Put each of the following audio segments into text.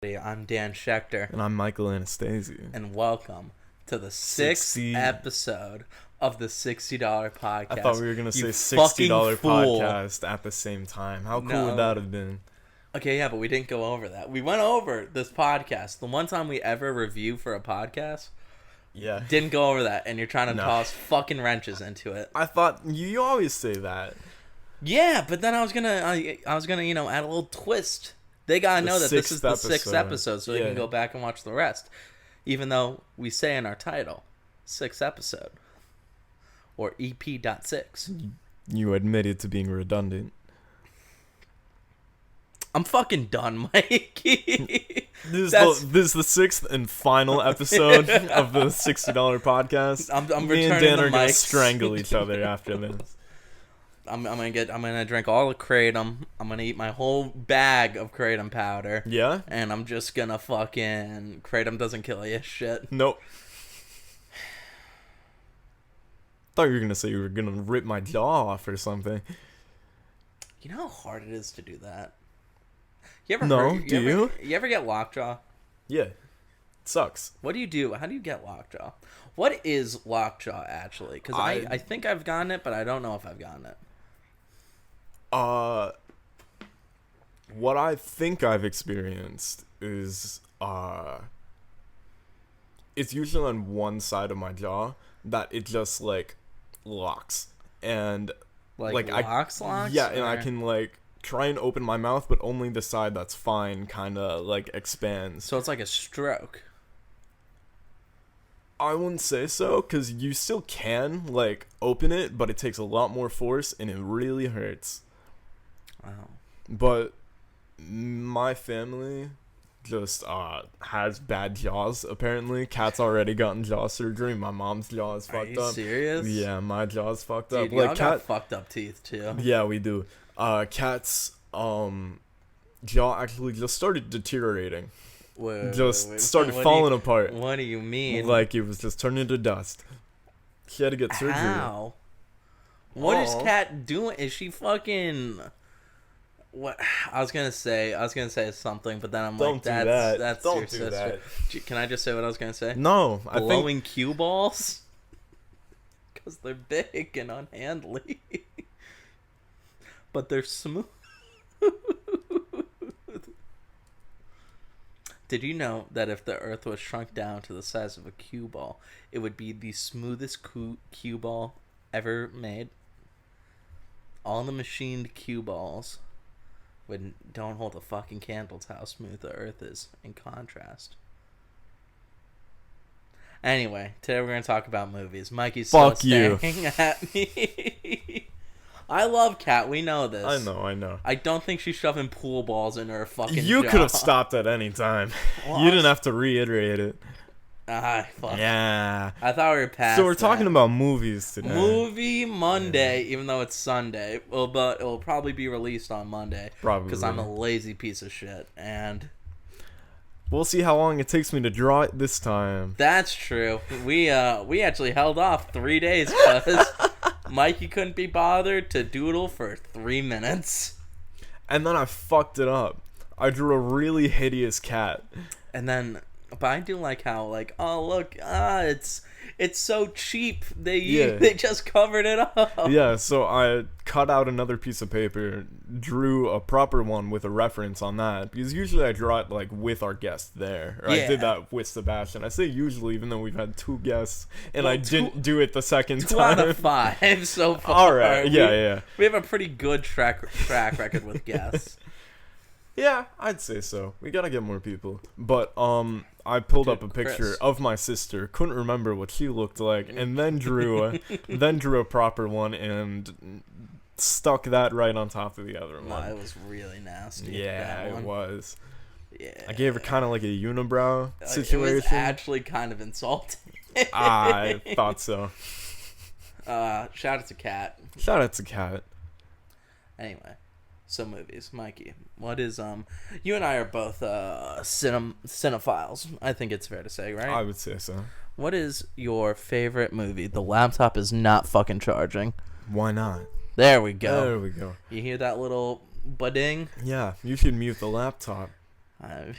I'm Dan Schechter, And I'm Michael Anastasia. and welcome to the sixth episode of the $60 podcast. I thought we were going to You say fucking $60 fool. podcast at the same time. How cool No. would that have been? Okay, yeah, but we didn't go over that. We went over this podcast. The one time we ever review for a podcast, Yeah. didn't go over that, and you're trying to No. toss fucking wrenches into it. I thought you always say that. Yeah, but then I was gonna add a little twist. They gotta know that this is the sixth episode, so they can go back and watch the rest. Even though we say in our title, sixth episode, or ep.6. You admitted to being redundant. I'm fucking done, Mikey. This is the sixth and final episode of the $60 podcast. I'm Me and returning Dan the are gonna mics. strangle each other after this. I'm gonna drink all the kratom. I'm gonna eat my whole bag of kratom powder. Yeah? And I'm just gonna fucking kratom doesn't kill you shit. Nope. Thought you were gonna say you were gonna rip my jaw off or something. You know how hard it is to do that? You ever No, do you? You ever get lockjaw? Yeah. It sucks. What do you do? How do you get lockjaw? What is lockjaw actually? Because I think I've gotten it, but I don't know if I've gotten it. What I think I've experienced is, it's usually on one side of my jaw that it just, locks. And, Like locks? yeah, and or? I can, try and open my mouth, but only the side that's fine kind of, expands. So it's like a stroke. I wouldn't say so, because you still can, open it, but it takes a lot more force, and it really hurts. Wow. But my family just has bad jaws, apparently. Cat's already gotten jaw surgery. My mom's jaw is Are fucked you up. serious? Yeah, my jaw's fucked Dude, up. y'all Cat, got fucked up teeth too. yeah, we do. Cat's jaw actually just started deteriorating. Wait, Started falling apart. What do you mean? Like it was just turning to dust. She had to get surgery. How? What is Oh. Cat doing? Is she fucking? What I was gonna say something, but then I'm Don't like, do that's that. that's Don't your do sister. that. Can I just say what I was gonna say? No, I think Blowing cue balls, because they're big and unhandly, but they're smooth. Did you know that if the Earth was shrunk down to the size of a cue ball, it would be the smoothest cue ball ever made? All the machined cue balls don't hold a fucking candle to how smooth the Earth is, in contrast. Anyway, today we're going to talk about movies. Mikey's Fuck still you. staring at me. I love Kat. We know this. I know. I don't think she's shoving pool balls in her fucking You jaw. could have stopped at any time. Well, You didn't have to reiterate it. Fuck. Yeah. I thought we were past So we're talking about movies today. Movie Monday, even though it's Sunday. Well, but it'll probably be released on Monday. Probably. Because I'm a lazy piece of shit. And We'll see how long it takes me to draw it this time. that's true. We actually held off 3 days because Mikey couldn't be bothered to doodle for 3 minutes. And then I fucked it up. I drew a really hideous cat. And then, but I do like how, oh look, it's so cheap. They just covered it up. Yeah, so I cut out another piece of paper, drew a proper one with a reference on that, because usually I draw it with our guest there. Or Yeah. I did that with Sebastian. I say usually, even though we've had 2 guests, and Well, I didn't do it the second 2 time. out of 5 so far. All right, yeah. We have a pretty good track record with guests. Yeah, I'd say so. We gotta get more people. But I pulled up a picture Chris. of my sister. Couldn't remember what she looked like, and then drew a proper one and stuck that right on top of the other No, one. it was really nasty. Yeah, that it one. was. Yeah. I gave her kind of like a unibrow It was situation. actually kind of insulting. I thought so. Shout out to Kat. Shout out to Kat. Anyway, so movies, Mikey. What is You and I are both cinephiles. I think it's fair to say, right? I would say so. What is your favorite movie? The laptop is not fucking charging. Why not? There we go. There we go. You hear that little budding? Yeah, you should mute the laptop. I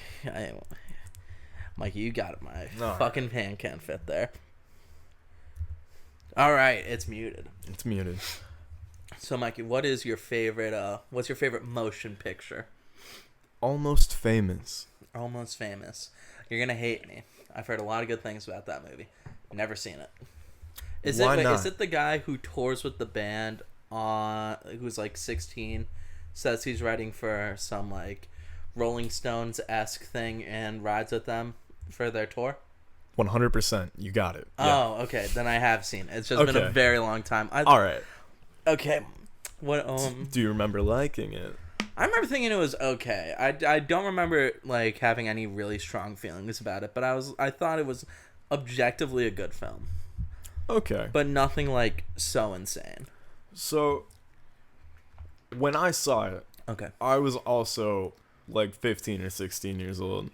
Mikey, you got it. My All fucking hand can't fit there. All right, it's muted. It's muted. So, Mikey, what is your favorite? What's your favorite motion picture? Almost Famous. Almost Famous. You're gonna hate me. I've heard a lot of good things about that movie. Never seen it. Why not? Is it the guy who tours with the band who's like 16, says he's writing for some like Rolling Stones-esque thing and rides with them for their tour? 100%. You got it. Yeah. Oh, okay. Then I have seen it. It's just been a very long time. All right. Okay. What? Do you remember liking it? I remember thinking it was okay. I don't remember like having any really strong feelings about it, but I thought it was objectively a good film. Okay. But nothing like so insane. So when I saw it, Okay. I was also like 15 or 16 years old,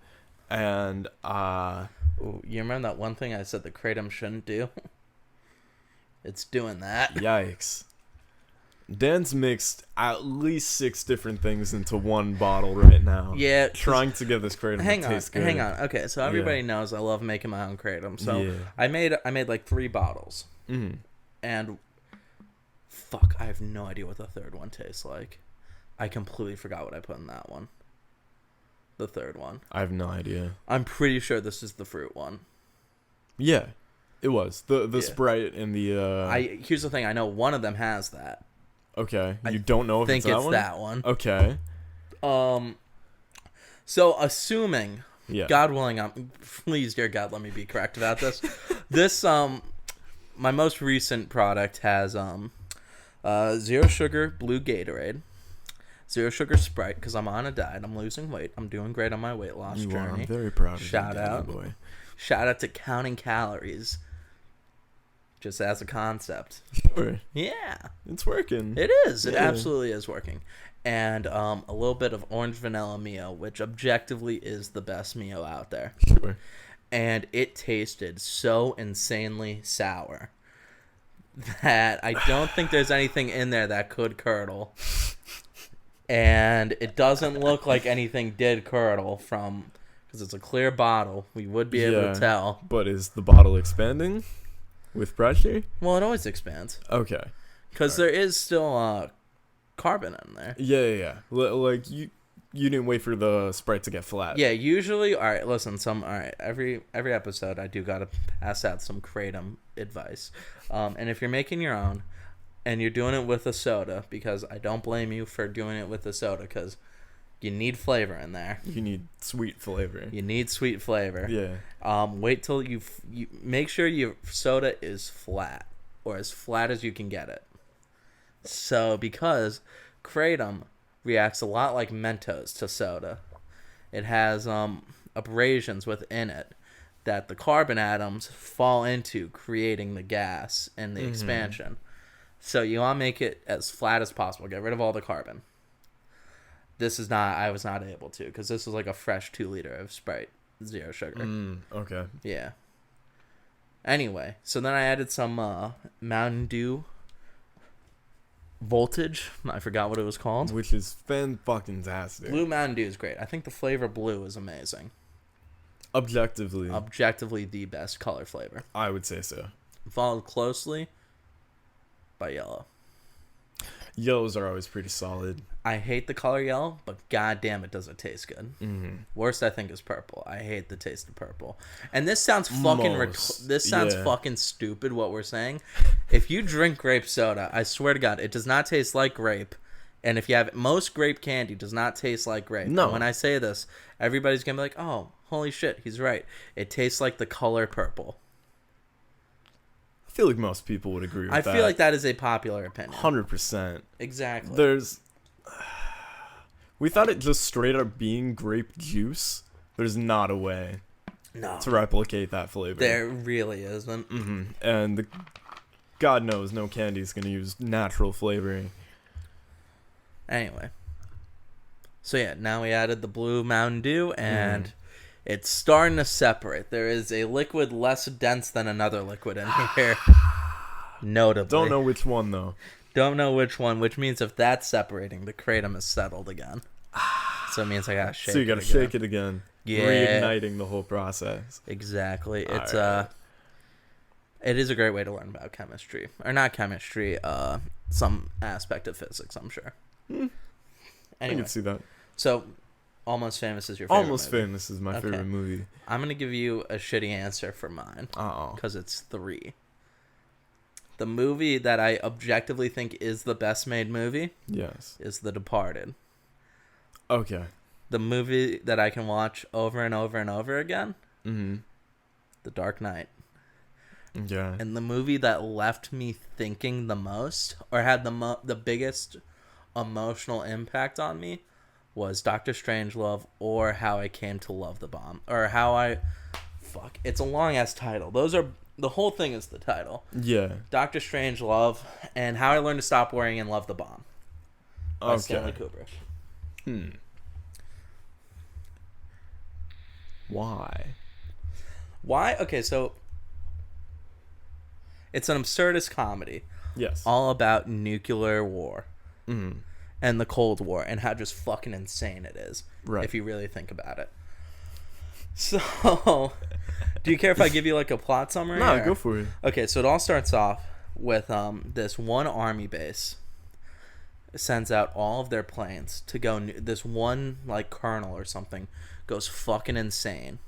and Ooh, you remember that one thing I said that Kratos shouldn't do? It's doing that. yikes. Dan's mixed at least 6 different things into one bottle right now. Yeah. Trying to get this Kratom to taste good. Hang on. Okay, so everybody knows I love making my own Kratom. So Yeah. I made like 3 bottles. Mm-hmm. And fuck, I have no idea what the third one tastes like. I completely forgot what I put in that one. The third one. I have no idea. I'm pretty sure this is the fruit one. Yeah, it was. The Yeah. Sprite and the... Here's the thing. I know one of them has that. Okay, I you don't know if think it's that one. Okay. So assuming, Yeah. God willing, please, dear God, let me be correct about this. My most recent product has zero sugar blue Gatorade, zero sugar Sprite because I'm on a diet. I'm losing weight. I'm doing great on my weight loss journey. I'm very proud of you, Shout Danny out. boy. Shout out to counting calories, just as a concept. Sure. Yeah, It's working. it is. It Yeah. absolutely is working. And a little bit of orange vanilla Mio, which objectively is the best Mio out there. Sure. And it tasted so insanely sour that I don't think there's anything in there that could curdle. And it doesn't look like anything did curdle because it's a clear bottle. We would be able to tell. But is the bottle expanding with pressure? Well, it always expands Okay. because there is still carbon in there. Yeah. Like you didn't wait for the Sprite to get flat. Yeah, usually. All right, listen. Every episode, I do gotta pass out some Kratom advice. And if you're making your own, and you're doing it with a soda, because I don't blame you for doing it with a soda, because you need flavor in there. You need sweet flavor. You need sweet flavor. Yeah. Wait till you make sure your soda is flat, or as flat as you can get it. So because Kratom reacts a lot like Mentos to soda. It has abrasions within it that the carbon atoms fall into, creating the gas and the expansion. So you want to make it as flat as possible. Get rid of all the carbon. I was not able to, because this was like a fresh 2 liter of Sprite, zero sugar. Okay. Yeah. Anyway, so then I added some Mountain Dew Voltage. I forgot what it was called. Which is fan-fucking-tastic. Blue Mountain Dew is great. I think the flavor blue is amazing. Objectively the best color flavor. I would say so. Followed closely by yellow. Yellows are always pretty solid. I hate the color yellow, but goddamn it does it taste good. Mm-hmm. Worst I think is purple. I hate the taste of purple. And this sounds fucking fucking stupid what we're saying. If you drink grape soda, I swear to God, it does not taste like grape. And if you have most grape candy does not taste like grape. No. And when I say this, everybody's going to be like, "Oh, holy shit, he's right. It tastes like the color purple." I feel like most people would agree with that. I feel like that is a popular opinion. 100%. Exactly. We thought it just straight up being grape juice. There's not a way to replicate that flavor. There really isn't. Mm-hmm. And God knows no candy is going to use natural flavoring. Anyway. So yeah, now we added the blue Mountain Dew, and it's starting to separate. There is a liquid less dense than another liquid in here. Notably. Don't know which one, though. Don't know which one, which means if that's separating, the Kratom is settled again. So it means I gotta shake it. So you gotta shake it again. Yeah. Reigniting the whole process. Exactly. It's Alright. it is a great way to learn about chemistry. Or not chemistry, some aspect of physics, I'm sure. I Anyway, can see that. so Almost Famous is your favorite Almost movie. Famous is my Okay. favorite movie. I'm going to give you a shitty answer for mine. Uh-oh. Because it's 3. The movie that I objectively think is the best made movie Yes. is The Departed. Okay. The movie that I can watch over and over and over again, Mm-hmm. The Dark Knight. Yeah. And the movie that left me thinking the most, or had the biggest emotional impact on me, was Doctor Strangelove or How I Came to Love the Bomb. Or How I... Fuck. It's a long-ass title. Those are... The whole thing is the title. Yeah. Doctor Strangelove and How I Learned to Stop Worrying and Love the Bomb. By Okay. Stanley Kubrick. Why? Why? Okay, so... It's an absurdist comedy. Yes. All about nuclear war. Mm-hmm. And the Cold War, and how just fucking insane it is, Right. if you really think about it. So, do you care if I give you like a plot summary? No, or? go for it. Okay, so it all starts off with this one army base sends out all of their planes to go. This one like colonel or something goes fucking insane,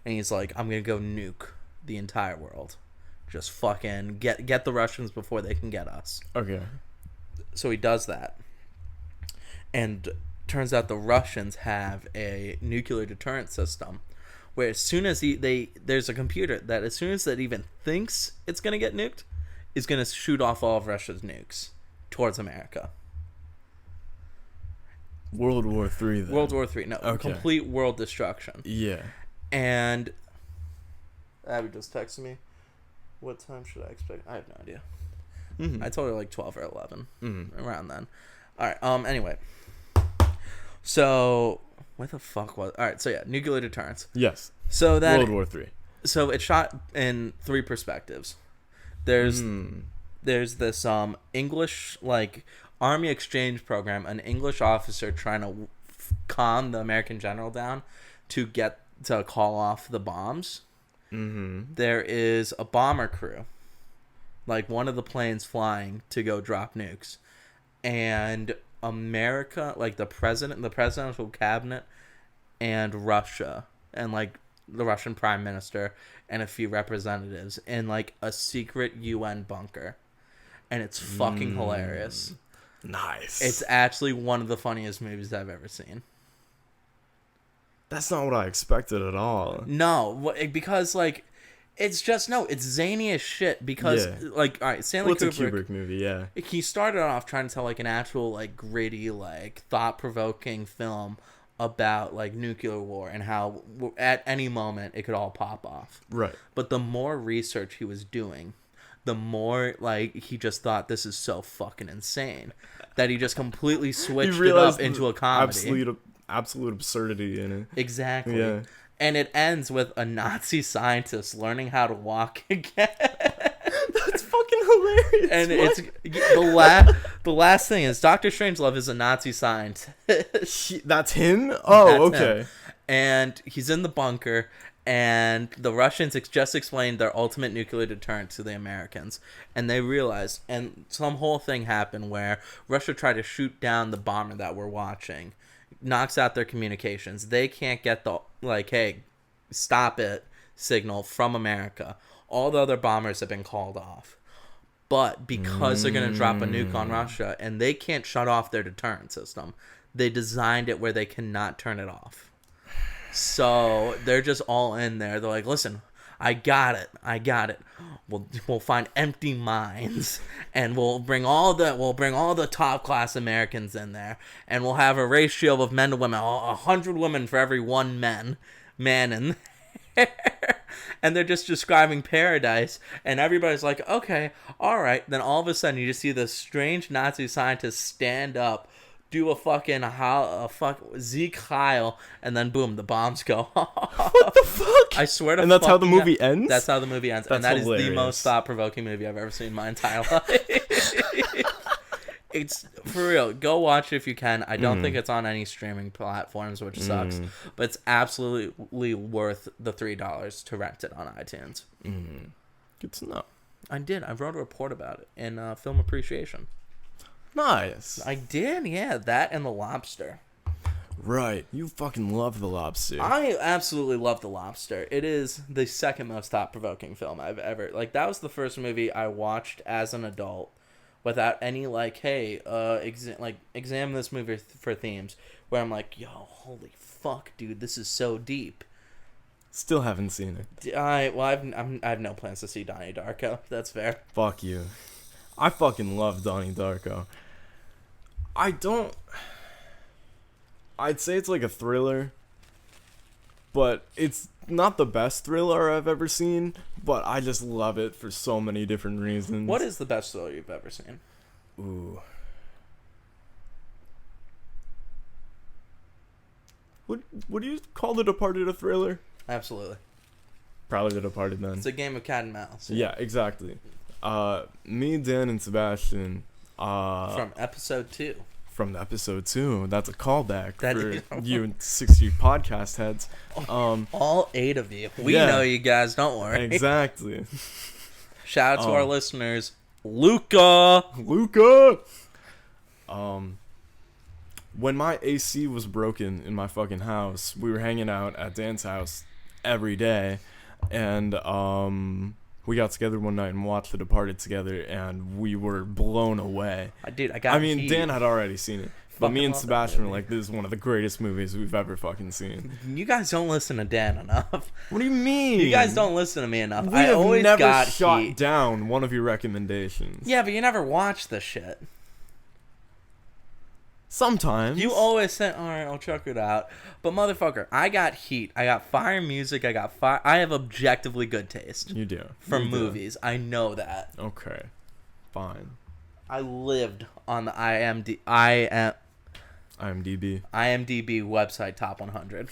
and he's like, "I'm gonna go nuke the entire world, just fucking get the Russians before they can get us." Okay. So he does that. And turns out the Russians have a nuclear deterrent system where as soon as there's a computer that as soon as it even thinks it's going to get nuked, is going to shoot off all of Russia's nukes towards America. World War III then. World War III. No, Okay. complete world destruction. Yeah. And Abby just texted me. What time should I expect? I have no idea. Mm-hmm. I told her like 12 or 11. Mm-hmm. Around then. Alright, anyway. So, what the fuck was... Alright, so yeah, nuclear deterrence. Yes. So then... World War III. So it's shot in 3 perspectives. There's this English, like, army exchange program, an English officer trying to calm the American general down to call off the bombs. Mm-hmm. There is a bomber crew, like one of the planes flying to go drop nukes, and America, like the presidential cabinet, and Russia, and like the Russian prime minister and a few representatives in like a secret UN bunker, and it's fucking hilarious. Nice. It's actually one of the funniest movies I've ever seen. That's not what I expected at all. No, because like it's just it's zany as shit because like all right, Stanley What's a Kubrick, Kubrick movie? Yeah. he started off trying to tell like an actual like gritty, like thought-provoking film about like nuclear war and how at any moment it could all pop off. Right. But the more research he was doing, the more like he just thought this is so fucking insane that he just completely switched it up into a comedy. Absolute absurdity in it. Exactly. Yeah. And it ends with a Nazi scientist learning how to walk again. That's fucking hilarious. And What? it's the last thing is Dr. Strangelove is a Nazi scientist. That's him? Oh, That's okay. him. And he's in the bunker, and the Russians just explained their ultimate nuclear deterrent to the Americans. And they realized, and some whole thing happened where Russia tried to shoot down the bomber that we're watching, knocks out their communications. They can't get the, like, hey, stop it signal from America. All the other bombers have been called off. But because they're going to drop a nuke on Russia and they can't shut off their deterrent system, they designed it where they cannot turn it off. So they're just all in there. They're like, listen, I got it. We'll find empty mines, and we'll bring all the top class Americans in there, and we'll have a ratio of men to women, 100 women for every one man in there. And they're just describing paradise, and everybody's like, okay, all right. Then all of a sudden, you just see this strange Nazi scientist stand up, do a fucking Zeke Heil, and then boom, the bombs go off. What the fuck? I swear to And that's how the fucking movie God, ends? That's how the movie ends. That's and that hilarious. is the most thought-provoking movie I've ever seen in my entire life. It's for real. Go watch it if you can. I don't think it's on any streaming platforms, which sucks. But it's absolutely worth the $3 to rent it on iTunes. Good to know. I did. I wrote a report about it in Film Appreciation. Nice. I did, yeah. That and The Lobster. Right. You fucking love The Lobster. I absolutely love The Lobster. It is the second most thought-provoking film I've ever... Like, that was the first movie I watched as an adult without any, like, hey, examine this movie for themes, where I'm like, yo, holy fuck, dude, this is so deep. Still haven't seen it. I have no plans to see Donnie Darko. That's fair. Fuck you. I fucking love Donnie Darko. I'd say it's like a thriller, but it's not the best thriller I've ever seen, but I just love it for so many different reasons. What is the best thriller you've ever seen? Ooh. Would you call The Departed a thriller? Absolutely. Probably The Departed then. It's a game of cat and mouse. Yeah, exactly. Me, Dan, and Sebastian. From episode 2. From episode 2. That's a callback That for is- you and 60 podcast heads. All 8 of you. We Yeah. know you guys. Don't worry. Exactly. Shout out to our listeners. Luca. When my AC was broken in my fucking house, we were hanging out at Dan's house every day, and we got together one night and watched The Departed together, and we were blown away. I mean, heat. Dan had already seen it, but Fucking me and love that Sebastian were movie. like, this is one of the greatest movies we've ever fucking seen. You guys don't listen to Dan enough. What do you mean? You guys don't listen to me enough. We I have always never got shot heat. down one of your recommendations. Yeah, but you never watch the shit. Sometimes. You always say, all right, I'll check it out. But motherfucker, I got heat. I got fire music. I have objectively good taste You do. for You do. movies. I know that. Okay. Fine. I lived on the IMDb. IMDb website top 100.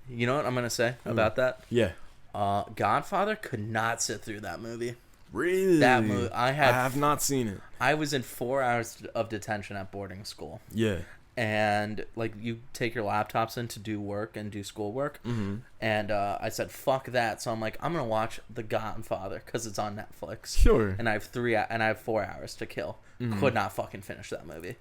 You know what I'm going to say about that? Yeah. Godfather could not sit through that movie. Really? That movie, I I have not seen it. I was in 4 hours of detention at boarding school. Yeah. And, like, you take your laptops in to do work and do schoolwork. Mm-hmm. And I said, fuck that. So I'm like, I'm going to watch The Godfather because it's on Netflix. Sure. And I have 4 hours to kill. Mhm. Could not fucking finish that movie.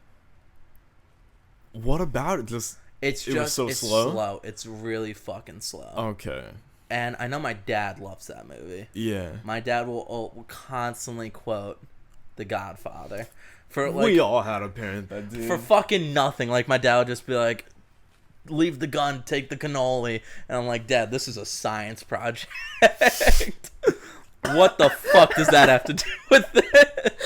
What about it? It's so slow? It's really fucking slow. Okay. And I know my dad loves that movie. Yeah. My dad will constantly quote The Godfather. For like, We all had a parent that did. for fucking nothing. Like, my dad would just be like, leave the gun, take the cannoli. And I'm like, Dad, this is a science project. What the fuck does that have to do with it?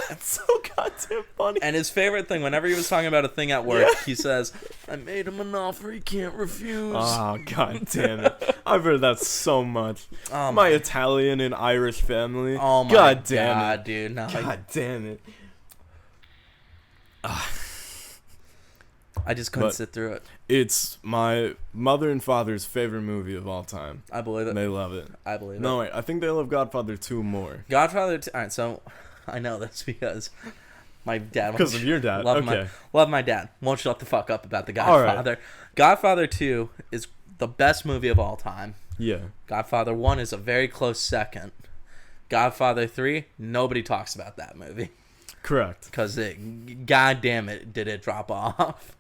That's so goddamn funny. And his favorite thing, whenever he was talking about a thing at work, he says, I made him an offer he can't refuse. Oh, god damn it. I've heard that so much. Oh my Italian and Irish family. Oh my god damn it. dude. No, God damn it. I just couldn't But- sit through it. It's my mother and father's favorite movie of all time. I believe it. They love it. I believe No, it. wait. I think they love Godfather 2 more. Godfather. Alright, so I know this because my dad. Because of your dad. Love Okay. love my dad. Won't shut the fuck up about the All right. Godfather. Godfather 2 is the best movie of all time. Yeah. Godfather 1 is a very close second. Godfather 3, nobody talks about that movie. Correct. Because god damn it, did it drop off.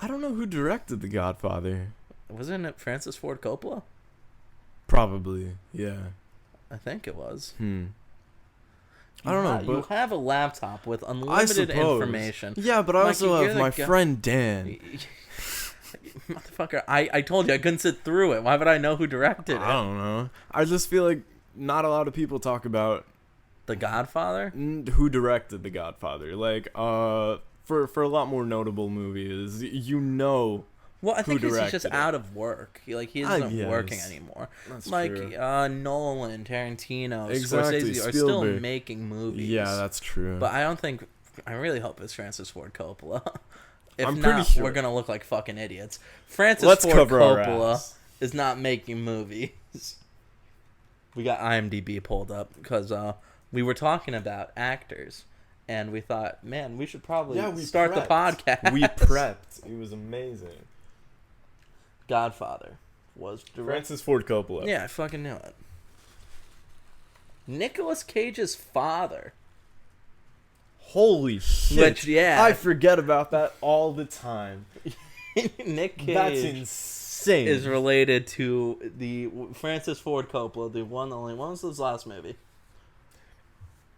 I don't know who directed The Godfather. Wasn't it Francis Ford Coppola? Probably. Yeah. I think it was. I don't know, You but have a laptop with I unlimited suppose. information. Yeah, but I Mikey, also you're have the my guy- friend Dan. Motherfucker, I told you I couldn't sit through it. Why would I know who directed I it? don't know. I just feel like not a lot of people talk about The Godfather? who directed The Godfather. Like, for a lot more notable movies, you know. Well, I think Who he's just directed it? out of work. He I isn't working guess. anymore. That's Like true. Nolan, Tarantino, Exactly, Scorsese are still Spielberg. making movies. Yeah, that's true. But I don't think. I really hope it's Francis Ford Coppola. If I'm not, pretty sure. we're gonna look like fucking idiots. Francis Let's Ford cover our Coppola ass. is not making movies. We got IMDb pulled up because we were talking about actors, and we thought, man, we should probably start the podcast. We prepped. It was amazing. Godfather was Francis Ford Coppola. Yeah, I fucking knew it. Nicolas Cage's father. Holy shit. Which, yeah. I forget about that all the time. Nick Cage. That's insane. Is related to the Francis Ford Coppola, the one, the only. When was his last movie?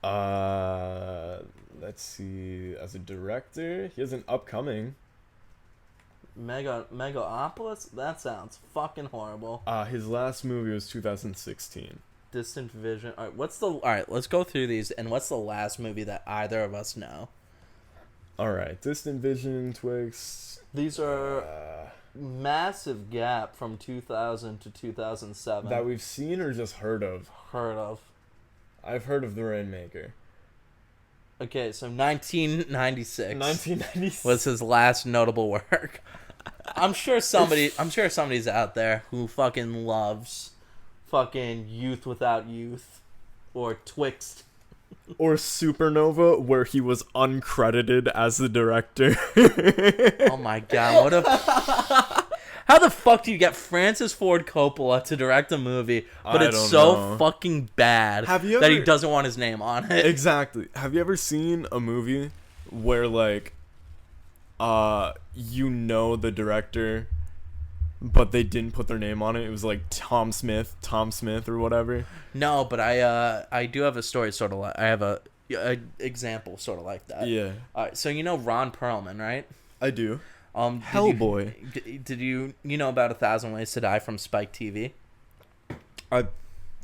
Let's see. As a director, he has an upcoming. Megapolis? That sounds fucking horrible. His last movie was 2016. Distant Vision. Alright, let's go through these, and what's the last movie that either of us know? Alright, Distant Vision, Twixt. These are massive gap from 2000 to 2007. That we've seen or just heard of? Heard of. I've heard of The Rainmaker. Okay, so 1996. 1996 was his last notable work. I'm sure somebody's out there who fucking loves fucking Youth Without Youth or Twixt or Supernova, where he was uncredited as the director. Oh my god, what a how the fuck do you get Francis Ford Coppola to direct a movie, but it's so fucking bad that he doesn't want his name on it? Exactly. Have you ever seen a movie where, like, you know the director, but they didn't put their name on it? It was like Tom Smith or whatever. No, but I do have a story sort of like, I have a example sort of like that. Yeah. So you know Ron Perlman, right? I do. Hellboy. Did you know about 1,000 Ways to Die from Spike TV?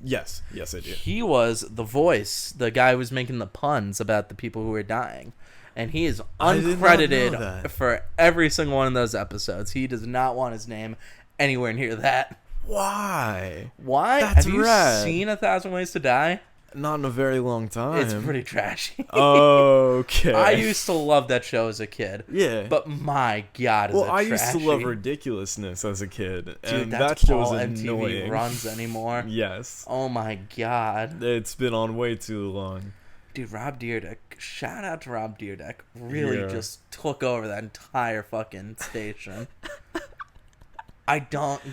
Yes, I do. He was the voice, the guy who was making the puns about the people who were dying. And he is uncredited for every single one of those episodes. He does not want his name anywhere near that. Why? Have you seen 1,000 Ways to Die? Not in a very long time. It's pretty trashy. Okay. I used to love that show as a kid. Yeah. But my god, is it trashy. I used to love Ridiculousness as a kid. Dude, and that's that show all was MTV annoying. runs anymore. Yes. Oh my god. It's been on way too long. Dude, Rob Dyrdek. Shout out to Rob Dyrdek. Really just took over that entire fucking station.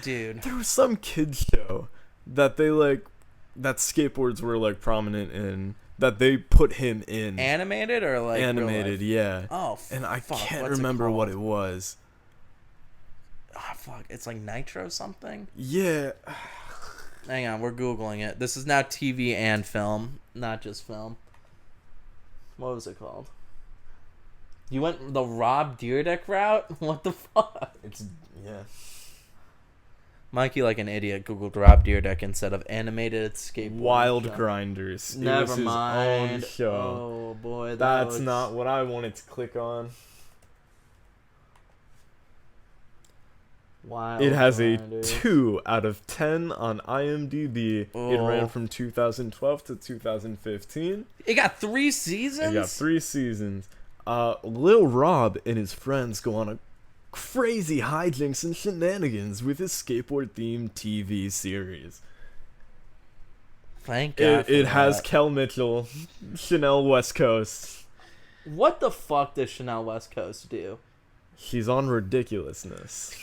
Dude. There was some kids show that they that skateboards were prominent in, that they put him in. Animated or animated, yeah. Oh, and I can't remember what it was. Oh, fuck. It's like Nitro something? Yeah. Hang on, we're Googling it. This is now TV and film, not just film. What was it called? You went the Rob Dyrdek route? What the fuck? Yeah. Mikey, like an idiot, googled Rob Dyrdek instead of animated skateboard. Wild show. Grinders. Never mind. His own show. Oh boy, that's not what I wanted to click on. Wild it has Grinders. a 2 out of 10 on IMDb. Oh. It ran from 2012 to 2015. It got 3 seasons? It got 3 seasons. Lil Rob and his friends go on a crazy hijinks and shenanigans with his skateboard-themed TV series. Thank God. It has Kel Mitchell, Chanel West Coast. What the fuck does Chanel West Coast do? She's on Ridiculousness.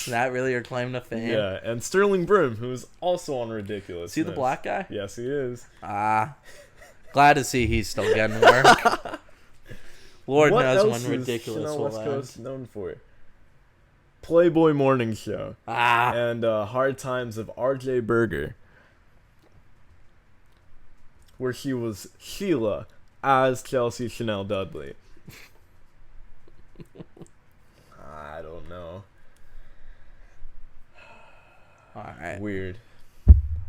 Is that really your claim to fame? Yeah, and Sterling Brim, who's also on Ridiculousness. Is he the black guy? Yes, he is. Glad to see he's still getting work. Lord what knows else when Ridiculous is Chanel will West end. Coast known for? Playboy Morning Show. And Hard Times of R.J. Berger, where she was Sheila as Chelsea Chanel Dudley. I don't know. Alright. Weird.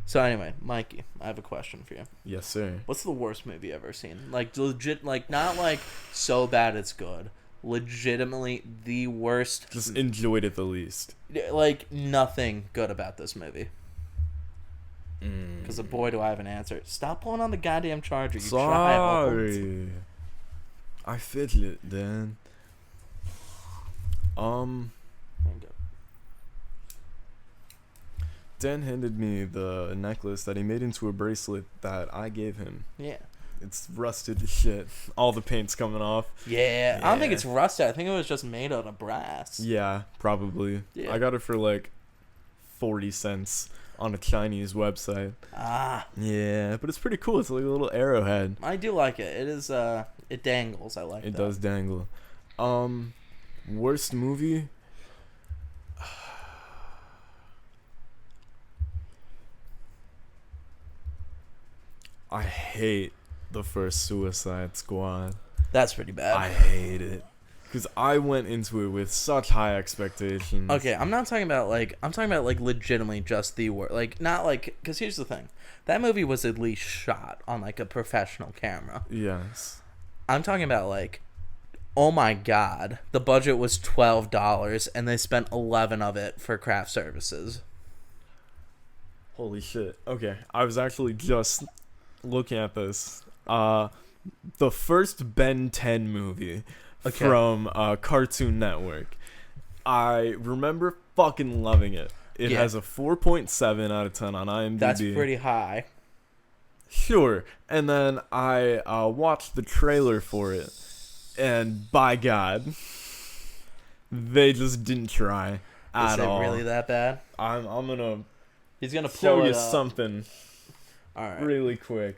So anyway, Mikey, I have a question for you. Yes, sir. What's the worst movie you've ever seen? Like, legit, like, not like so bad it's good. Legitimately the worst. Just enjoyed it the least. Like, nothing good about this movie. Because boy, do I have an answer. Stop pulling on the goddamn charger, you child. Sorry. I fidget, then. Dan handed me the necklace that he made into a bracelet that I gave him. Yeah. It's rusted as shit. All the paint's coming off. Yeah. I don't think it's rusted. I think it was just made out of brass. Yeah, probably. Yeah. I got it for like 40 cents on a Chinese website. Ah. Yeah, but it's pretty cool. It's like a little arrowhead. I do like it. It is, it dangles. I like It that. does dangle. Worst movie? I hate the first Suicide Squad. That's pretty bad. I hate it. Because I went into it with such high expectations. Okay, I'm talking about like legitimately just the word. Like, not like, because here's the thing. That movie was at least shot on like a professional camera. Yes. I'm talking about like, oh my god, the budget was $12 and they spent 11 of it for craft services. Holy shit. Okay, I was actually just looking at this. The first Ben 10 movie from Cartoon Network. I remember fucking loving it. It has a 4.7 out of 10 on IMDb. That's pretty high. Sure. And then I watched the trailer for it. And by God, they just didn't try at all. Is it really that bad? I'm gonna He's gonna show you something all right, really quick.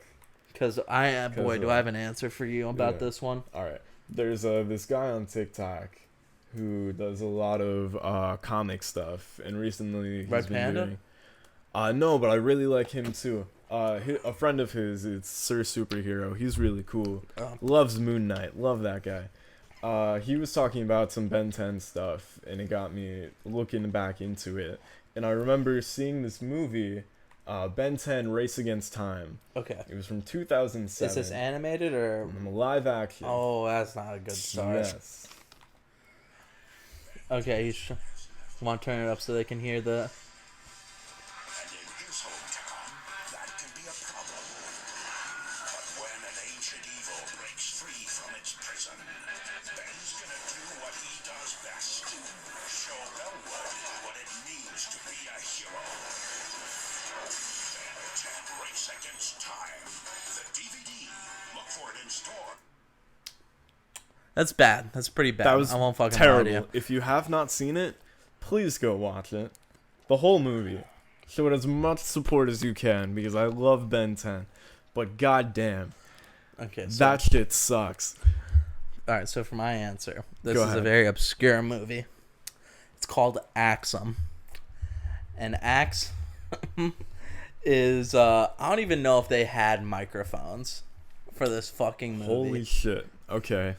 Because do I have an answer for you about this one? All right. There's this guy on TikTok who does a lot of comic stuff, and recently he's Red been Panda? doing. No, but I really like him too. A friend of his, it's Sir Superhero. He's really cool. Oh. Loves Moon Knight. Love that guy. He was talking about some Ben 10 stuff, and it got me looking back into it. And I remember seeing this movie, Ben 10 Race Against Time. Okay. It was from 2007. Is this animated or? Live action. Oh, that's not a good start. Yes. Okay, want to turn it up so they can hear the... And in his hometown, that can be a problem. But when an ancient evil breaks free from its prison, Ben's gonna do what he does best. Show Bellwood what it means to be a hero. Ben 10 Race Against Time. The DVD. Look for it in store. That's bad. That's pretty bad. That was I won't fucking terrible. lie to you. If you have not seen it, please go watch it. The whole movie. Show it as much support as you can, because I love Ben 10. But goddamn, Okay, so, that shit sucks. all right, so for my answer, this Go is a ahead. very obscure movie. It's called Axum. And Axum is, I don't even know if they had microphones for this fucking movie. Holy shit. Okay.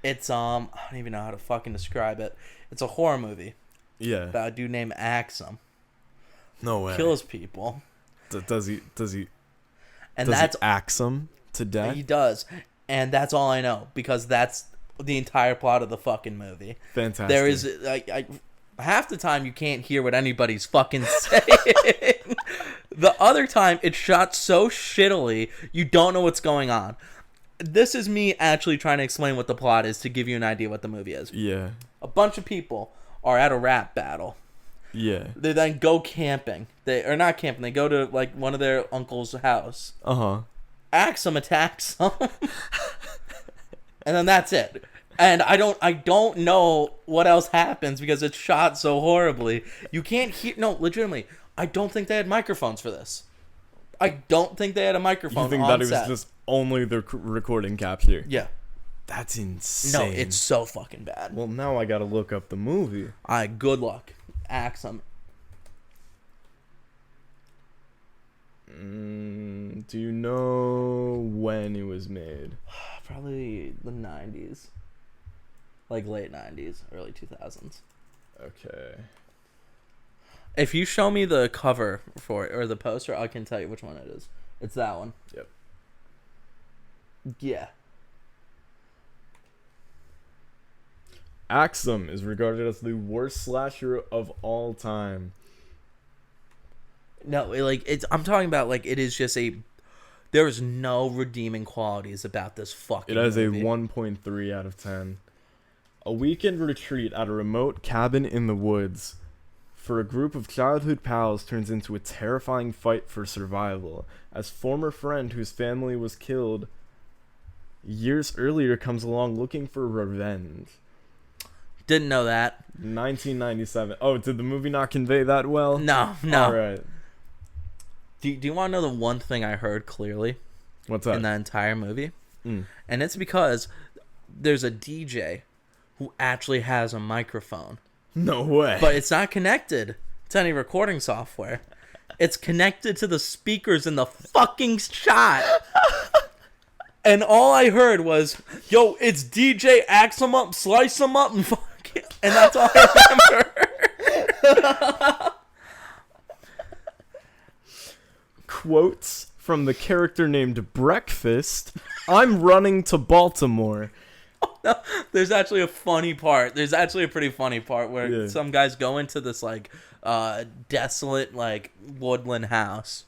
It's, I don't even know how to fucking describe it. It's a horror movie Yeah. about a dude named Axum. No way. Kills people. Does he And does that's he axe him to death? he does. And that's all I know, because that's the entire plot of the fucking movie. Fantastic. There is half the time you can't hear what anybody's fucking saying. The other time it's shot so shittily you don't know what's going on. This is me actually trying to explain what the plot is to give you an idea what the movie is. Yeah. A bunch of people are at a rap battle. Yeah. They then go camping. They are not camping. They go to like one of their uncle's house. Uh-huh. Axum attacks them. And then that's it. And I don't know what else happens because it's shot so horribly. You can't hear. No, legitimately, I don't think they had microphones for this. I don't think they had a microphone. You think on that it was set. just only the recording capture? Yeah. That's No, insane. it's so fucking bad. Well, now I gotta look up the movie. Alright, good luck. Axum. Do you know when it was made? Probably the 90s. Like late 90s, early 2000s. Okay. If you show me the cover for it, or the poster, I can tell you which one it is. It's that one. Yep. Yeah. Axum is regarded as the worst slasher of all time. No, I'm talking about, like, it is just there is no redeeming qualities about this fucking It has movie. a 1.3 out of 10. A weekend retreat at a remote cabin in the woods for a group of childhood pals turns into a terrifying fight for survival, as former friend whose family was killed years earlier comes along looking for revenge. Didn't know that. 1997. Oh, did the movie not convey that well? No. All right. Do you want to know the one thing I heard clearly What's that? in that entire movie? Mm. And it's because there's a DJ who actually has a microphone. No way. But it's not connected to any recording software. It's connected to the speakers in the fucking shot. And all I heard was, yo, it's DJ, axe 'em up, slice 'em up, and fuck it. And that's all I remember. Quotes from the character named Breakfast. I'm running to Baltimore. No, there's actually a funny part. There's actually a pretty funny part where Yeah. some guys go into this like desolate like woodland house,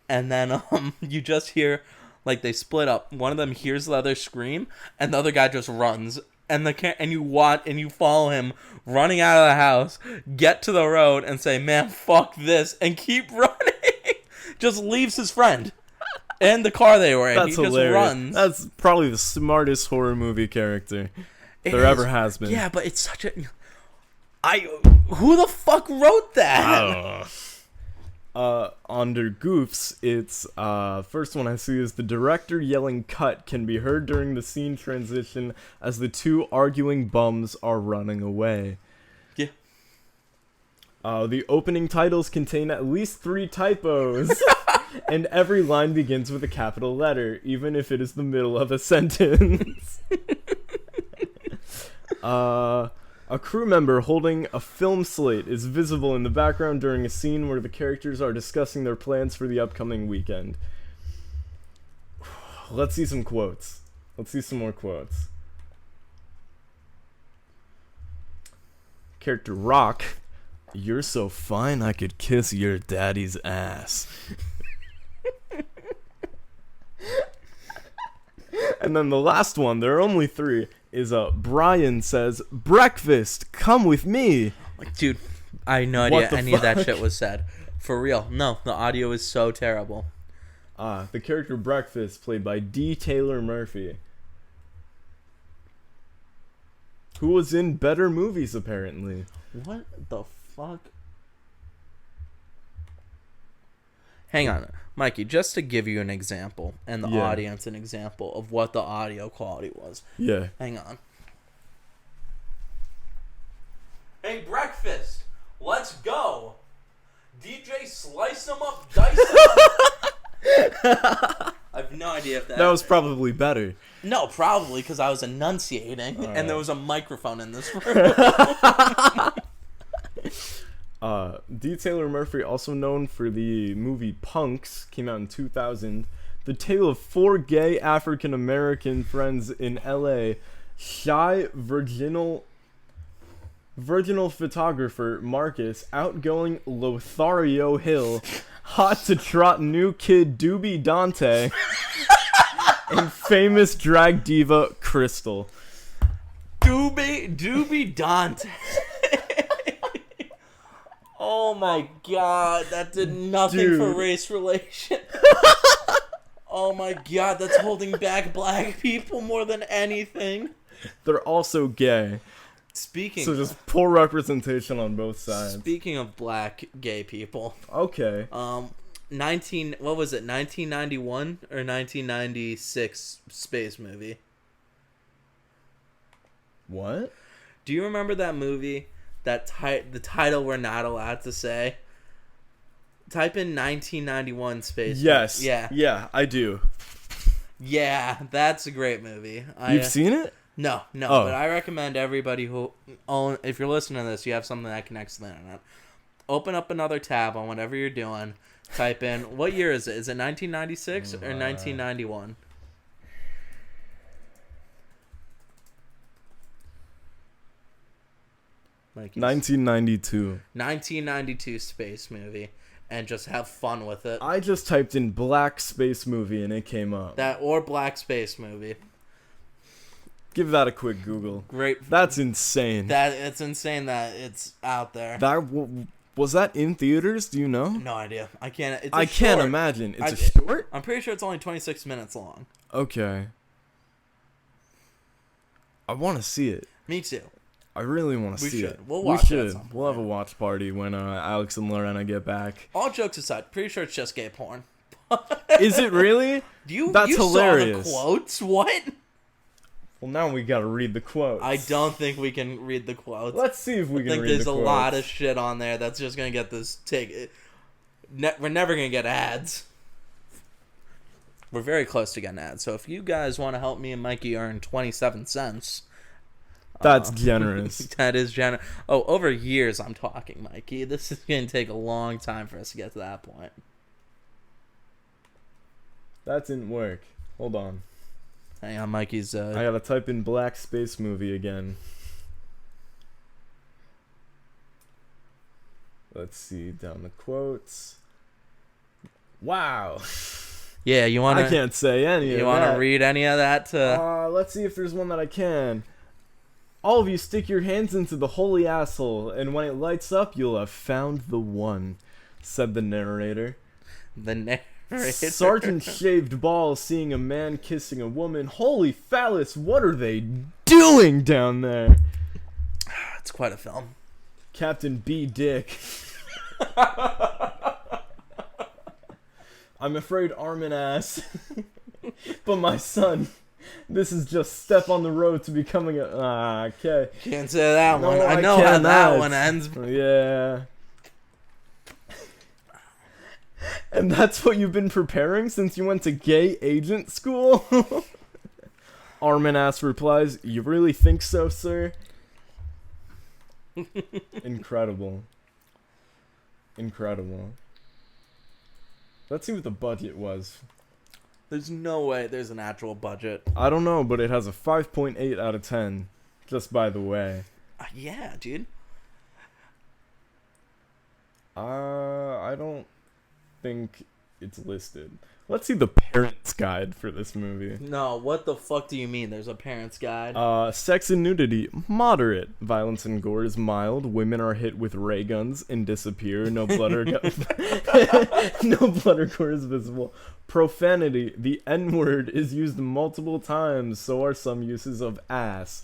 and then you just hear like they split up. One of them hears the other scream, and the other guy just runs. And you follow him running out of the house, get to the road, and say, "Man, fuck this," and keep running. Just leaves his friend and the car they were in. That's He hilarious. just runs. That's probably the smartest horror movie character It there is. ever has been. Yeah, but it's such a. Who the fuck wrote that? Under goofs, it's first one I see is the director yelling "cut" can be heard during the scene transition as the two arguing bums are running away. Yeah. The opening titles contain at least 3 typos, and every line begins with a capital letter, even if it is the middle of a sentence. A crew member holding a film slate is visible in the background during a scene where the characters are discussing their plans for the upcoming weekend. Let's see some quotes. Let's see some more quotes. Character Rock. You're so fine I could kiss your daddy's ass. And then the last one, there are only 3, is Brian says, "Breakfast, come with me." Like, dude, I had no What idea the any of that fuck? shit was said. For real. No, the audio is so terrible. The character Breakfast, played by D. Taylor Murphy, who was in better movies, apparently. What the fuck? Hang on, Mikey, just to give you an example, and the Yeah. audience an example of what the audio quality was. Yeah. Hang on. Hey, Breakfast, let's go. DJ, slice them up, dice them up. I have no idea if That was probably better. No, probably because I was enunciating, Alright. and there was a microphone in this room. D. Taylor Murphy, also known for the movie Punks, came out in 2000. The tale of 4 gay African-American friends in LA. Shy, virginal photographer Marcus, outgoing Lothario Hill, hot to trot new kid Doobie Dante, and famous drag diva Crystal. Doobie Dante. Oh my god, that did nothing for Dude. race relation. Oh my god, that's holding back black people more than anything. They're also gay, Speaking so just poor representation on both sides. speaking of black gay people, Okay. 1991 or 1996 space movie. What? Do you remember that movie? The title we're not allowed to say. Type in 1991 space. Yes. Yeah. Yeah, I do. Yeah, that's a great movie. You've seen it? No, Oh. but I recommend everybody if you're listening to this, you have something that connects to the internet. Open up another tab on whatever you're doing. Type in, what year is it? Is it 1996 or 1991? Like 1992. 1992 space movie, and just have fun with it. I just typed in black space movie and it came up. That or black space movie. Give that a quick Google. Great. That's insane. It's insane that it's out there. That Was that in theaters? Do you know? No idea. I can't. It's a I can't short. imagine. It's a short? I'm pretty sure it's only 26 minutes long. Okay. I want to see it. Me too. I really want to We see should. it. We'll watch we it at should. some point. We'll have a watch party when Alex and Lorena get back. All jokes aside, pretty sure it's just gay porn. Is it really? That's hilarious. Saw the quotes? What? Well, now we gotta read the quotes. I don't think we can read the quotes. Let's see if we I can think read the there's quotes. a lot of shit on there that's just gonna get this we're never gonna get ads. We're very close to getting ads. So if you guys want to help me and Mikey earn 27 cents, That's generous. that is generous. Oh, over years I'm talking, Mikey. This is gonna take a long time for us to get to that point. That didn't work. Hold on. Hang on, Mikey's. I gotta type in black space movie again. Let's see down the quotes. Wow. Yeah, you want I can't say any of that. You want to read any of that? Let's see if there's one that I can. All of you stick your hands into the holy asshole, and when it lights up, you'll have found the one, said the narrator. The narrator. Sergeant shaved balls seeing a man kissing a woman. Holy phallus, what are they doing down there? It's quite a film. Captain B. Dick. I'm afraid arm and ass. But my son, this is just step on the road to becoming a... okay. Can't say that No, one. I I know how that cannot. one ends. Yeah. And that's what you've been preparing since you went to gay agent school? Armin ass replies, "You really think so, sir?" Incredible. Incredible. Let's see what the budget was. There's no way there's an actual budget. I don't know, but it has a 5.8 out of 10. Just by the way. Yeah, dude. I don't think it's listed. Let's see the parents guide for this movie. No, what the fuck do you mean? There's a parent's guide. Sex and nudity, moderate. Violence and gore is mild. Women are hit with ray guns and disappear. No blood or no blood or gore is visible. Profanity, the N-word is used multiple times. So are some uses of ass.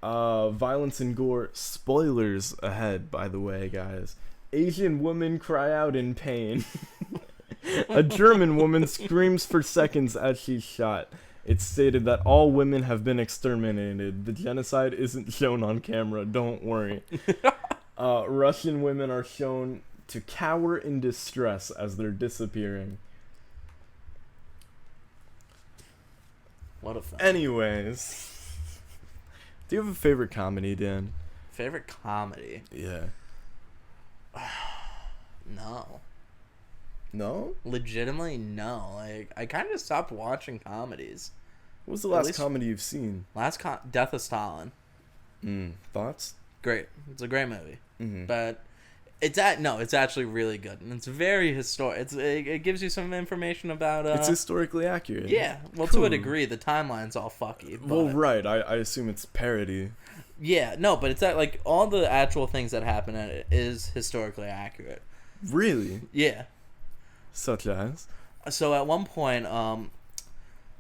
Violence and gore, spoilers ahead, by the way, guys. Asian women cry out in pain. A German woman screams for seconds as she's shot. It's stated that all women have been exterminated. The genocide isn't shown on camera, don't worry. Russian women are shown to cower in distress as they're disappearing. What a film. Anyways. Do you have a favorite comedy, Dan? Favorite comedy? Yeah. No. No? Legitimately, no. Like, I kind of stopped watching comedies. What was the At last least- comedy you've seen? Death of Stalin. Thoughts? Great. It's a great movie. Mm-hmm. But it's actually really good. And it's very historic. It gives you some information about... It's historically accurate. yeah. Well, to Cool. a degree, the timeline's all fucky. But, Well, right. I assume it's parody. yeah, no, but it's like all the actual things that happen in it is historically accurate. Really? Yeah. Such as? So at one point,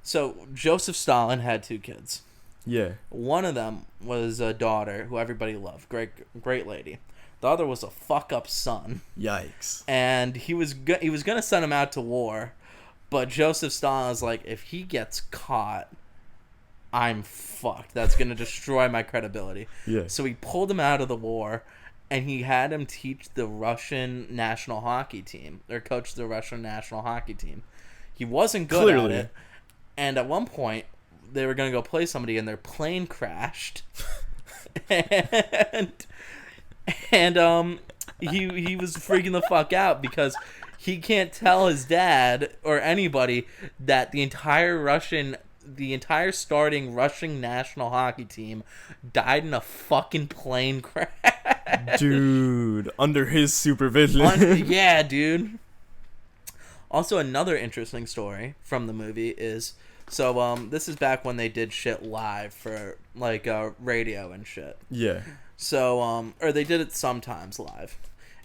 so Joseph Stalin had 2 kids. Yeah. One of them was a daughter who everybody loved, great lady. The other was a fuck up son, Yikes. and he was gonna send him out to war, but Joseph Stalin was like, if he gets caught, I'm fucked. That's gonna destroy my credibility. Yeah. So he pulled him out of the war, and he had him teach the Russian national hockey team, or coach the Russian national hockey team. He wasn't good Clearly. at it, and at one point, they were gonna go play somebody, and their plane crashed, and he was freaking the fuck out because he can't tell his dad or anybody that the entire starting Russian national hockey team died in a fucking plane crash. Dude, under his supervision. Yeah, dude. Also, another interesting story from the movie is So this is back when they did shit live for like radio and shit. Yeah. So or they did it sometimes live.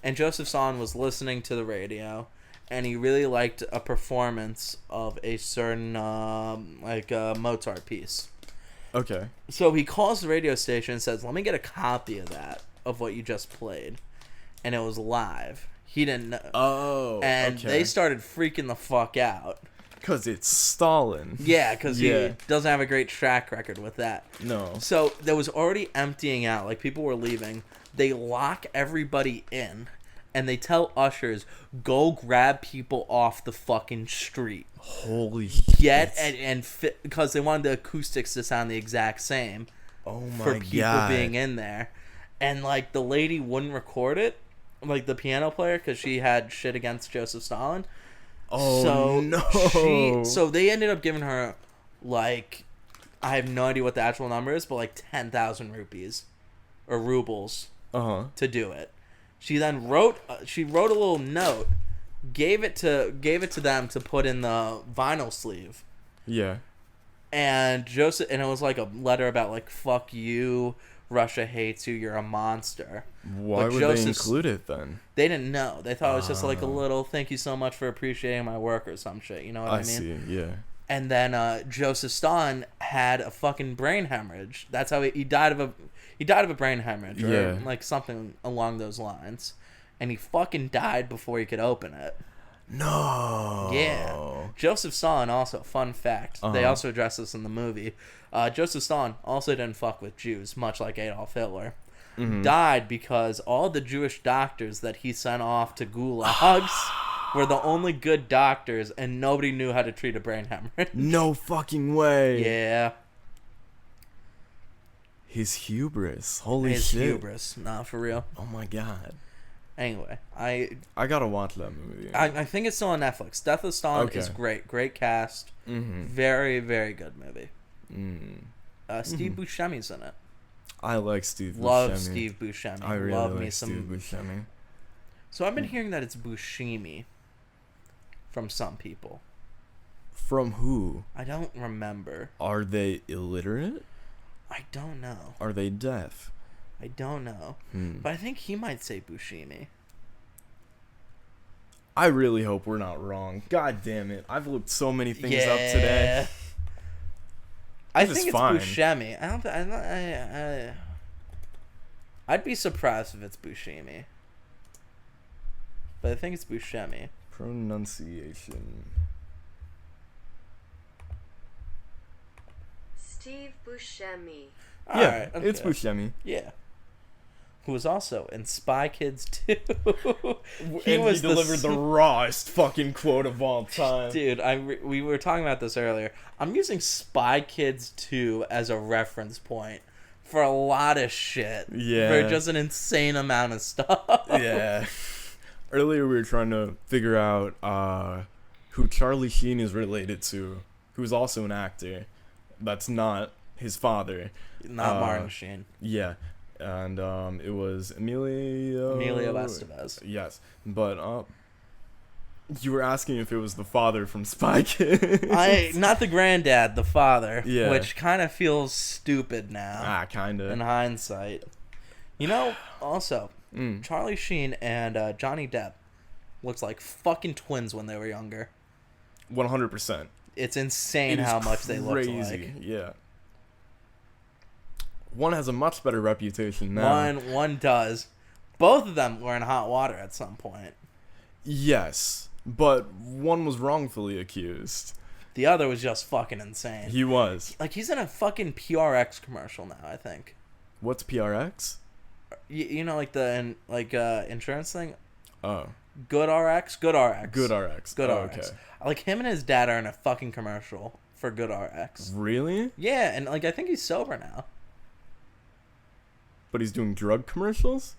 And Joseph Stalin was listening to the radio, and he really liked a performance of a certain Mozart piece. Okay. So he calls the radio station and says, "Let me get a copy of that, of what you just played," and it was live. He didn't know. Oh. And okay. they started freaking the fuck out. Because it's Stalin. Yeah, because he doesn't have a great track record with that. No. So there was already emptying out. Like, people were leaving. They lock everybody in, and they tell ushers, go grab people off the fucking street. Holy shit. And fit, because they wanted the acoustics to sound the exact same. Oh my for people God. being in there. And, like, the lady wouldn't record it, like the piano player, because she had shit against Joseph Stalin. Oh, So no. So they ended up giving her, like, I have no idea what the actual number is, but like 10,000 rupees or rubles to do it. She then wrote a little note, gave it to them to put in the vinyl sleeve. Yeah. And it was like a letter about like, fuck you, Russia hates you, you're a monster. Why would they include it then? They didn't know. They thought it was just like a little thank you so much for appreciating my work or some shit. You know what I mean? I see, yeah. And then Joseph Stalin had a fucking brain hemorrhage. That's how he died of a brain hemorrhage or like something along those lines. And he fucking died before he could open it. No. Yeah. Joseph Stalin also, fun fact, they also address this in the movie. Joseph Stalin also didn't fuck with Jews, much like Adolf Hitler. Died because all the Jewish doctors that he sent off to gulags were the only good doctors, and nobody knew how to treat a brain hemorrhage. No fucking way. Yeah. His hubris. Holy His shit. hubris. Nah, for real. Oh my God. Anyway, I gotta watch that movie. I think it's still on Netflix. Death of Stalin is great. Great cast. Very, very good movie. Steve Buscemi's in it. I like Steve Buscemi. Love Steve Buscemi. I really Love like me some. Steve Buscemi. So I've been hearing that it's Buscemi from some people. From who? I don't remember. Are they illiterate? I don't know. Are they deaf? I don't know. But I think he might say Buscemi. I really hope we're not wrong. God damn it. I've looked so many things up today. I think it's Buscemi. I'd be surprised if it's Buscemi. But I think it's Buscemi. Pronunciation. Steve Buscemi. Yeah, it's Buscemi. Yeah. Who was also in Spy Kids 2. he delivered the rawest fucking quote of all time. Dude, we were talking about this earlier. I'm using Spy Kids 2 as a reference point for a lot of shit. Yeah. For just an insane amount of stuff. Yeah. Earlier we were trying to figure out who Charlie Sheen is related to, who's also an actor. That's not his father. Not Martin Sheen. Yeah. And it was Emilio Estevez. Yes. But you were asking if it was the father from Spy Kids. Not the granddad, the father. Yeah. Which kind of feels stupid now. Kind of. In hindsight. You know, also, Charlie Sheen and Johnny Depp looks like fucking twins when they were younger. 100%. It's insane how much they look alike. Yeah. One has a much better reputation now. One does. Both of them were in hot water at some point. Yes, but one was wrongfully accused. The other was just fucking insane. He was. Like, he's in a fucking PRX commercial now, I think. What's PRX? You know, like the insurance thing? Oh. Good RX? Good RX. Good RX. Good oh, RX. Okay. Like, him and his dad are in a fucking commercial for Good RX. Really? Yeah, and like I think he's sober now. But he's doing drug commercials?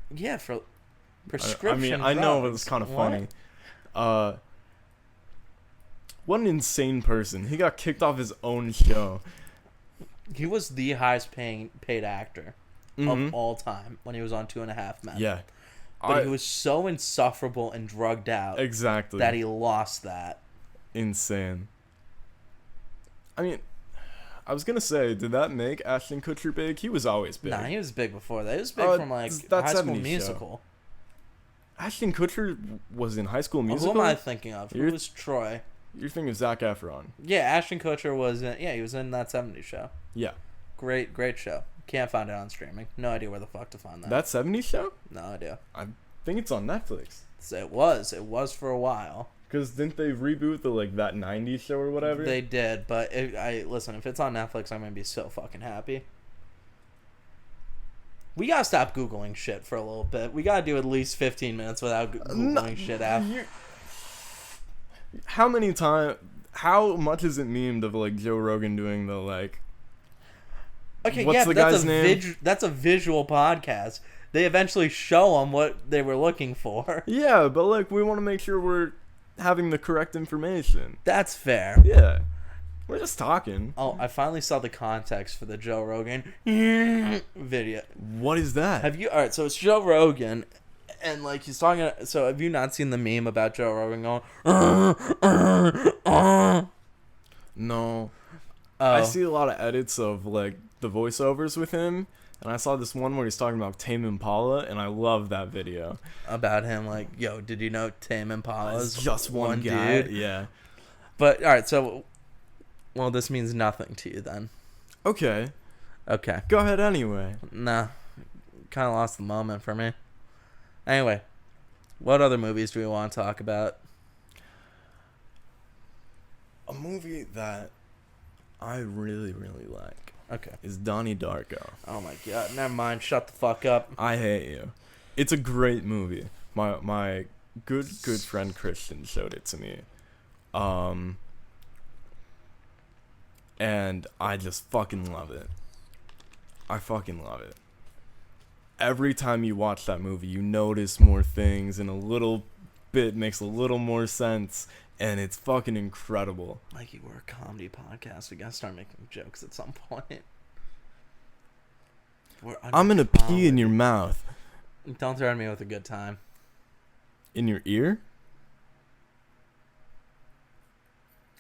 Yeah, for prescription I know drugs. it's kind of funny. What an insane person. He got kicked off his own show. He was the highest paid actor of all time when he was on 2.5 Men. Yeah. But he was so insufferable and drugged out exactly that he lost that. Insane. I mean, I was gonna say, did that make Ashton Kutcher big? He was always big. Nah, he was big before that. He was big from like that High School 70s show. Musical. Ashton Kutcher was in High School Musical? Who am I thinking of? Who You're- was Troy? You're thinking of Zac Efron. Yeah, Ashton Kutcher was in, he was in that 70s show. Yeah. Great show. Can't find it on streaming. No idea where the fuck to find that. That 70s show? No idea. I think it's on Netflix. So it was for a while. Because didn't they reboot the, like, that 90s show or whatever? They did, but listen, if it's on Netflix, I'm gonna be so fucking happy. We gotta stop Googling shit for a little bit. We gotta do at least 15 minutes without Googling shit out. How much is it memed of, like, Joe Rogan doing the, like... Okay, What's yeah, the but that's guy's name? That's a visual podcast. They eventually show them what they were looking for. Yeah, but, like, we want to make sure we're having the correct information. That's fair. Yeah. We're just talking. Oh, I finally saw the context for the Joe Rogan video. What is that? Alright, so it's Joe Rogan, and, like, he's talking... So, have you not seen the meme about Joe Rogan going... No. Oh. I see a lot of edits of, like, the voiceovers with him, and I saw this one where he's talking about Tame Impala, and I love that video. About him, like, yo, did you know Tame Impala's It's just one guy. dude? Yeah. But, alright, so... Well, this means nothing to you, then. Okay. Okay. Go ahead anyway. Nah. Kind of lost the moment for me. Anyway. What other movies do we want to talk about? A movie that I really, really like Okay. is Donnie Darko. Oh my god. Never mind. Shut the fuck up. I hate you. It's a great movie. My good friend Christian showed it to me. And I just fucking love it. I fucking love it. Every time you watch that movie, you notice more things, and a little bit makes a little more sense, and it's fucking incredible. Mikey, we're a comedy podcast. We gotta start making jokes at some point. I'm gonna pee in your mouth. Don't threaten me with a good time. In your ear?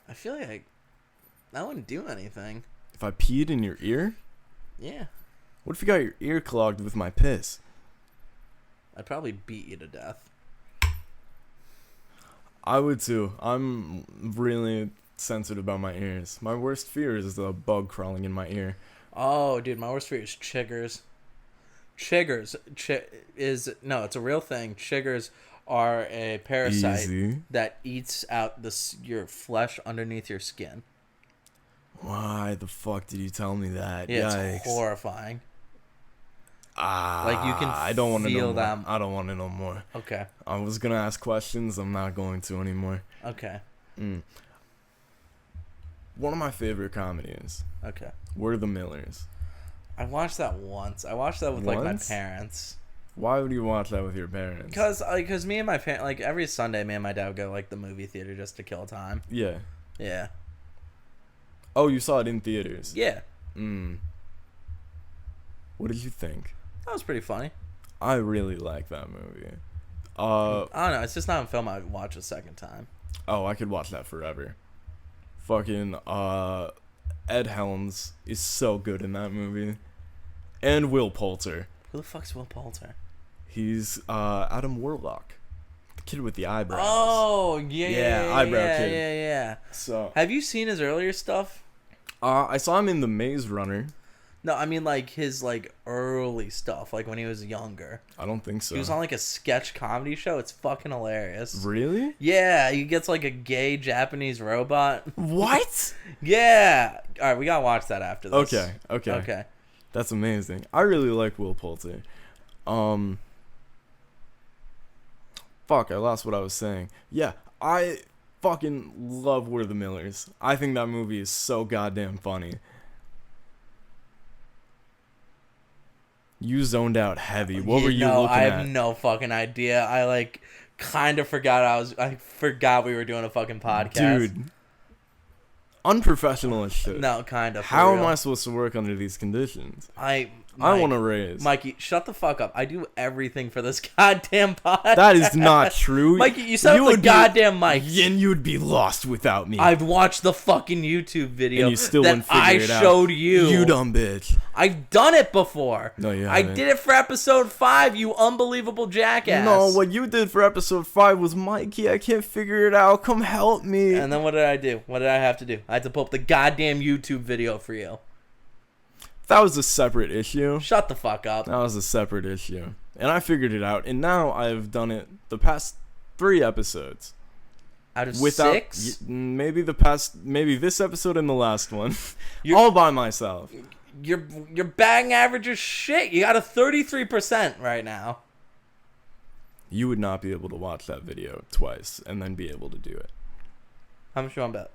I feel like that wouldn't do anything. If I peed in your ear? Yeah. What if you got your ear clogged with my piss? I'd probably beat you to death. I would too. I'm really sensitive about my ears. My worst fear is the bug crawling in my ear. Oh, dude, my worst fear is chiggers. Chiggers it's a real thing. Chiggers are a parasite Easy. that eats out your flesh underneath your skin. Why the fuck did you tell me that? Yeah, Yikes. it's horrifying. Like you can I don't want to feel know them. more. I don't want to know more. Okay. I was gonna ask questions. I'm not going to anymore. Okay. One of my favorite comedies. Okay. We're the Millers. I watched that once. I watched that with like my Once? parents. Why would you watch that with your parents? Cause me and my parents, like every Sunday, me and my dad would go to, like the movie theater just to kill time. Yeah. Yeah. Oh, you saw it in theaters. Yeah. What did you think? That was pretty funny. I really like that movie. I don't know. It's just not a film I'd watch a second time. Oh, I could watch that forever. Fucking Ed Helms is so good in that movie. And Will Poulter. Who the fuck's Will Poulter? He's Adam Warlock. The kid with the eyebrows. Oh, yeah, eyebrow kid. Yeah. So Have you seen his earlier stuff? I saw him in The Maze Runner. No, I mean like his like early stuff, like when he was younger. I don't think so. He was on like a sketch comedy show. It's fucking hilarious. Really? Yeah, he gets like a gay Japanese robot. What? Yeah. All right, we gotta watch that after this. Okay. That's amazing. I really like Will Poulter. Fuck, I lost what I was saying. Yeah, I fucking love We're the Millers. I think that movie is so goddamn funny. You zoned out heavy. What were you looking I at? have no fucking idea. I like kind of forgot I forgot we were doing a fucking podcast. Dude. Unprofessional as shit. No, kind of. How am I supposed to work under these conditions? I I want to raise. Mikey, shut the fuck up. I do everything for this goddamn podcast. That is not true. Mikey, you set up the goddamn mic. And you'd be lost without me. I've watched the fucking YouTube video and you still that wouldn't figure I it out. showed you. You dumb bitch. I've done it before. No, you I haven't. did it for episode 5, you unbelievable jackass. No, what you did for episode 5 was, Mikey, I can't figure it out. Come help me. And then what did I do? What did I have to do? I had to pull up the goddamn YouTube video for you. That was a separate issue. Shut the fuck up. That was a separate issue. And I figured it out. And now I've done it the past 3 episodes. Out of 6? Maybe this episode and the last one. You're- all by myself. Your batting average is shit. You got a 33% right now. You would not be able to watch that video twice and then be able to do it. How much you want to bet?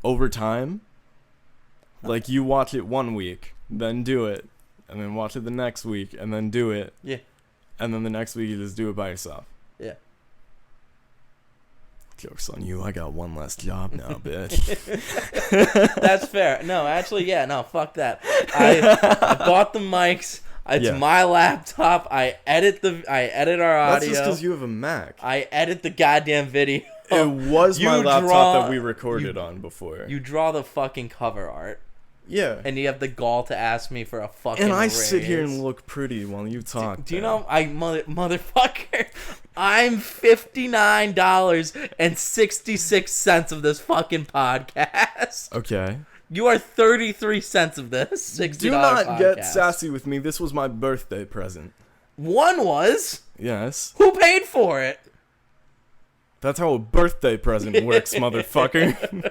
Over time, like you watch it 1 week, then do it, and then watch it the next week, and then do it. Yeah. And then the next week you just do it by yourself. Yeah. Joke's on you. I got one less job now, bitch. That's fair. No, actually, yeah, no, fuck that. I bought the mics. It's Yeah. my laptop. I edit our audio. That's just because you have a Mac. I edit the goddamn video. It was my You laptop draw- that we recorded on before. You draw the fucking cover art, yeah. and you have the gall to ask me for a fucking And I raise. sit here and look pretty while you talk. Do you man. know, motherfucker, I'm $59.66 of this fucking podcast. Okay. You are 33 cents of this $60 Do not podcast. get sassy with me. This was my birthday present. One was? Yes. Who paid for it? That's how a birthday present works, motherfucker.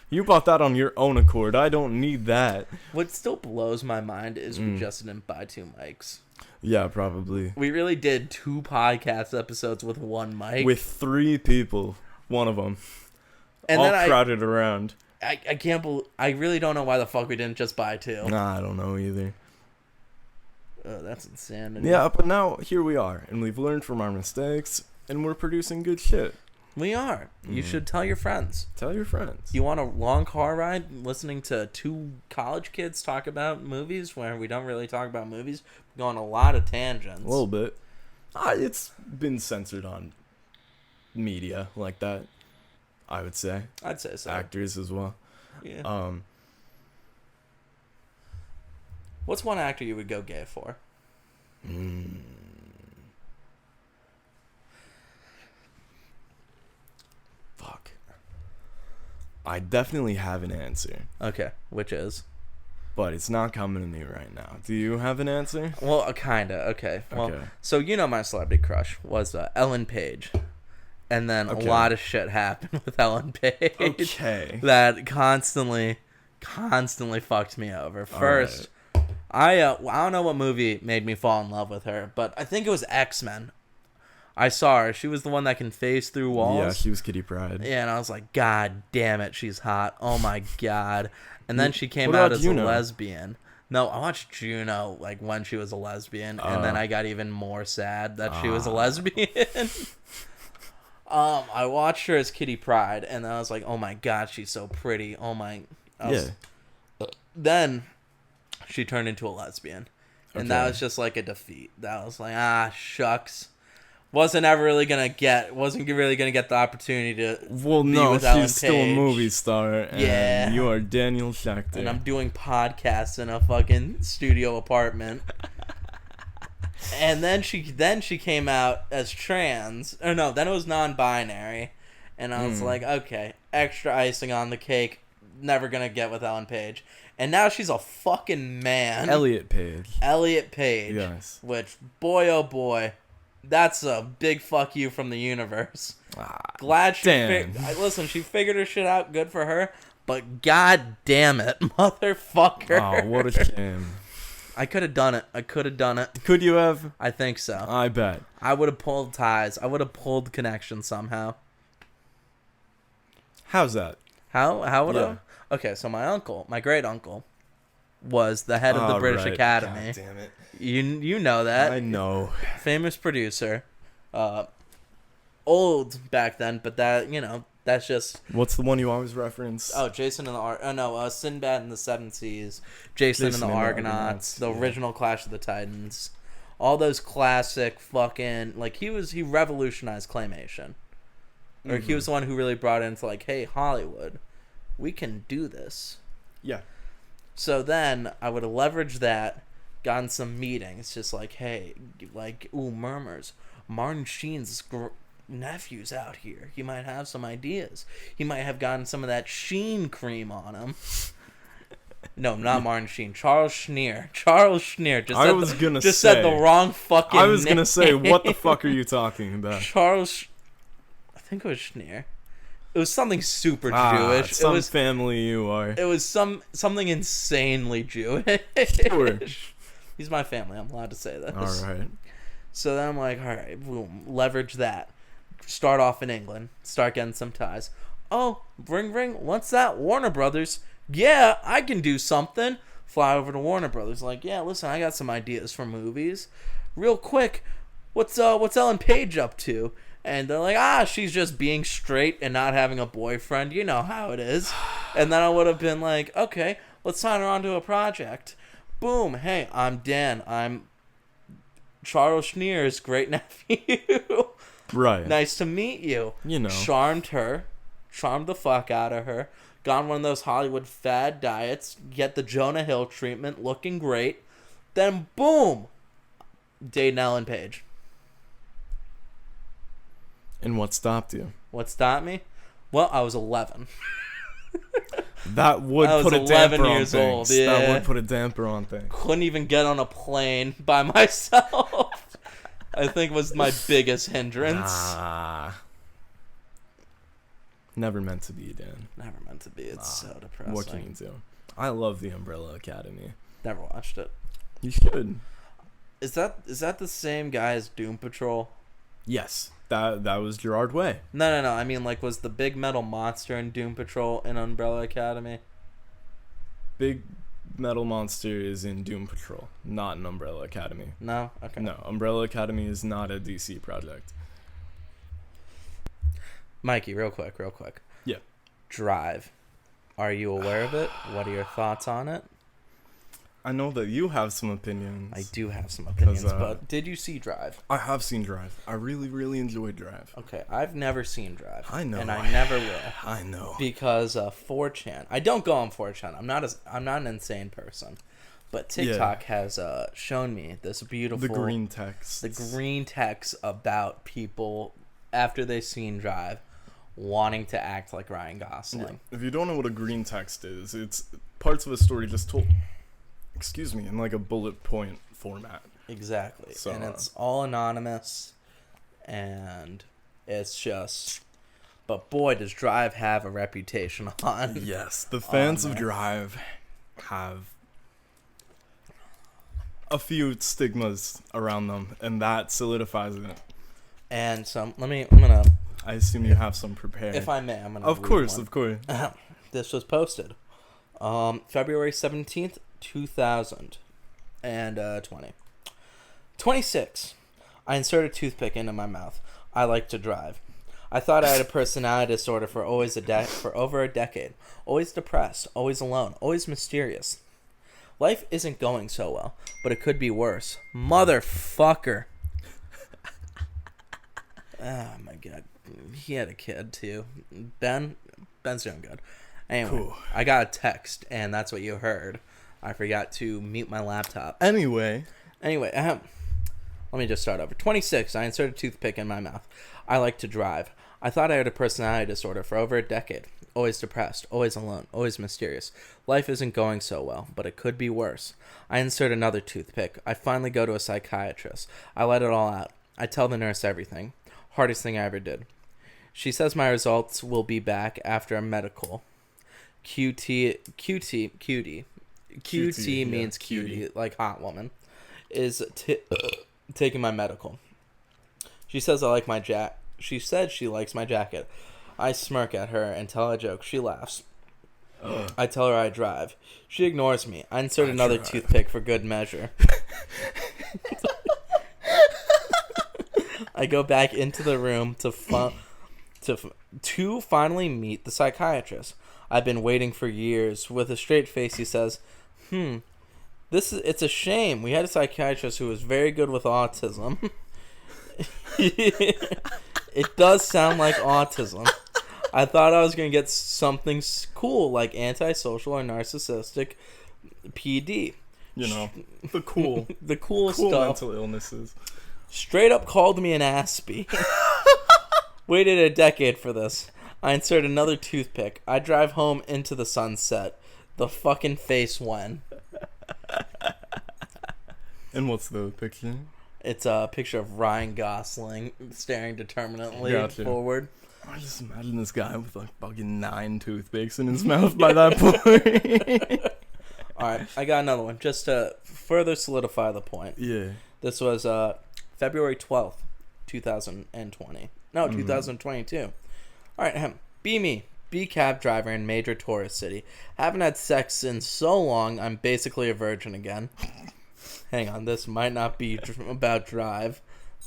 You bought that on your own accord. I don't need that. What still blows my mind is we just didn't buy 2 mics. Yeah, probably. We really did 2 podcast episodes with 1 mic. With 3 people. One of them. and all then crowded around. I can't believe, I really don't know why the fuck we didn't just buy 2. Nah, I don't know either. That's insanity. Yeah, but now here we are. And we've learned from our mistakes. And we're producing good shit. We are. You should tell your friends. Tell your friends. You want a long car ride listening to 2 college kids talk about movies where we don't really talk about movies? We go on a lot of tangents. A little bit. It's been censored on media like that, I would say. I'd say so. Actors as well. Yeah. What's one actor you would go gay for? Fuck. I definitely have an answer, Okay, which is? but it's not coming to me right now. Do you have an answer? Well, kinda. Okay. Well, Okay. so you know my celebrity crush was Ellen Page. And then Okay. a lot of shit happened with Ellen Page. Okay. That constantly fucked me over. First, I don't know what movie made me fall in love with her, but I think it was X-Men. I saw her. She was the one that can phase through walls. Yeah, she was Kitty Pryde. Yeah, and I was like, God damn it, she's hot. Oh my god. And then she came What out about as Juno? a lesbian. No, I watched Juno like when she was a lesbian, and then I got even more sad that she was a lesbian. I watched her as Kitty Pryde, and I was like, oh my god, she's so pretty. Oh my. Then she turned into a lesbian, and that Okay. was just like a defeat. That was like, shucks. Wasn't really gonna get the opportunity to Well, be no, with Ellen she's still a Page. movie star. And Yeah. you are Daniel Schechter. And I'm doing podcasts in a fucking studio apartment. And then she came out as trans. Or no, then it was non-binary. And I was like, okay, extra icing on the cake. Never gonna get with Ellen Page. And now she's a fucking man. Elliot Page. Elliot Page. Yes. Which, boy oh boy, that's a big fuck you from the universe. Glad she damn. listen, she figured her shit out, good for her. But god damn it, motherfucker. Oh, what a shame. I could have done it. Could you have? I think so. I bet. I would have pulled ties. I would have pulled connections somehow. How's that? How would Yeah. I? Okay, so my great uncle, was the head of the Oh, British right. Academy. God damn it. You know that. I know. Famous producer. Old back then, but that That's just... What's the one you always reference? Oh, Jason and the Sinbad and the Seven Seas, Jason and the Argonauts, the original Clash of the Titans, all those classic fucking, like, he revolutionized claymation, or he was the one who really brought it into, like, hey, Hollywood, we can do this. Yeah. So then I would have leveraged that, gotten some meetings, just like, hey, like, ooh, murmurs, Martin Sheen's nephew's out here. He might have some ideas. He might have gotten some of that Sheen cream on him. No, not Martin Sheen. Charles Schneer. Charles Schneer. Said the wrong fucking I was name. gonna say, what the fuck are you talking about? I think it was Schneer. It was something super Jewish. Some family you are. It was something insanely Jewish. Sure. He's my family. I'm allowed to say this. All right. So then I'm like, all right, boom, leverage that. Start off in England. Start getting some ties. Oh, ring, what's that? Warner Brothers. Yeah, I can do something. Fly over to Warner Brothers. Like, yeah, listen, I got some ideas for movies. Real quick, what's Ellen Page up to? And they're like, she's just being straight and not having a boyfriend. You know how it is. And then I would have been like, okay, let's sign her onto a project. Boom. Hey, I'm Dan. I'm Charles Schneer's great nephew. Right. Nice to meet you. You know. Charmed the fuck out of her. Got on one of those Hollywood fad diets. Get the Jonah Hill treatment. Looking great. Then boom. Dating Ellen Page. And what stopped you? What stopped me? Well, I was 11. That would put a damper on things. Yeah. That would put a damper on things. Couldn't even get on a plane by myself. I think was my biggest hindrance. Never meant to be, Dan. Never meant to be. It's so depressing. What can you do? I love the Umbrella Academy. Never watched it. You should. Is that the same guy as Doom Patrol? Yes. That was Gerard Way. No. I mean, like, was the big metal monster in Doom Patrol in Umbrella Academy? Big metal monster is in Doom Patrol, not in Umbrella Academy. No? Okay. No, Umbrella Academy is not a DC project. Mikey, real quick. Yeah. Drive. Are you aware of it? What are your thoughts on it? I know that you have some opinions. I do have some opinions, but did you see Drive? I have seen Drive. I really, really enjoyed Drive. Okay, I've never seen Drive. I know. And I never will. I know. Because 4chan. I don't go on 4chan. I'm not an insane person. But TikTok has shown me this beautiful... The green text. The green text about people, after they've seen Drive, wanting to act like Ryan Gosling. Yeah. If you don't know what a green text is, it's parts of a story just told... in like a bullet point format. Exactly. So, and it's all anonymous, and it's just... But boy, does Drive have a reputation on... Yes, the fans of Drive have a few stigmas around them, and that solidifies it. And so, I'm gonna... I assume you have some prepared. If I may, I'm gonna Of course. This was posted February 17th, 2020. 26. I insert a toothpick into my mouth. I like to drive. I thought I had a personality disorder for over a decade. Always depressed, always alone, always mysterious. Life isn't going so well, but it could be worse. Motherfucker. Oh my god. He had a kid too. Ben's doing good. Anyway, cool. I got a text, and that's what you heard. I forgot to mute my laptop. Anyway, let me just start over. 26. I insert a toothpick in my mouth. I like to drive. I thought I had a personality disorder for over a decade. Always depressed, always alone, always mysterious. Life isn't going so well, but it could be worse. I insert another toothpick. I finally go to a psychiatrist. I let it all out. I tell the nurse everything. Hardest thing I ever did. She says my results will be back after a medical. QT means cutie, like hot woman, is taking my medical. She says She said she likes my jacket. I smirk at her and tell a joke. She laughs. I tell her I drive. She ignores me. I insert another toothpick for good measure. I go back into the room to to finally meet the psychiatrist. I've been waiting for years. With a straight face, he says, it's a shame. We had a psychiatrist who was very good with autism. It does sound like autism. I thought I was going to get something cool like antisocial or narcissistic PD. You know, the cool cool stuff. mental illnesses. Straight up called me an Aspie. Waited a decade for this. I insert another toothpick. I drive home into the sunset. The fucking face when. And what's the picture? It's a picture of Ryan Gosling staring determinately forward. I just imagine this guy with like fucking 9 toothpicks in his mouth by that point. Alright, I got another one just to further solidify the point. Yeah. This was February 12th, 2020. No, 2022. Alright, be me. Be cab driver in major tourist city. Haven't had sex in so long, I'm basically a virgin again. Hang on, this might not be about drive,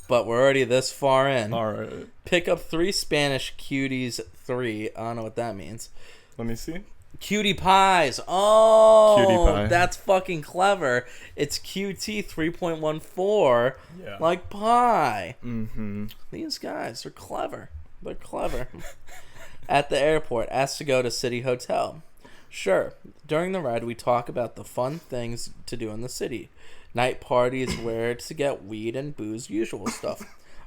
but we're already this far in. Alright. Pick up 3 Spanish cuties 3. I don't know what that means. Let me see. Cutie pies. Oh, Cutie pie. That's fucking clever. It's QT 3.14. Yeah. Like pie. Mm-hmm. These guys are clever. They're clever. At the airport, asked to go to City Hotel. Sure. During the ride, we talk about the fun things to do in the city. Night parties, where to get weed and booze, usual stuff.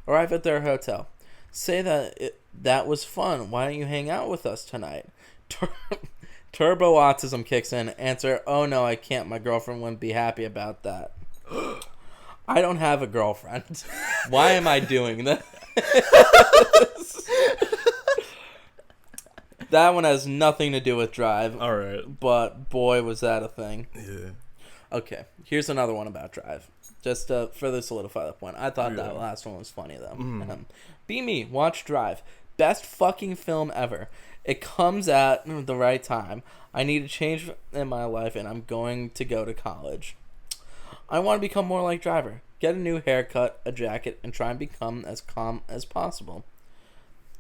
Arrive at their hotel. Say that was fun. Why don't you hang out with us tonight? Turbo autism kicks in. Answer, oh no, I can't. My girlfriend wouldn't be happy about that. I don't have a girlfriend. Why am I doing this? That one has nothing to do with drive. Alright. But boy, was that a thing. Yeah. Okay, here's another one about drive. Just to further solidify the point. I thought that last one was funny, though. Be me. Watch Drive. Best fucking film ever. It comes at the right time. I need a change in my life, and I'm going to go to college. I want to become more like Driver. Get a new haircut, a jacket, and try and become as calm as possible.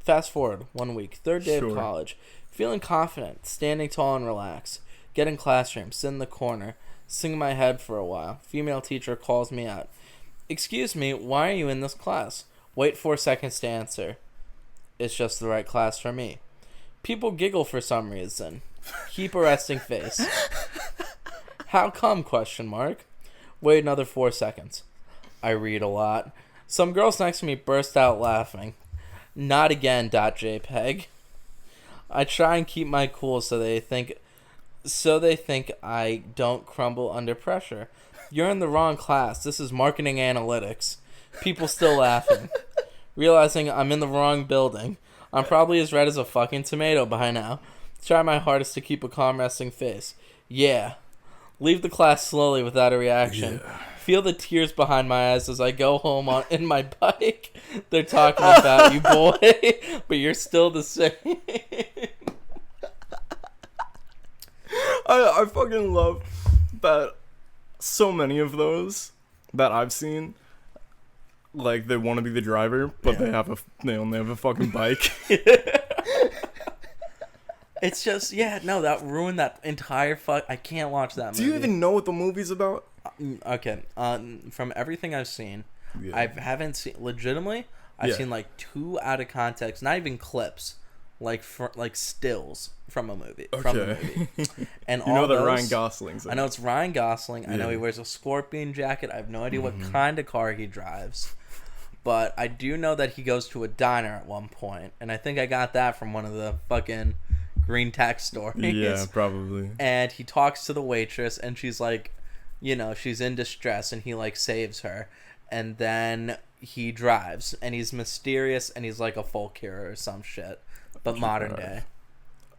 Fast forward 1 week. 3rd day of college. Feeling confident. Standing tall and relaxed. Get in classroom. Sit in the corner. Sing in my head for a while. Female teacher calls me out. Excuse me, why are you in this class? Wait 4 seconds to answer. It's just the right class for me. People giggle for some reason. Keep a resting face. How come? Question mark. Wait another 4 seconds. I read a lot. Some girls next to me burst out laughing. Not again. .jpg. I try and keep my cool so they think I don't crumble under pressure. You're in the wrong class. This is marketing analytics. People still laughing. Realizing I'm in the wrong building. I'm probably as red as a fucking tomato by now. Try my hardest to keep a calm resting face. Yeah. Leave the class slowly without a reaction. Yeah. Feel the tears behind my eyes as I go home in my bike. They're talking about you, boy, but you're still the same. I fucking love that so many of those that I've seen, like, they want to be the driver, but they only have a fucking bike. It's just, that ruined that entire I can't watch that movie. Do you even know what the movie's about? Okay, from everything I've seen, I haven't seen, legitimately, I've seen like 2 out of context, not even clips, like stills from a movie. Okay. From the movie. And you know that Ryan Gosling's in I know it's Ryan Gosling. Yeah. I know he wears a scorpion jacket. I have no idea what kind of car he drives. But I do know that he goes to a diner at one point, and I think I got that from one of the fucking green text stories. Yeah, probably. And he talks to the waitress, and she's like, she's in distress, and he like saves her, and then he drives, and he's mysterious, and he's like a folk hero or some shit, but modern day.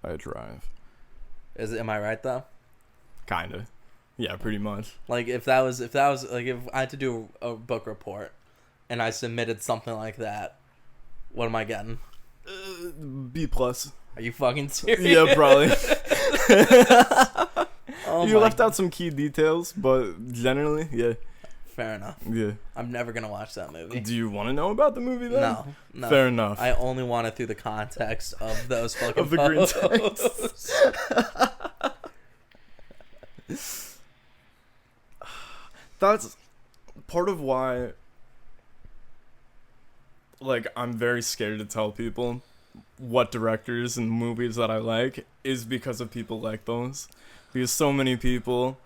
I drive. Am I right though? Kinda. Yeah, pretty much. Like if I had to do a book report, and I submitted something like that, what am I getting? B+. Are you fucking serious? Yeah, probably. Oh you left out some key details, but generally, yeah. Fair enough. Yeah. I'm never gonna watch that movie. Do you want to know about the movie then? No. Fair enough. I only want it through the context of those fucking Of the green photos. text. That's part of why, like, I'm very scared to tell people what directors and movies that I like, is because of people like those. Because so many people,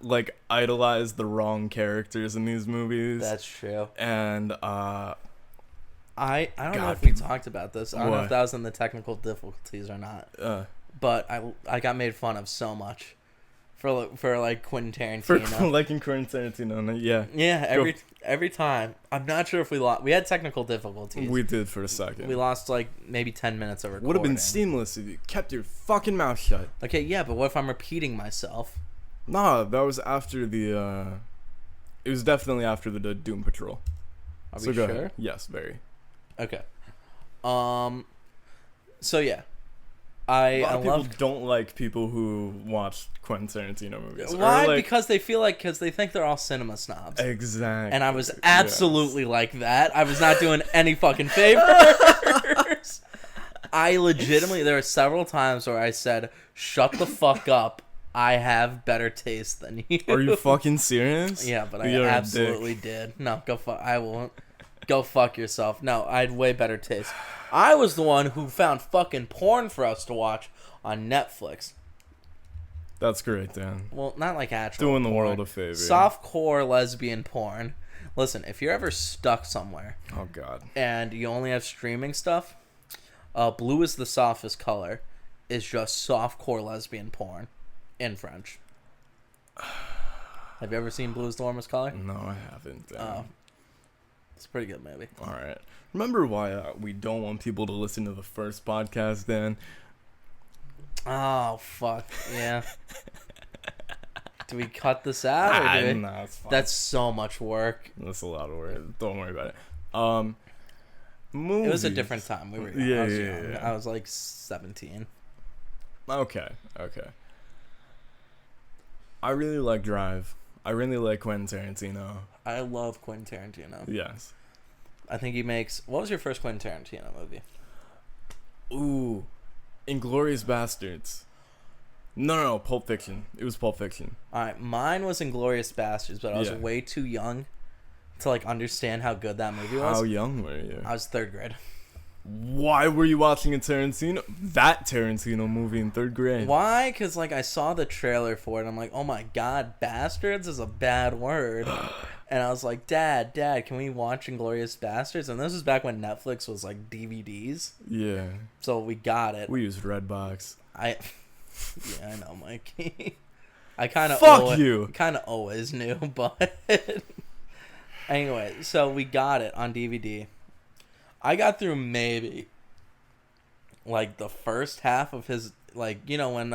like, idolize the wrong characters in these movies. That's true. And, I don't know God, if we people- talked about this. I don't know What? if that was in the technical difficulties or not. But I got made fun of so much for like Quentin for Tarantino. liking Quentin Tarantino, yeah. Yeah, every time. I'm not sure if we lost. We had technical difficulties. We did for a second. We lost like maybe 10 minutes of recording. Would have been seamless if you kept your fucking mouth shut. Okay, yeah, but what if I'm repeating myself? Nah, that was after the, it was definitely after the Doom Patrol. Are So we go sure? ahead. Yes, very. Okay. So yeah, A lot I of people love. don't like people who watch Quentin Tarantino movies. Or, Why? like, Because they think they're all cinema snobs. exactly. And I was absolutely like that. I was not doing any fucking favors. I legitimately, there were several times where I said, "Shut the fuck up. I have better taste than you." Are you fucking serious? Yeah, but I You're a dick. absolutely did. No, go fuck. I won't. Go fuck yourself. No, I had way better taste. I was the one who found fucking porn for us to watch on Netflix. That's great, Dan. Well, not like actual Doing the porn. world a favor. Softcore lesbian porn. Listen, if you're ever stuck somewhere Oh, God. and you only have streaming stuff, blue is the softest color is just softcore lesbian porn in French. Have you ever seen Blue is the warmest color? No, I haven't, Dan. Oh. It's a pretty good movie. All right. Remember why we don't want people to listen to the first podcast, Dan? Oh, fuck. Yeah. Do we cut this out? Or do we... Nah, it's fine. That's so much work. That's a lot of work. Don't worry about it. Movies. It was a different time. We were young. Yeah, I was yeah, young. yeah. I was like 17. Okay. I really like Drive. I really like Quentin Tarantino. I love Quentin Tarantino. Yes. I think he makes... What was your first Quentin Tarantino movie? Ooh. Inglourious Bastards. No, Pulp Fiction. It was Pulp Fiction. Alright, mine was Inglourious Bastards, but I was Yeah. way too young to like understand how good that movie was. How young were you? I was 3rd grade. Why were you watching that Tarantino movie in 3rd grade? Why? Because like I saw the trailer for it. I'm like, oh my god, bastards is a bad word. And I was like, Dad, can we watch Inglourious Bastards? And this was back when Netflix was like DVDs. Yeah. So we got it. We used Redbox. Yeah, I know, Mikey. I kind of Fuck you. Kind of always knew, but anyway, so we got it on DVD. I got through maybe like the first half of his, like, you know, when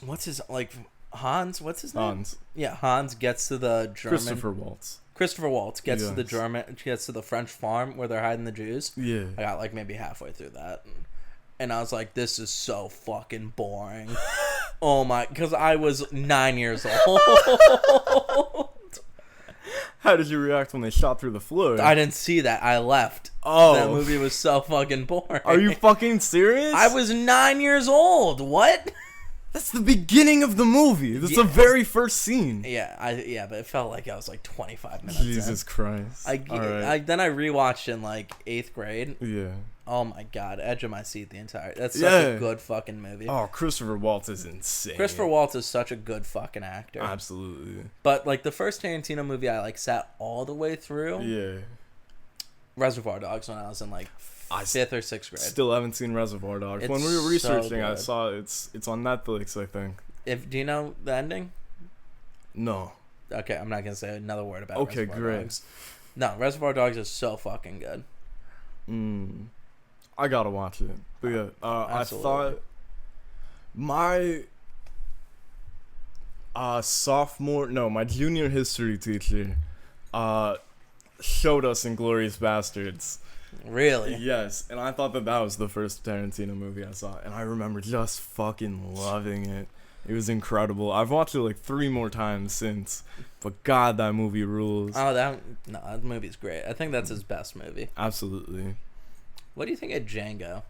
what's his, like, Hans, what's his name? Hans. Yeah, Hans gets to the German. Christopher Waltz gets to the Yes. German, gets to the French farm where they're hiding the Jews. Yeah. I got like maybe halfway through that, and I was like, "This is so fucking boring." Oh my! Because I was 9 years old. How did you react when they shot through the floor? I didn't see that. I left. Oh. That movie was so fucking boring. Are you fucking serious? I was 9 years old. What? That's the beginning of the movie. That's the very first scene. Yeah, but it felt like I was like 25 minutes. Jesus Christ. Then I rewatched in like 8th grade. Yeah. Oh my god, edge of my seat the entire. That's such a good fucking movie. Oh, Christopher Waltz is insane. Christopher Waltz is such a good fucking actor. Absolutely. But like the first Tarantino movie I like sat all the way through. Yeah. Reservoir Dogs when I was in like 5th or 6th grade. Still haven't seen Reservoir Dogs. It's When we were researching, so I good. saw it's on Netflix, I think. Do you know the ending? No. Okay, I'm not gonna say another word about Okay, Reservoir great. Dogs. No, Reservoir Dogs is so fucking good. I gotta watch it. But yeah, I Absolutely. thought my my junior history teacher showed us Inglourious Bastards. Really? Yes, and I thought that was the first Tarantino movie I saw, and I remember just fucking loving it. It was incredible. I've watched it like 3 more times since, but God, that movie rules. That movie's great. I think that's his best movie. Absolutely. What do you think of Django?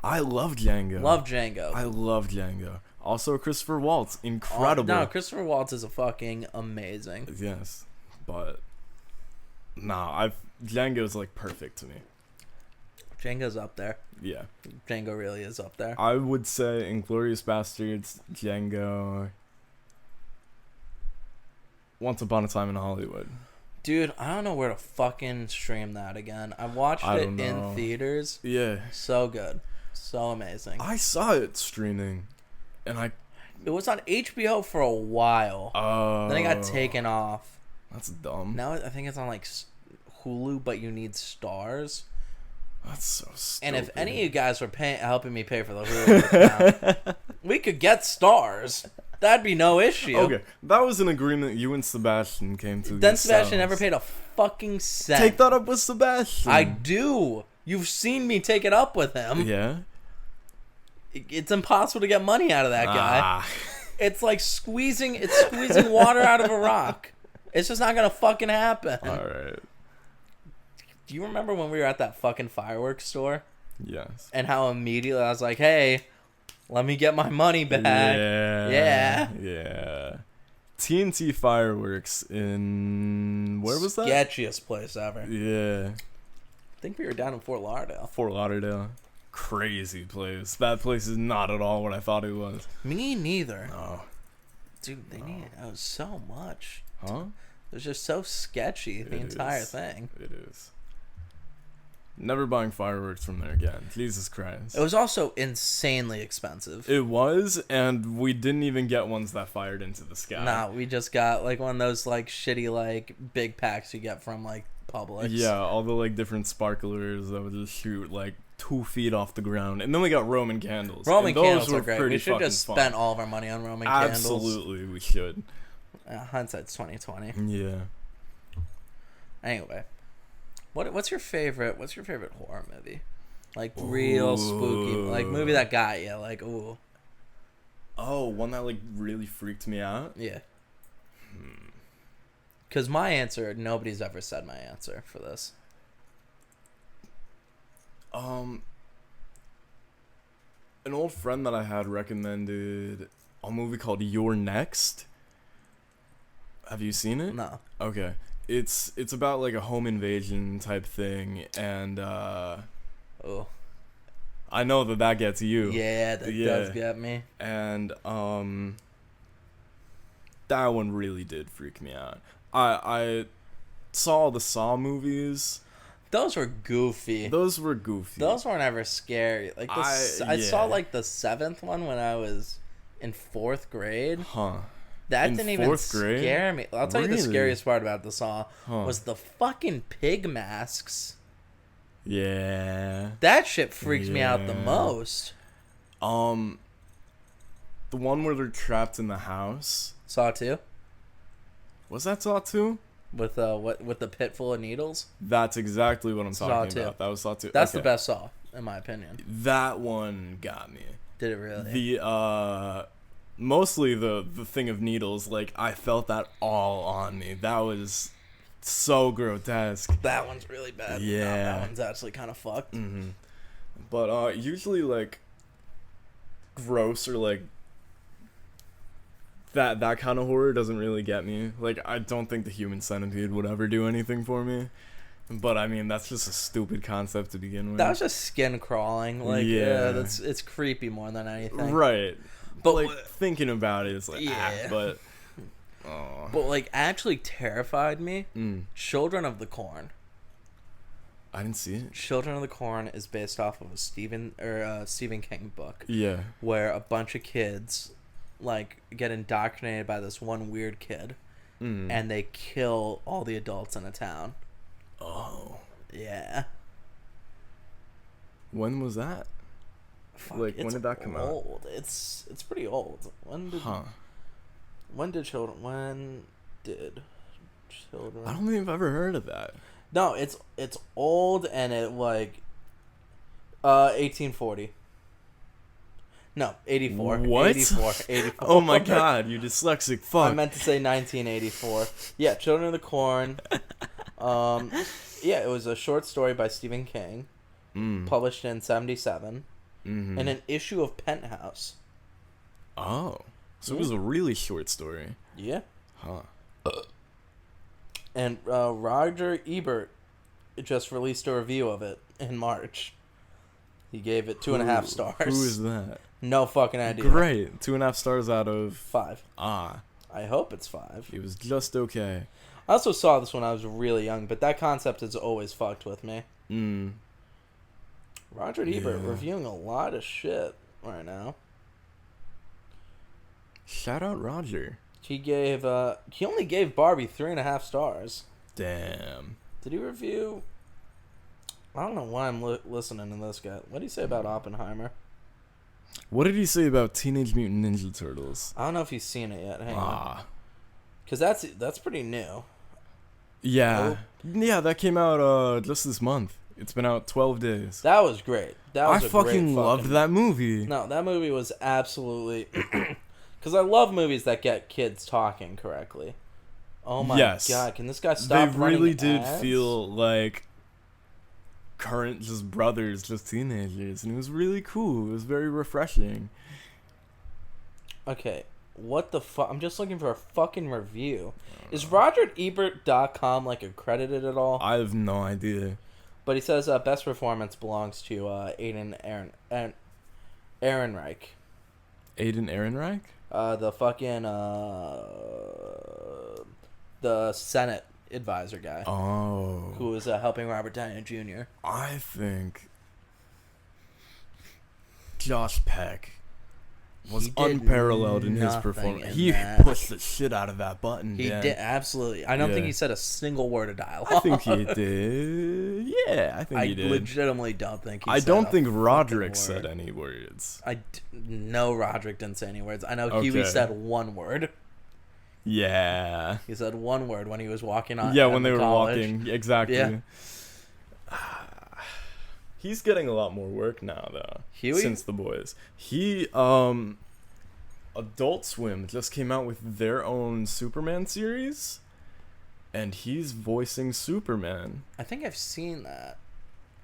I love Django. Love Django. I love Django. Also, Christopher Waltz, incredible. No, Christopher Waltz is a fucking amazing. Yes, but Django's like perfect to me. Django's up there. Yeah, Django really is up there. I would say Inglourious Bastards, Django, Once Upon a Time in Hollywood. Dude, I don't know where to fucking stream that again. I watched it in theaters. Yeah, So good. So amazing. I saw it streaming, and It was on HBO for a while. Then it got taken off. That's dumb. Now I think it's on like Hulu, but you need stars. That's so stupid. And if any of you guys were helping me pay for the Hulu account, we could get stars. That'd be no issue. Okay, that was an agreement you and Sebastian came to. Then Sebastian never paid a fucking cent. Take that up with Sebastian. I do. You've seen me take it up with him. Yeah. It's impossible to get money out of that guy. Ah. It's like squeezing water out of a rock. It's just not gonna fucking happen. All right. Do you remember when we were at that fucking fireworks store? Yes. And how immediately I was like, hey, let me get my money back. Yeah. Yeah. Yeah. TNT Fireworks in... Where was that? Sketchiest place ever. Yeah. I think we were down in Fort Lauderdale. Fort Lauderdale. Crazy place. That place is not at all what I thought it was. Me neither. Oh. Dude, they need it was so much. Huh? It was just so sketchy, the entire thing. It is. Never buying fireworks from there again. Jesus Christ. It was also insanely expensive. It was, and we didn't even get ones that fired into the sky. Nah, we just got like one of those like shitty like big packs you get from like Publix. Yeah, all the like different sparklers that would just shoot like 2 feet off the ground, and then we got Roman candles. Roman and those candles were are great. pretty We should have just fucking spent fun. all of our money on Roman candles. Absolutely, we should. Hindsight's 2020. Yeah. Anyway, what's your favorite horror movie? Like real spooky, like movie that got you. Like ooh. Oh, one that like really freaked me out. Yeah. Because my answer, nobody's ever said my answer for this. An old friend that I had recommended a movie called You're Next. Have you seen it? No. Okay. It's about like a home invasion type thing, and Oh. I know that gets you. Yeah, that does get me. And that one really did freak me out. I saw the Saw movies. Those were goofy. Those were goofy. Those weren't ever scary. Like I saw like the 7th one when I was in 4th grade. Huh. That In didn't even 4th grade? scare me. I'll tell you the Really? scariest part about the Saw Huh. was the fucking pig masks. Yeah. That shit freaked me out the Yeah. most. The one where they're trapped in the house. Saw 2 Was that Saw 2? with with the pit full of needles. That's exactly what I'm Saw talking 2. about. That was Saw 2. That's Okay. the best Saw, in my opinion. That one got me. Did it really? The mostly the thing of needles, like I felt that all on me. That was so grotesque. That one's really bad. Yeah. No, that one's actually kind of fucked. But usually like gross or like that kind of horror doesn't really get me. Like I don't think the Human Centipede would ever do anything for me. But I mean that's just a stupid concept to begin with. That was just skin crawling. Like Yeah. it's creepy more than anything. right. But Like thinking about it, it's like Yeah. but oh. But like actually terrified me. Mm. Children of the Corn. I didn't see it. Children of the Corn is based off of a Stephen King book Yeah. where a bunch of kids like get indoctrinated by this one weird kid Mm. and they kill all the adults in a town. Oh. Yeah. When was that? Fuck, Like, when it's did that come out? old. It's pretty old. When did children I don't think I've ever heard of that. No, it's old and it like 1840. No, 84. What? 84. Oh my god, you dyslexic fuck. I meant to say 1984. Yeah, Children of the Corn. Yeah, it was a short story by Stephen King, published in 1977, Mm-hmm. and an issue of Penthouse. Oh. So it was a really short story. Yeah. Huh. And Roger Ebert just released a review of it in March. He gave it 2.5 stars. Who is that? No fucking idea. Great. 2.5 stars out of 5. Ah. I hope it's 5. It was just okay. I also saw this when I was really young, but that concept has always fucked with me. Roger Ebert reviewing a lot of shit right now. Shout out Roger. He only gave Barbie 3.5 stars. Damn. Did he review? I don't know why I'm listening to this guy. What did he say about Oppenheimer? What did he say about Teenage Mutant Ninja Turtles? I don't know if he's seen it yet. Hang on. Ah. Because that's pretty new. Yeah. Nope. Yeah, that came out just this month. It's been out 12 days. That was great. That was I a great fucking loved that movie. No, that movie was absolutely... Because I love movies that get kids talking correctly. Oh my god, can this guy stop They running really did ads? feel like current just brothers, just teenagers, and it was really cool. It was very refreshing. Okay, what the fuck? I'm just looking for a fucking review. Is RogerEbert.com like accredited at all? I have no idea. But he says best performance belongs to Aiden Ehrenreich. Aiden Ehrenreich? The fucking the Senate advisor guy. Oh. Who was helping Robert Downey Jr. I think Josh Peck was He did unparalleled in his nothing performance. in He that. pushed the shit out of that button. He Dan. did, absolutely. I don't think Yeah. he said a single word of dialogue. I think he did. Yeah, I think I he did. legitimately don't think he I said don't a think fucking Roderick word. said any words. No, Roderick didn't say any words. I know Okay. Huey said one word. Yeah. He said one word when he was walking on. Yeah, at when the they were college. walking. Exactly. Yeah. He's getting a lot more work now, though. Huey? Since The Boys. Adult Swim just came out with their own Superman series, and he's voicing Superman. I think I've seen that.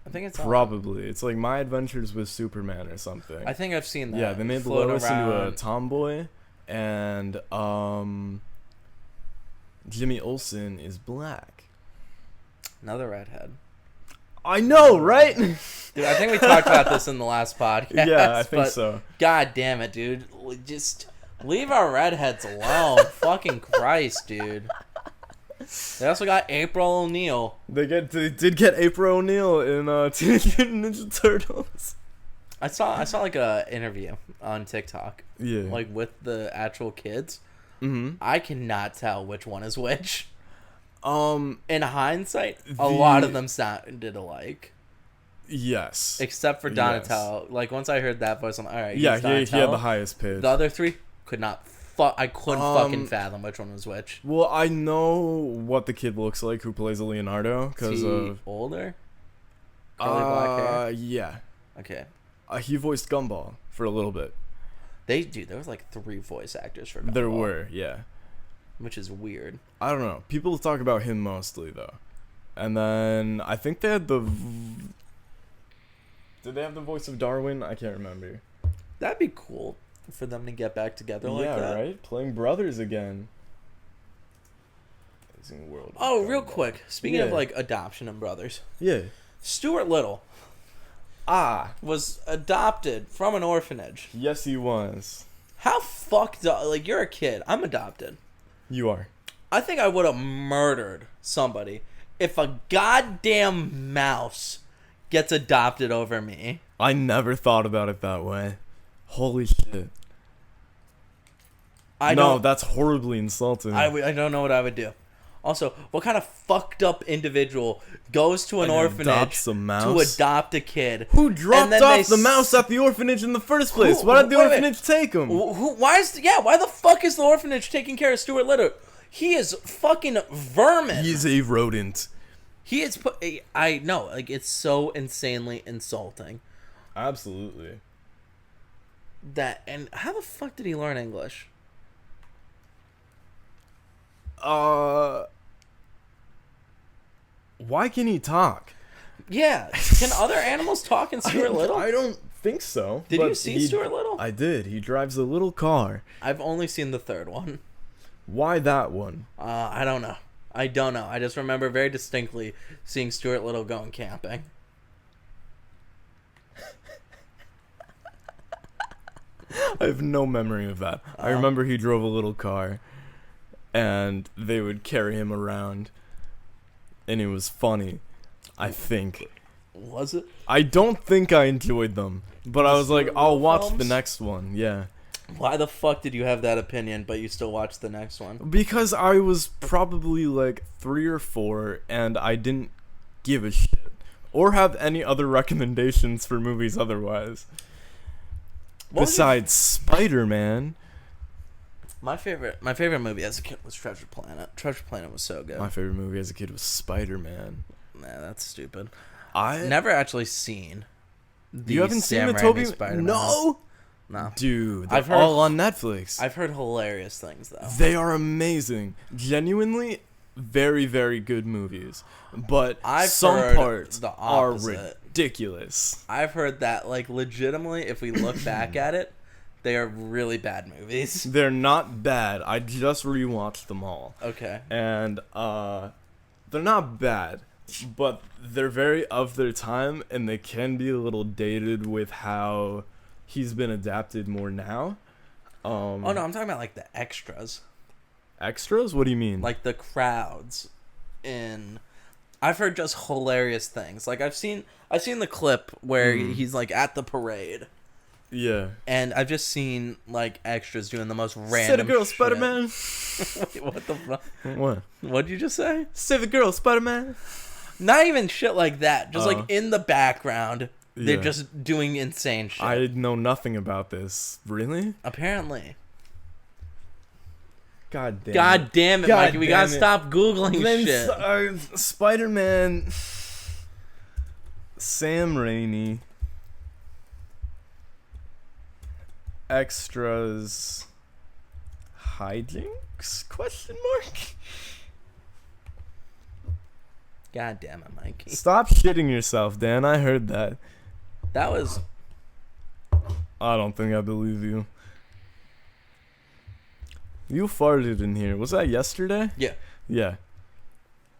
I think it's on. Probably. It's like My Adventures with Superman or something. I think I've seen that. Yeah, they made float Lois into a around. tomboy, and Jimmy Olsen is black. Another redhead. I know, right? Dude, I think we talked about this in the last podcast. Yeah, I think but so. God damn it, dude. Just leave our redheads alone. Fucking Christ, dude. They also got April O'Neil. They did get April O'Neil in Teenage Mutant Ninja Turtles. I saw like a interview on TikTok. Yeah. Like with the actual kids. Mm-hmm. I cannot tell which one is which. In hindsight, a lot of them sounded alike. Yes. Except for Donatello. Like once I heard that voice, I'm like, alright, Yeah, he's he had Donatello. the highest pitch. The other three could not I couldn't fucking fathom which one was which. Well, I know what the kid looks like who plays Leonardo Is because he of older? Curly black hair? yeah. Okay. He voiced Gumball for a little bit. There was like 3 voice actors for Gumball, There were, yeah. which is weird. I don't know. People talk about him mostly though, and then I think they had Did they have the voice of Darwin? I can't remember. That'd be cool for them to get back together like Yeah, that. right. Playing brothers again. Amazing World. of Oh, real Gumball. quick. Speaking of Yeah. like adoption and brothers, Yeah. Stuart Little was adopted from an orphanage. Yes, he was. How fucked up? Like you're a kid. I'm adopted. You are. I think I would have murdered somebody if a goddamn mouse gets adopted over me. I never thought about it that way. Holy shit. That's horribly insulting. I don't know what I would do. Also, what kind of fucked up individual goes to an And orphanage adopts a to mouse? adopt a kid? Who and dropped then off they the mouse at the orphanage in the first place? Who- Why did the wait, wait. orphanage take him? Why the fuck is the orphanage taking care of Stuart Little? He is fucking vermin. He's a rodent. He is I know, like it's so insanely insulting. Absolutely. That and how the fuck did he learn English? Why can he talk? Yeah, can other animals talk in Stuart Little? I don't think so. Did but you see Stuart Little? I did. He drives a little car. I've only seen the third one. Why that one? I don't know. I just remember very distinctly seeing Stuart Little going camping. I have no memory of that. I remember he drove a little car, and they would carry him around, and it was funny, I think. Was it? I don't think I enjoyed them, but I was like, Stuart I'll Little watch the films? next one, yeah. Why the fuck did you have that opinion, but you still watched the next one? Because I was probably like 3 or 4, and I didn't give a shit, or have any other recommendations for movies otherwise. Besides Spider-Man. My favorite movie as a kid was Treasure Planet. Treasure Planet was so good. My favorite movie as a kid was Spider-Man. Nah, that's stupid. I Never actually seen the You haven't Sam seen the Raimi Tobey? Spider-Man. No, No. dude, they're I've heard- all on Netflix. I've heard hilarious things though. They are amazing, genuinely, very, very good movies. But I've some heard parts the are opposite. ridiculous. I've heard that, like, legitimately, if we look back at it, they are really bad movies. They're not bad. I just rewatched them all, Okay. and they're not bad, but they're very of their time, and they can be a little dated with how he's been adapted more now. Oh no, I'm talking about like the extras, Extras? What do you mean? like the crowds in. I've heard just hilarious things. Like I've seen the clip where he's like at the parade, yeah. and I've just seen like extras doing the most random. Say the girl, shit. Spider-Man. Wait, what the fuck? What? What'd you just say? Say the girl, Spider-Man. Not even shit like that. Just like in the background, they're Yeah. just doing insane shit. I know nothing about this. Really? Apparently. God damn. God damn it, God Mikey. We damn gotta it. stop Googling shit. Spider-Man. Sam Raimi. Extras. Hijinks? Question mark. God damn it, Mikey. Stop shitting yourself, Dan. I heard that. That was... I don't think I believe you. You farted in here. Was that yesterday? Yeah. Yeah.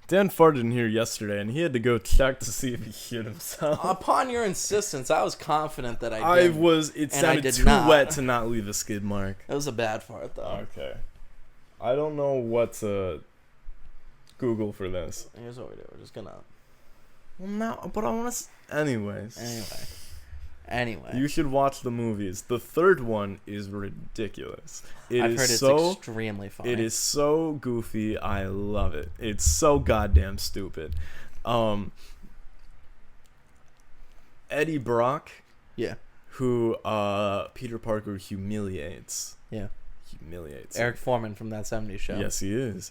Dan farted in here yesterday, and he had to go check to see if he shit himself. Upon your insistence, I was confident that I I did. was. It and I sounded did too not. wet to not leave a skid mark. It was a bad fart, though. Okay. I don't know what to Google for this. Here's what we do. We're just gonna... Well, no, but I want to. Anyways. Anyway. You should watch the movies. The third one is ridiculous. I've heard it's extremely funny. It is so goofy. I love it. It's so goddamn stupid. Eddie Brock, Yeah. who Peter Parker humiliates. Yeah. Humiliates. Eric Foreman from That 70s Show. Yes, he is.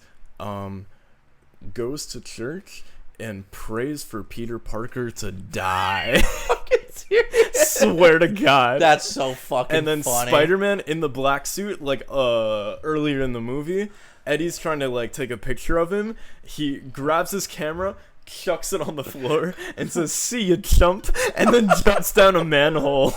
Goes to church and prays for Peter Parker to die. Fucking serious? Swear to God. That's so fucking And then funny. Spider-Man in the black suit, like earlier in the movie, Eddie's trying to like take a picture of him. He grabs his camera, chucks it on the floor, and says, "See you, chump," and then jumps down a manhole.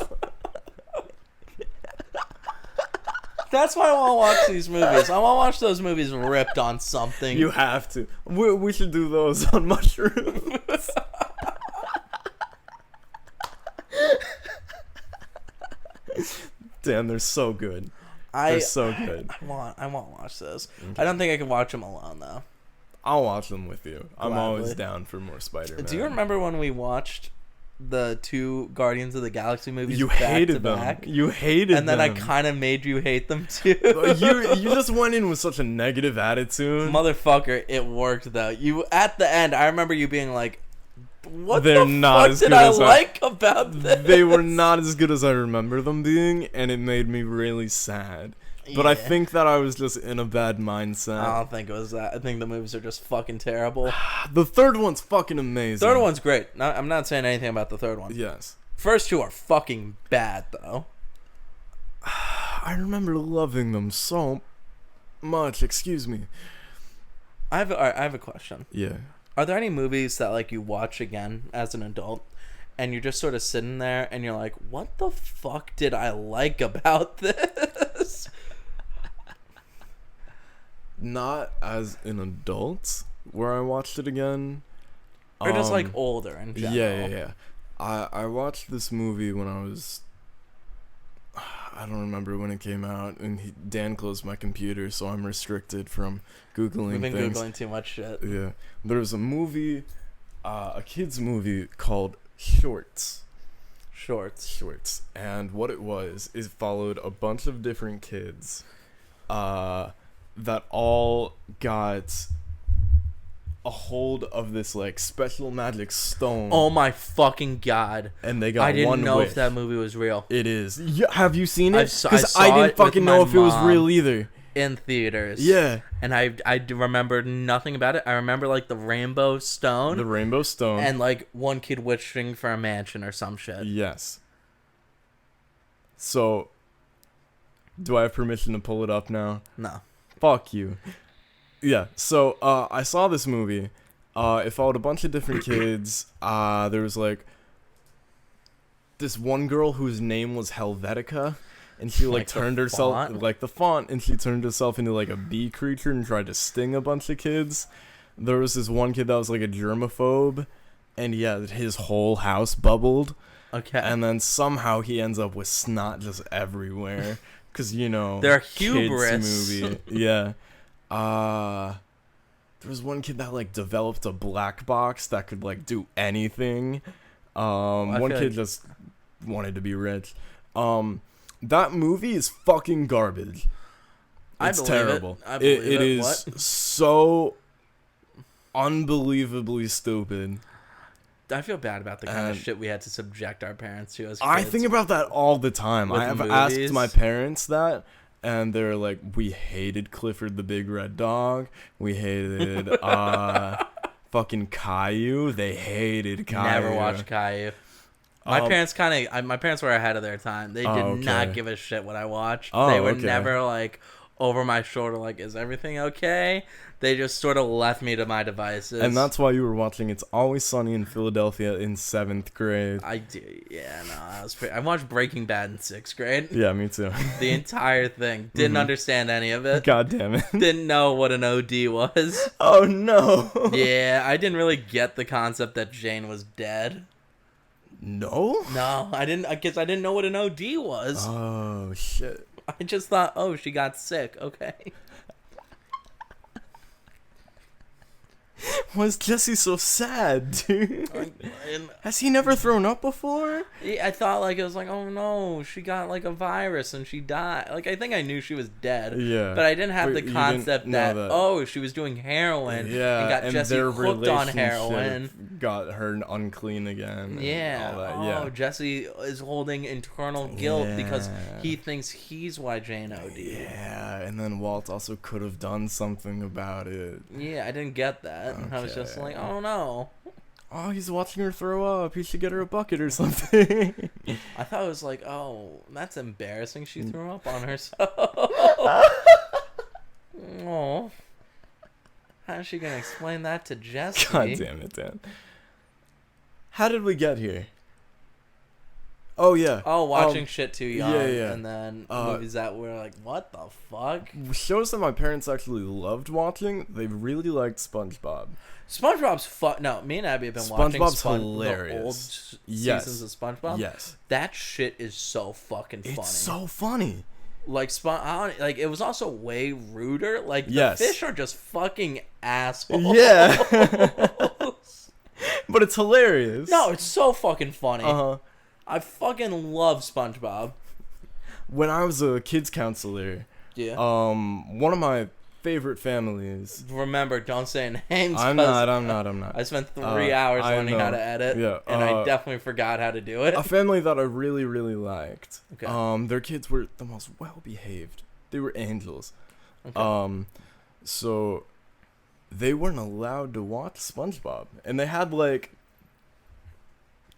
That's why I want to watch these movies. I want to watch those movies ripped on something. You have to. We should do those on mushrooms. Damn, they're so good. They're so good. I want to watch those. I don't think I can watch them alone though. I'll watch them with you. I'm Gladly. always down for more Spider-Man. Do you remember when we watched the 2 Guardians of the Galaxy movies You back hated to them. back? You hated And then them. I kind of made you hate them too. you just went in with such a negative attitude. Motherfucker, it worked though. You at the end, I remember you being like, "What They're the not fuck as did good I as like about this?" They were not as good as I remember them being, and it made me really sad. But I Yeah. think that I was just in a bad mindset. I don't think it was that. I think the movies are just fucking terrible. The third one's fucking amazing. Third one's great. I'm not saying anything about the third one. Yes. First 2 are fucking bad though. I remember loving them so much. Excuse me. I have a question. Yeah. Are there any movies that like you watch again as an adult, and you're just sort of sitting there and you're like, what the fuck did I like about this? Not as an adult where I watched it again. Or just like older in general? Yeah. I watched this movie when I was, I don't remember when it came out, and Dan closed my computer, so I'm restricted from Googling We've been things. Googling too much shit. Yeah. There was a movie, a kid's movie called Shorts. Shorts. And what it was, is followed a bunch of different kids that all got a hold of this like special magic stone. Oh my fucking god! And they got one I didn't know wish. if that movie was real. It is. Yeah, have you seen it? I Because saw I didn't it fucking with know my if it was mom. real either. In theaters. Yeah. And I remember nothing about it. I remember like the rainbow stone. The Rainbow Stone. And like one kid wishing for a mansion or some shit. Yes. So, do I have permission to pull it up now? No. Fuck you. Yeah, so I saw this movie. It followed a bunch of different kids. There was like this one girl whose name was Helvetica, and she like Like the turned herself font? like the font, and she turned herself into like a bee creature and tried to sting a bunch of kids. There was this one kid that was like a germaphobe, and yeah, his whole house bubbled. Okay. And then somehow he ends up with snot just everywhere. Because, you know, They're kids hubris. movie. Yeah. There was one kid that, like, developed a black box that could, like, do anything. One feel kid like- just wanted to be rich. That movie is fucking garbage. I It's believe it. terrible. I believe It it. is What? so unbelievably stupid. I feel bad about the kind of And- shit we had to subject our parents to as kids. I think about that all the time. With I have movies? asked my parents that, and they're like, "We hated Clifford the Big Red Dog. We hated fucking Caillou. They hated Caillou. Never watched Caillou. My parents were ahead of their time. They did okay. not give a shit what I watched. Oh, they were okay. never like over my shoulder like, is everything okay? They just sort of left me to my devices. And that's why you were watching It's Always Sunny in Philadelphia in 7th grade. I do. Yeah, no, that was pretty. I watched Breaking Bad in 6th grade. Yeah, me too. The entire thing. Didn't understand any of it. God damn it. Didn't know what an OD was. Oh no. Yeah, I didn't really get the concept that Jane was dead. No? No, I didn't. I guess I didn't know what an OD was. Oh shit. I just thought, oh, she got sick. Okay. Why is Jesse so sad, dude? And Has he never thrown up before? I thought like it was like, oh no, she got like a virus and she died. Like I think I knew she was dead. Yeah. But I didn't have But the you didn't concept know that, that- oh, she was doing heroin Yeah, and got Jesse their hooked on relationship heroin. got her unclean again. and Yeah. all that. Oh, Yeah. Jesse is holding internal guilt because Yeah. he thinks he's why Jane OD'd. Yeah, and then Walt also could have done something about it. Yeah, I didn't get that. And I was just Okay. like, oh no. Oh, he's watching her throw up. He should get her a bucket or something. I thought it was like, oh, that's embarrassing. She threw up on herself. Oh. How's she gonna explain that to Jesse? God damn it, Dan. How did we get here? Oh, yeah. Oh, watching shit too young. yeah. And then Uh, movies that were like, what the fuck? Shows that my parents actually loved watching. They really liked SpongeBob. SpongeBob's fun. No, me and Abby have been watching SpongeBob's the old hilarious. Yes. seasons of SpongeBob. Yes. That shit is so fucking funny. It's so funny. Like like it was also way ruder. Like Yes. the fish are just fucking assholes. Yeah. But it's hilarious. No, it's so fucking funny. Uh-huh. I fucking love SpongeBob. When I was a kids counselor, Yeah. one of my favorite families. Remember, don't say names. I'm 'cause not. I spent 3 hours I learning how know. to edit. Yeah, And I definitely forgot how to do it. A family that I really, really liked. Okay. Their kids were the most well-behaved. They were angels. Okay. So they weren't allowed to watch SpongeBob, and they had like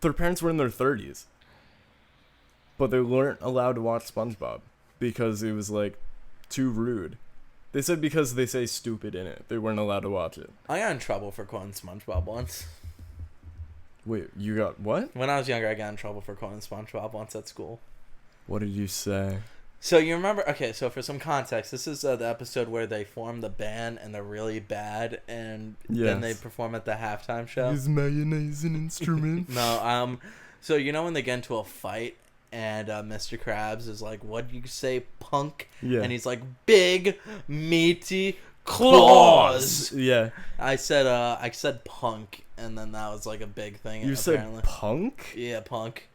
their parents were in their 30s, but they weren't allowed to watch SpongeBob. because it was like too rude. They said because they say stupid in it, they weren't allowed to watch it. I got in trouble for quoting SpongeBob once. Wait, you got what? When I was younger, I got in trouble for quoting SpongeBob once at school. What did you say? So you remember? Okay, so for some context, this is the episode where they form the band and they're really bad, and then they perform at the halftime show. Is mayonnaise an instrument? No, so you know when they get into a fight and Mr. Krabs is like, "What do you say, punk?" Yeah. And he's like, "Big, meaty claws." Yeah. I said punk, and then that was like a big thing. You apparently. said punk? Yeah, punk.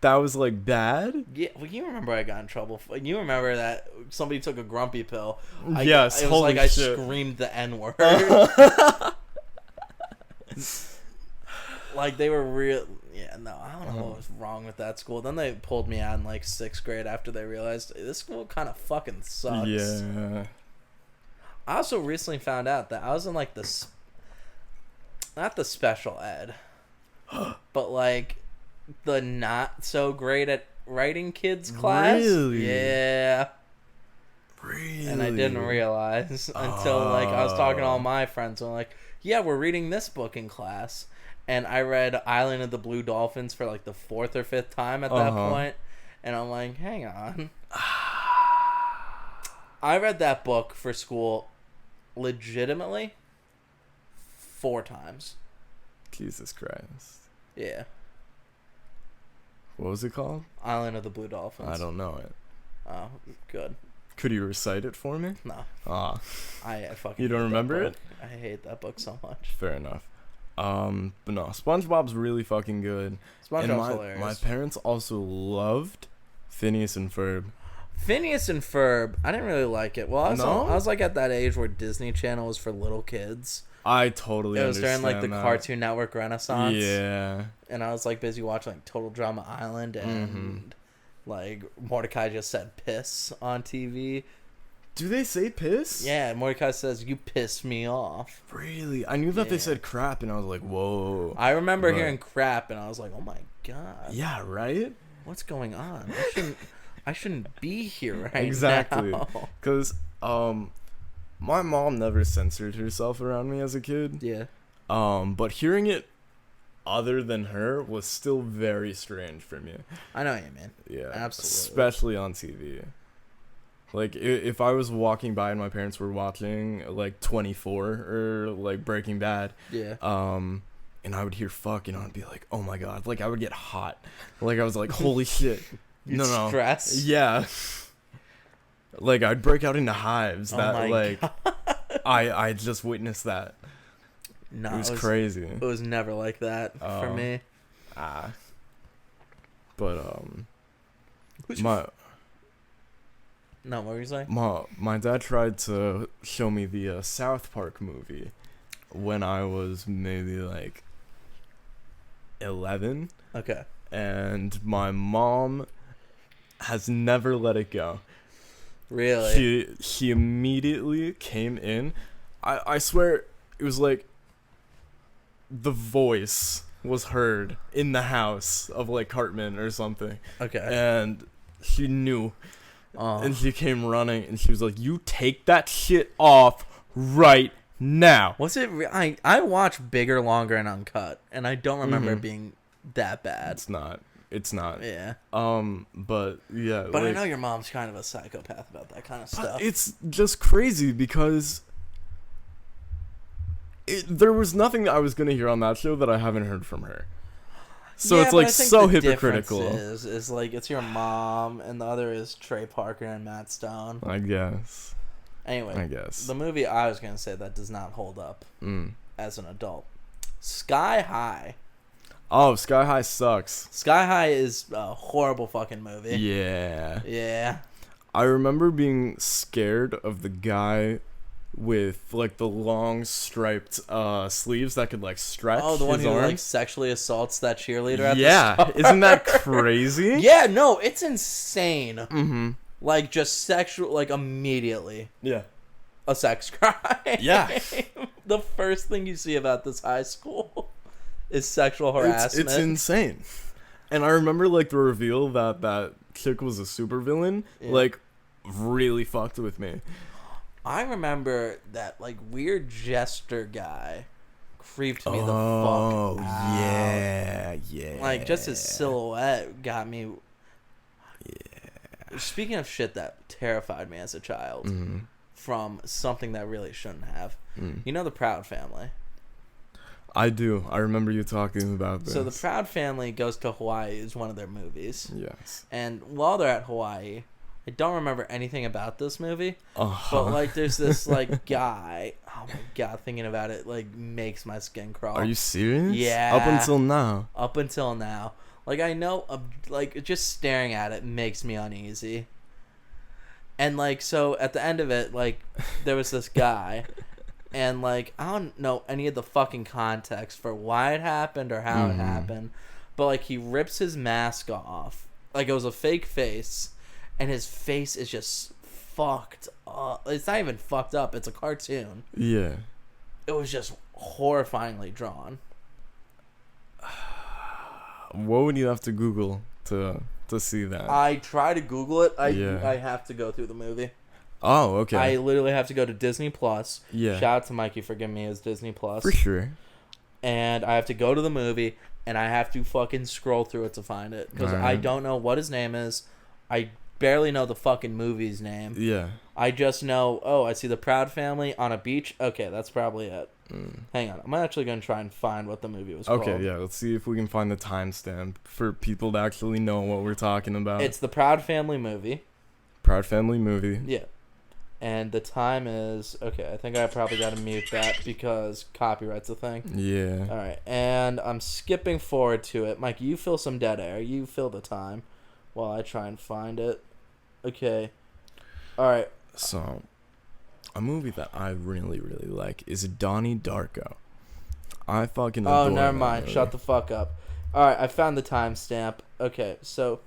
That was like bad? Yeah, well, you remember I got in trouble. You remember that somebody took a grumpy pill. Yes, it was holy like shit. I screamed the N-word. Like they were real. Yeah, no, I don't know what was wrong with that school. Then they pulled me out in like 6th grade after they realized this school kind of fucking sucks. Yeah. I also recently found out that I was in like not the special ed, but like the not so great at writing kids class. Really? Yeah. Really? And I didn't realize until like I was talking to all my friends and I'm like, yeah, we're reading this book in class. And I read Island of the Blue Dolphins for like the 4th or 5th time at that point. And I'm like, hang on. I read that book for school legitimately 4 times. Jesus Christ. Yeah. What was it called? Island of the Blue Dolphins. I don't know it. Oh, good. Could you recite it for me? No. Ah, I fucking you don't hate that remember book. it? I hate that book so much. Fair enough. But no, SpongeBob's really fucking good. SpongeBob's And hilarious. my parents also loved Phineas and Ferb. Phineas and Ferb, I didn't really like it. Well, I No? was like at that age where Disney Channel was for little kids. I totally It was during understand like the that. Cartoon Network Renaissance. Yeah. And I was like busy watching like Total Drama Island and like Mordecai just said piss on TV. Do they say piss? Yeah, Mordecai says you pissed me off. Really? I knew that they Yeah. said crap, and I was like, whoa. I remember But- hearing crap and I was like, oh my god. Yeah, right? What's going on? I shouldn't be here right Exactly. now. Because, my mom never censored herself around me as a kid. Yeah. But hearing it other than her was still very strange for me. I know you, man. Yeah. Absolutely. Especially on TV. Like, if I was walking by and my parents were watching, like, 24 or, like, Breaking Bad, Yeah. and I would hear fuck, and I'd be like, oh my god. Like, I would get hot. Like, I was like, holy shit. No. Stress. Yeah. Like, I'd break out into hives Oh that, my like, God. I just witnessed that. No, It was crazy. It was never like that for Oh. me. But, Who's my No, what were you saying? my dad tried to show me the South Park movie when I was maybe, like, 11. Okay. And my mom has never let it go. Really? She immediately came in. I swear it was like the voice was heard in the house of like Cartman or something. Okay. And she knew. Oh. And she came running and she was like, "You take that shit off right now." Was it? I watched Bigger, Longer, and Uncut, and I don't remember it being that bad. It's not. Yeah. But yeah. But I like, know your mom's kind of a psychopath about that kind of stuff. it's just crazy because there was nothing that I was gonna hear on that show that I haven't heard from her. So Yeah, it's but like I think so the hypocritical. difference is like it's your mom, and the other is Trey Parker and Matt Stone. I guess. Anyway, I guess. the movie I was gonna say that does not hold up Mm. as an adult. Sky High. Oh, Sky High sucks. Sky High is a horrible fucking movie. Yeah. Yeah. I remember being scared of the guy with like the long striped sleeves that could like stretch. Oh, the one his who like arms. sexually assaults that cheerleader at the Yeah, start. isn't that crazy? Yeah, no, it's insane. Mm-hmm. Like just sexual, like immediately Yeah. a sex crime. Yeah. The first thing you see about this high school is sexual harassment. It's insane. And I remember, like, the reveal that chick was a supervillain, Yeah. like, really fucked with me. I remember that like weird jester guy creeped me the fuck Oh, out. yeah. Like just his silhouette got me. Yeah. Speaking of shit that terrified me as a child Mm-hmm. from something that really shouldn't have. Mm. You know the Proud Family. I do. I remember you talking about this. So the Proud Family goes to Hawaii is one of their movies. Yes. And while they're at Hawaii, I don't remember anything about this movie. Uh-huh. But like there's this like guy. Oh my god, thinking about it like makes my skin crawl. Are you serious? Yeah. Up until now. Up until now. Like I know like just staring at it makes me uneasy. And like so at the end of it, like there was this guy and like I don't know any of the fucking context for why it happened or how it happened. But like he rips his mask off. Like it was a fake face and his face is just fucked up. It's not even fucked up, it's a cartoon. Yeah. It was just horrifyingly drawn. What would you have to Google to see that? I try to Google it. I Yeah. have to go through the movie. Oh, okay. I literally have to go to Disney Plus. Yeah. Shout out to Mikey for giving me his Disney Plus. For sure. And I have to go to the movie, and I have to fucking scroll through it to find it. Because I Alright. don't know what his name is. I barely know the fucking movie's name. Yeah. I just know, I see the Proud Family on a beach. Okay, that's probably it. Hang on. I'm actually going to try and find what the movie was called. Okay, yeah. Let's see if we can find the timestamp for people to actually know what we're talking about. It's the Proud Family movie. Proud Family movie. Yeah. And the time is... Okay, I think I probably got to mute that because copyright's a thing. Yeah. All right, and I'm skipping forward to it. Mike, you fill some dead air. You fill the time while I try and find it. Okay. All right. So, a movie that I really, really like is Donnie Darko. I fucking adore Oh, never that mind. movie. Shut the fuck up. All right, I found the timestamp. Okay, so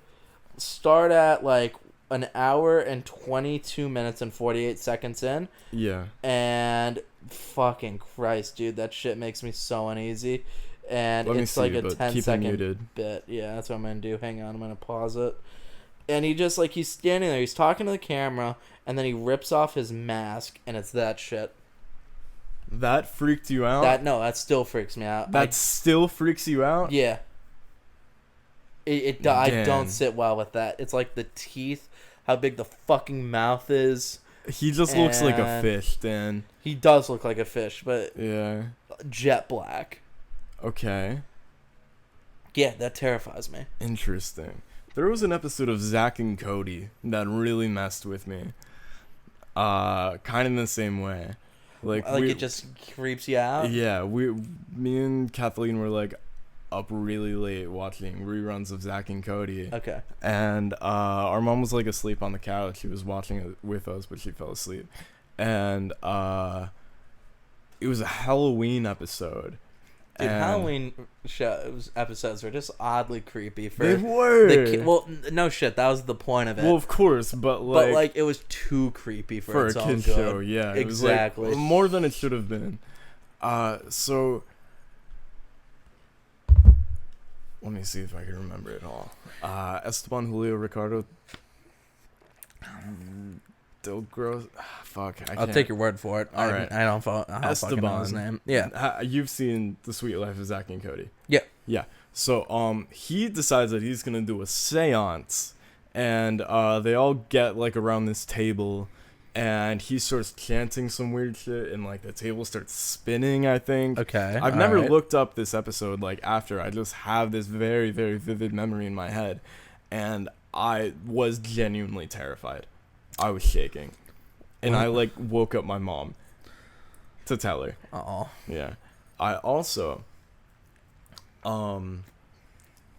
start at like an hour and 22 minutes and 48 seconds in. Yeah. And fucking Christ, dude, that shit makes me so uneasy. And Let me it's see, like a but 10 keep it second muted. bit. Yeah, that's what I'm going to do. Hang on, I'm going to pause it. And he just, like, he's standing there, he's talking to the camera, and then he rips off his mask, and it's that shit. That freaked you out? That still freaks me out. That still freaks you out? Yeah. I Damn. don't sit well with that. It's like the teeth, how big the fucking mouth is. He just looks like a And- fish, Dan. He does look like a fish, but Yeah. jet black. Okay. Yeah, that terrifies me. Interesting. There was an episode of Zack and Cody that really messed with me. Kind of in the same way. Like It just creeps you out. Yeah, me and Kathleen were like up really late watching reruns of Zack and Cody. Okay. And our mom was like asleep on the couch. She was watching it with us, but she fell asleep. And it was a Halloween episode. Dude, And Halloween episodes are just oddly creepy for they were. no shit, that was the point of it. Well, of course, but like it was too creepy for a its own kid good. show, yeah, Exactly. It was like more than it should have been. So let me see if I can remember it all. Esteban, Julio, Ricardo, Del Gros. Fuck, I I'll can't. take your word for it. All right. I don't fucking know his Esteban. name. Yeah. You've seen The Sweet Life of Zack and Cody. Yeah. Yeah. So he decides that he's gonna do a seance, and they all get like around this table, and he starts chanting some weird shit, and like the table starts spinning, I think. Okay. I've never looked up this episode like after. I just have this very, very vivid memory in my head, and I was genuinely terrified. I was shaking, and I like woke up my mom to tell her. Oh. Yeah. I also,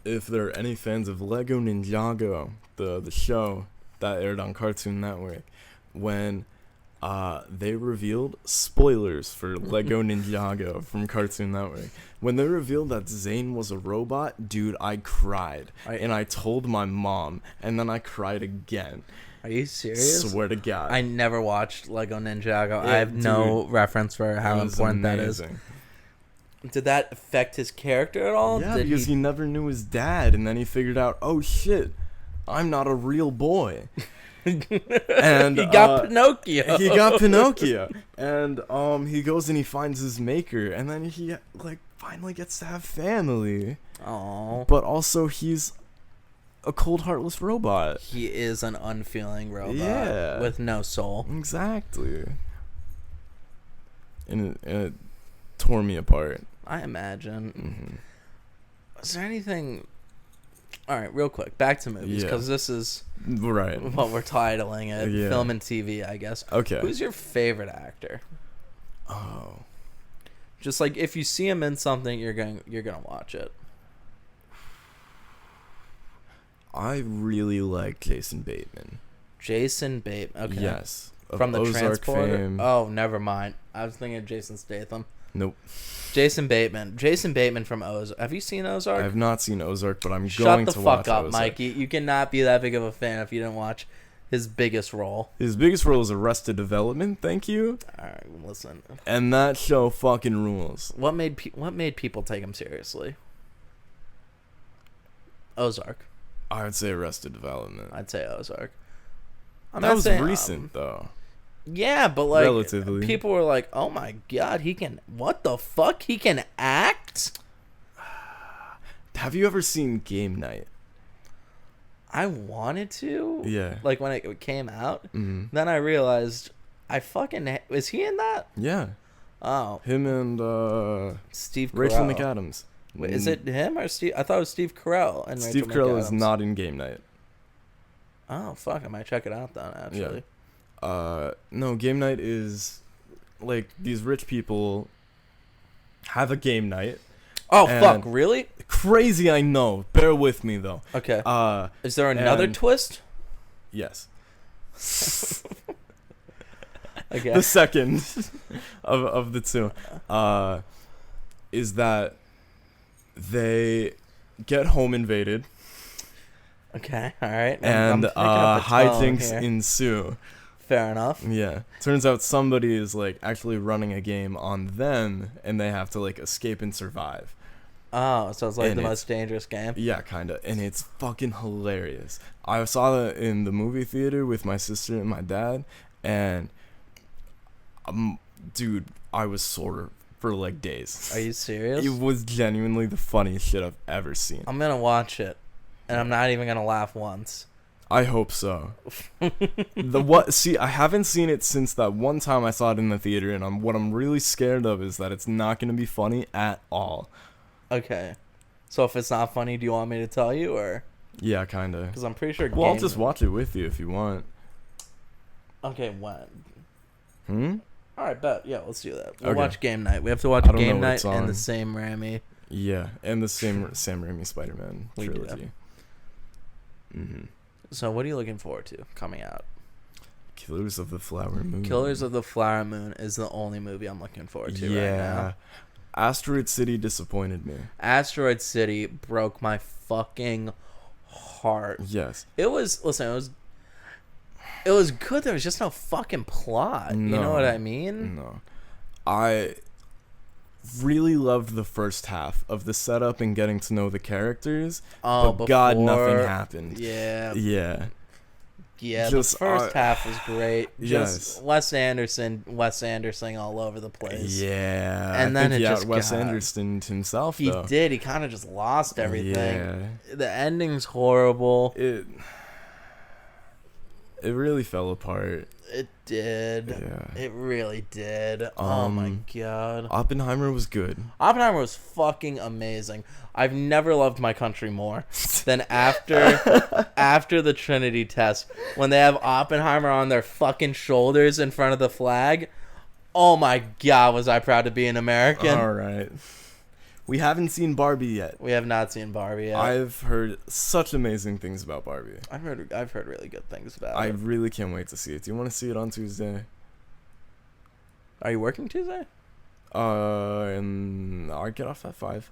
if there are any fans of Lego Ninjago, the show that aired on Cartoon Network, when they revealed spoilers for Lego Ninjago from Cartoon Network. When they revealed that Zane was a robot, dude, I cried. And I told my mom, and then I cried again. Are you serious? Swear to God. I never watched Lego Ninjago. I have no reference for how It was important that is. amazing. Did that affect his character at all? Yeah, Did because he never knew his dad, and then he figured out, oh shit, I'm not a real boy. And he got Pinocchio. He got Pinocchio, and he goes and he finds his maker, and then he like finally gets to have family. Aww. But also he's a cold, heartless robot. He is an unfeeling robot. Yeah. With no soul. Exactly. And it tore me apart. I imagine. Mm-hmm. Is there anything... Alright, real quick. Back to movies, because this is Right. what we're titling it. Yeah. Film and TV, I guess. Okay. Who's your favorite actor? Oh. Just like, if you see him in something, you're gonna watch it. I really like Jason Bateman. Jason Bateman. Okay. Yes. From the Ozark Transporter? fame. Oh, never mind. I was thinking of Jason Statham. Nope. Jason Bateman. Jason Bateman from Ozark. Have you seen Ozark? I have not seen Ozark, but I'm Shut going the to fuck watch up, Ozark. Mikey. You cannot be that big of a fan if you didn't watch his biggest role. His biggest role is Arrested Development, thank you. Alright, listen. And that show fucking rules. What made people take him seriously? Ozark. I would say Arrested Development. I'd say Ozark. I'm That not was saying, recent, though. Yeah, but like Relatively. people were like, "Oh my god, he can what the fuck? He can act?" Have you ever seen Game Night? I wanted to. Yeah. Like when it came out, Mm-hmm. then I realized was he in that? Yeah. Oh, Him and Steve Rachel Carell. McAdams. Wait, is it him or Steve? I thought it was Steve Carell and Steve Rachel Carell is McAdams. not in Game Night. Oh fuck! I might check it out then. Actually, No, Game Night is like these rich people have a game night. oh and- fuck! Really? Crazy, I know. Bear with me though. Okay. Uh, Is there another and- twist? yes. Okay. The second of the two is that they get home invaded Okay. All right. and picking up the tone hijinks here. ensue. Fair enough. Yeah. Turns out somebody is like actually running a game on them and they have to like escape and survive. Oh, so it's like And the it's- most dangerous game. Yeah, kind of. And it's fucking hilarious. I saw that in the movie theater with my sister and my dad. And, dude, I was sore for like days. Are you serious? It was genuinely the funniest shit I've ever seen. I'm gonna watch it, and I'm not even gonna laugh once. I hope so. See, I haven't seen it since that one time I saw it in the theater. And what I'm really scared of is that it's not going to be funny at all. Okay. So if it's not funny, do you want me to tell you, or Yeah, kind of. because I'm pretty sure? Well, I'll just watch it with you if you want. Okay, when? Hmm? All right, bet. Yeah, let's do that. We'll Okay. watch Game Night. We have to watch I don't know Game what Night it's and on. the Sam Raimi. Yeah, and the same Sam Raimi Spider-Man We do. trilogy. Mm-hmm. So what are you looking forward to coming out? Killers of the Flower Moon. Killers of the Flower Moon is the only movie I'm looking forward to right now. Asteroid City disappointed me. Asteroid City broke my fucking heart. Yes. It was it was good. There was just no fucking plot. You know No. what I mean? No. I really loved the first half of the setup and getting to know the characters. Oh, but God, nothing before- happened. Yeah. Yeah. Yeah, Just, the first half was great. Just yes. Wes Anderson all over the place. Yeah. And I then think it he just Wes got- Anderson himself, He though. did. He kind of just lost everything. Yeah. The ending's horrible. It really fell apart. It did. Yeah. It really did. Oh my god. Oppenheimer was good. Oppenheimer was fucking amazing. I've never loved my country more than after the Trinity test when they have Oppenheimer on their fucking shoulders in front of the flag. Oh my god, was I proud to be an American. All right. We haven't seen Barbie yet. We have not seen Barbie yet. I've heard such amazing things about Barbie. I've heard really good things about I it. really can't wait to see it. Do you want to see it on Tuesday? Are you working Tuesday? And I'll get off at 5.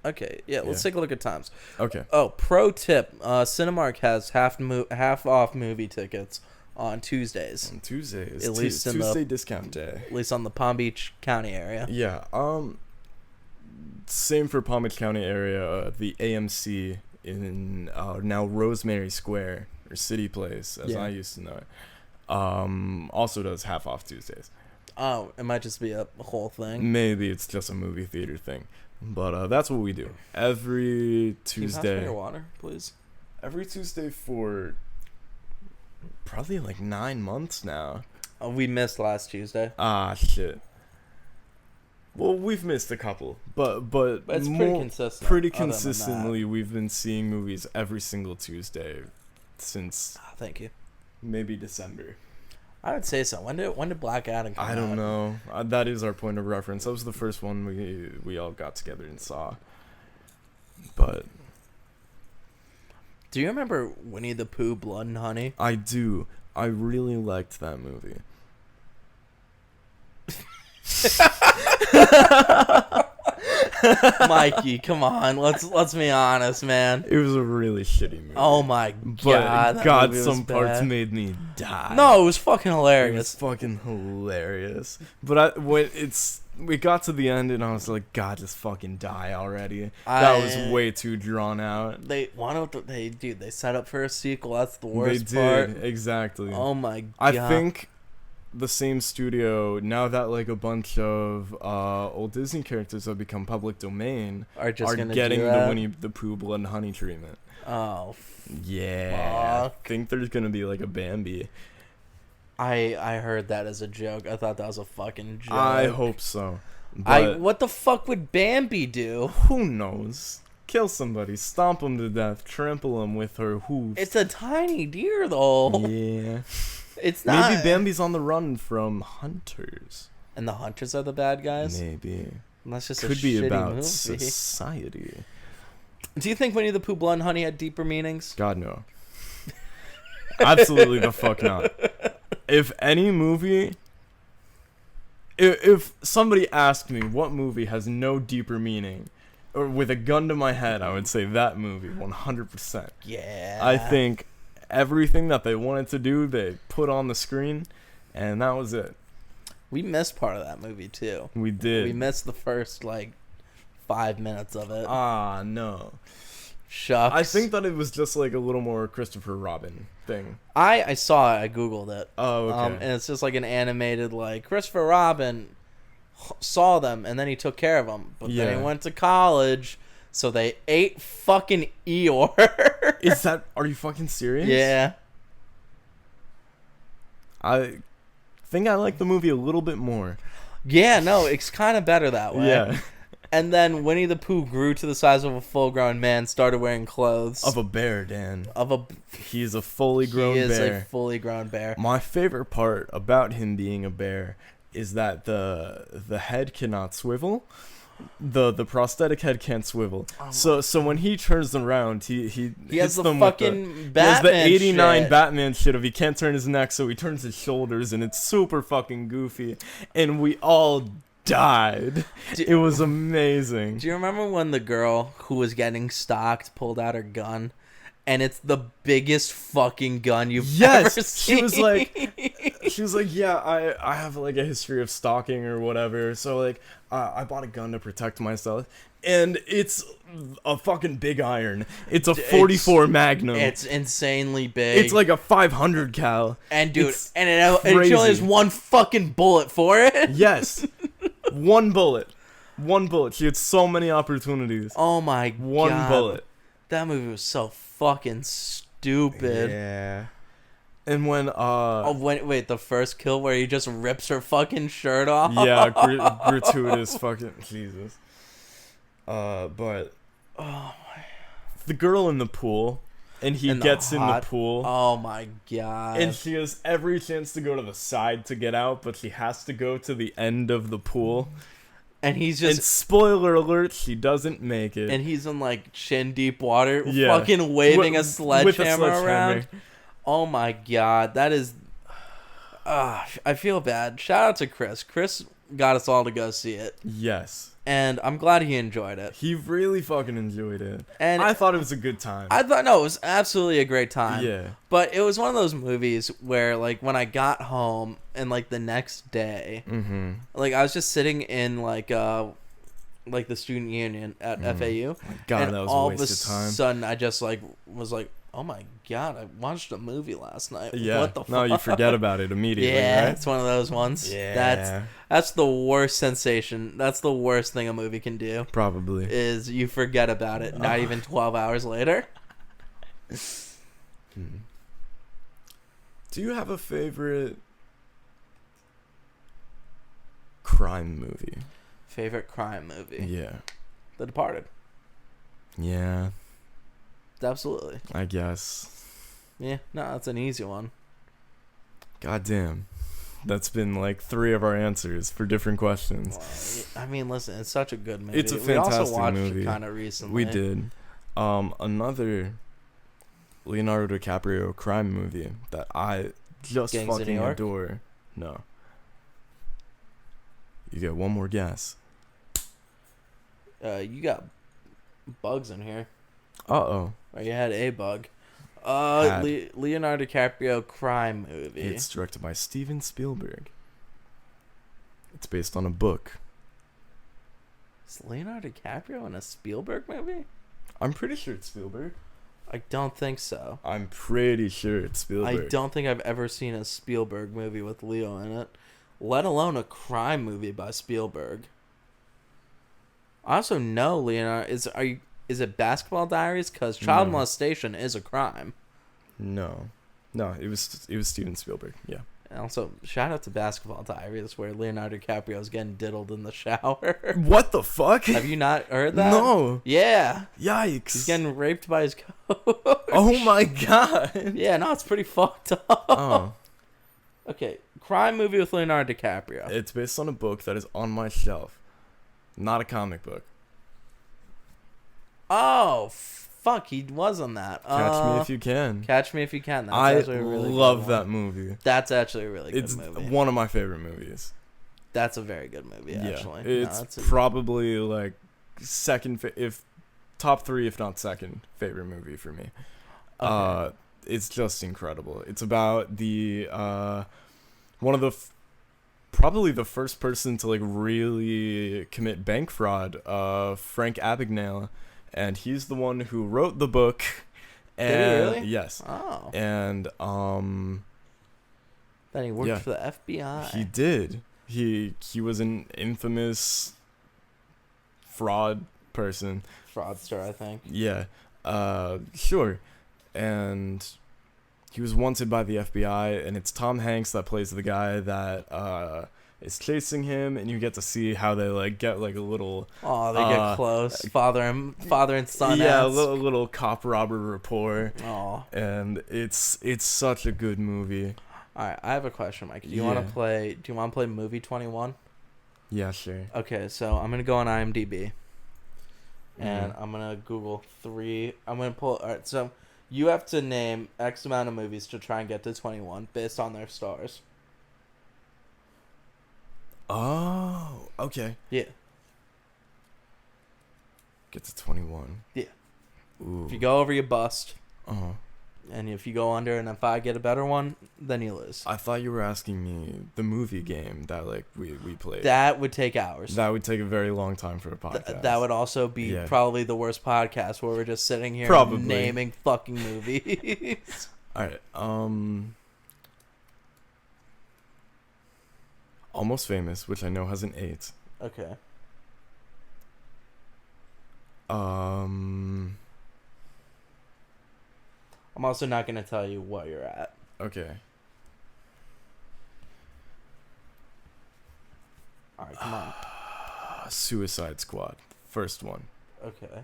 Okay, yeah, let's Yeah. take a look at times. Okay. Oh, pro tip, Cinemark has half off movie tickets on Tuesdays, On Tuesdays. At least in the- Tuesday discount day. at least on the Palm Beach County area. Yeah. same for Palm Beach County area. The AMC in now Rosemary Square, or City Place, as I used to know it, also does half off Tuesdays. Oh, it might just be a whole thing. Maybe it's just a movie theater thing, but that's what we do every Can you pass me Tuesday. your water, please? Every Tuesday for probably like 9 months now. Oh, we missed last Tuesday. Ah, shit. Well, we've missed a couple, but It's pretty consistent. Pretty other than that. consistently, we've been seeing movies every single Tuesday since Oh, thank you. maybe December. I would say so. When did Black Adam come out? I don't know. That is our point of reference. That was the first one we all got together and saw. But Do you remember Winnie the Pooh, Blood and Honey? I do. I really liked that movie. Mikey, come on. Let's be honest, man. It was a really shitty movie. Oh my but god. that God, movie was some parts bad. made me die. No, it was fucking It was hilarious. fucking hilarious. But we got to the end and I was like, God, just fucking die already. That was way too drawn out. They set up for a sequel. That's the They worst did, part. exactly. Oh my god. I think the same studio, now that like a bunch of old Disney characters have become public domain, are just gonna getting do the that? Winnie the Pooh Blood and Honey treatment. Oh, Yeah. fuck. I think there's gonna be like a Bambi. I heard that as a joke. I thought that was a fucking joke. I hope so. But What the fuck would Bambi do? who knows? Kill somebody, stomp them to death, trample them with her hooves. It's a tiny deer though. Yeah. It's not. Maybe Bambi's on the run from hunters. And the hunters are the bad guys. Maybe. That's just a Could be shitty about movie. society. Do you think Winnie the Pooh, Blood and Honey had deeper meanings? God, no. Absolutely the fuck not. If any movie... If somebody asked me what movie has no deeper meaning, or with a gun to my head, I would say that movie, 100%. Yeah. I think everything that they wanted to do, they put on the screen, and that was it. We missed part of that movie too. We did. We missed the first 5 minutes of it. Ah, no. Shucks. I think that it was just like a little more Christopher Robin thing. I saw it. I googled it. Oh, okay. And it's just like an animated Christopher Robin saw them and then he took care of them, but then Yeah. he went to college, so they ate fucking Eeyore. Are you fucking serious? Yeah. I think I like the movie a little bit more. Yeah, no, it's kind of better that way. Yeah. And then Winnie the Pooh grew to the size of a full-grown man, started wearing clothes. Of a bear, Dan. Of a He's a fully grown he is bear. a fully grown bear. My favorite part about him being a bear is that the head cannot swivel. The prosthetic head can't swivel. So when he turns around, he He hits has the them with fucking he has the Batman 89 shit. Batman shit of he can't turn his neck, so he turns his shoulders, and it's super fucking goofy. And we all died. It was amazing. Do you remember when the girl who was getting stalked pulled out her gun? And it's the biggest fucking gun you've ever Yes, seen. she was like, yeah, I have like a history of stalking or whatever, so like I bought a gun to protect myself, and it's a fucking big iron. It's a 44 Magnum. It's insanely big. It's like a 500 cal. and dude, it's and it only crazy. has one fucking bullet for it. Yes, one bullet. She had so many opportunities. Oh my god. One bullet. That movie was so fucking stupid. Yeah. And when Oh, wait, the first kill where he just rips her fucking shirt off. yeah, gratuitous fucking Jesus. But the girl in the pool, and he In the gets in the hot- pool, Oh my god. and she has every chance to go to the side to get out, but she has to go to the end of the pool. And he's And just spoiler alert, she doesn't make it. and he's in chin deep water, Yeah. fucking waving a With a sledgehammer sledgehammer. around. Oh my god, that is. I feel bad. Shout out to Chris. Chris got us all to go see it, Yes. and I'm glad he enjoyed it. He really fucking enjoyed it. And I thought it was a good time. I thought no, it was absolutely a great time. Yeah. But it was one of those movies where when I got home and the next day, Mm-hmm. I was just sitting in like the student union at FAU. God, and that was all a waste of time. of a sudden, I just like was like, oh my god, I watched a movie last night. Yeah. What the fuck? No, you forget about it immediately, Yeah, right? it's one of those ones. Yeah. That's the worst sensation. That's the worst thing a movie can do. Probably. Is you forget about it. Not even 12 hours later. Do you have a favorite crime movie? Favorite crime movie? Yeah. The Departed. Yeah, Absolutely. I guess. Yeah, no, that's an easy one. God damn. That's been like 3 of our answers for different questions. Well, I mean, listen, it's such a good movie. It's a We also fantastic watched movie. it kind of recently. We did. Another Leonardo DiCaprio crime movie that I just Gangs of New fucking York? adore. No. You get one more guess. You got bugs in here. Uh-oh. Or you had a bug. Had. Leonardo DiCaprio crime movie. It's directed by Steven Spielberg. It's based on a book. Is Leonardo DiCaprio in a Spielberg movie? I'm pretty sure it's Spielberg. I don't think so. I'm pretty sure it's Spielberg. I don't think I've ever seen a Spielberg movie with Leo in it, let alone a crime movie by Spielberg. I also know Leonardo is it Basketball Diaries? Because child No. molestation is a crime. No, it was Steven Spielberg. Yeah. And also, shout out to Basketball Diaries, where Leonardo DiCaprio is getting diddled in the shower. What the fuck? Have you not heard that? No. Yeah. Yikes. He's getting raped by his coach. Oh my god. Yeah, no, it's pretty fucked up. Oh. Okay, crime movie with Leonardo DiCaprio. It's based on a book that is on my shelf. Not a comic book. Oh, fuck, he was on that. Catch Me If You Can. Catch Me If You Can. That's I actually a really love good that one. movie. That's actually a really good It's movie. one of my favorite movies. That's a very good movie, actually. Yeah, it's probably like if top 3, if not second favorite movie for me. Okay. It's just incredible. It's about the one of the probably the first person to like really commit bank fraud, Frank Abagnale, and he's the one who wrote the book. And Did he really? Yes. Oh. And Then he worked yeah. for the FBI. He did. He was an infamous fraud person. Fraudster, I think. Yeah. Sure. And he was wanted by the FBI, and it's Tom Hanks that plays the guy that is chasing him, and you get to see how they like get like a little Oh, they get close. Father and son. yeah, a little cop robber rapport. Oh. And it's such a good movie. All right, I have a question, Mike. Do you Yeah. want to play Movie 21? Yeah, sure. Okay, so I'm gonna go on IMDb, and Mhm. I'm gonna Google 3. I'm gonna pull. All right, so you have to name X amount of movies to try and get to 21 based on their stars. Oh, okay. Yeah. Get to 21. Yeah. Ooh. If you go over, you bust, Uh-huh. and if you go under, and if I get a better one, then you lose. I thought you were asking me the movie game that like we played. That would take hours. That would take a very long time for a podcast. That would also be Yeah. probably the worst podcast where we're just sitting here Probably. naming fucking movies. All right. Almost Famous, which I know has an 8. Okay. Um. I'm also not going to tell you what you're at. Okay. All right, come on. Suicide Squad, first one. Okay.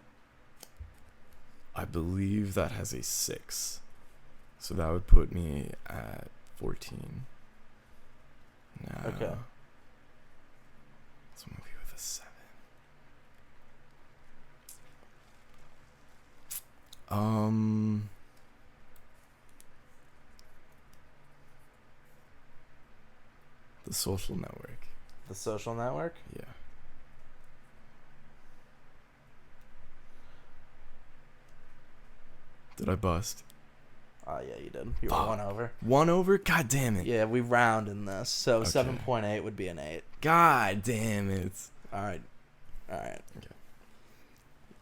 I believe that has a 6. So that would put me at 14. No. Okay. It's a movie with a 7. The Social Network. The Social Network? Yeah. Did I bust? Oh, yeah, you did. You were Fuck. 1 over. 1 over? God damn it. Yeah, we round in this, so Okay. 7.8 would be an 8. God damn it. All right. All right. Okay.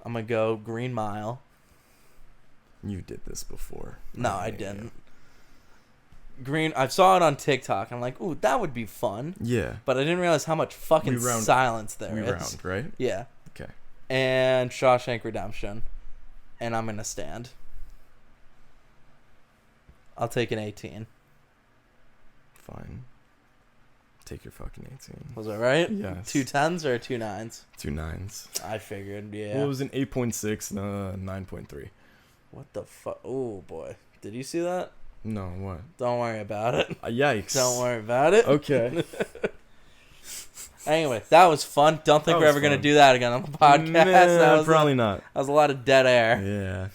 I'm gonna go Green Mile. You did this before. No, I didn't. I saw it on TikTok. I'm like, ooh, that would be fun. Yeah. But I didn't realize how much fucking silence there is. Round, right? Yeah. Okay. And Shawshank Redemption. And I'm gonna stand. I'll take an 18. Fine. Take your fucking 18. Was I right? Yes. 2 10s or 2 9s? 2 9s. I figured, yeah. Well, it was an 8.6 and a 9.3. What the fuck? Oh, boy. Did you see that? No, what? Don't worry about it. Yikes. Don't worry about it. Okay. Anyway, that was fun. Don't think That we're was ever going to fun. do that again on the podcast. Nah, probably not. That was a lot of dead air. Yeah.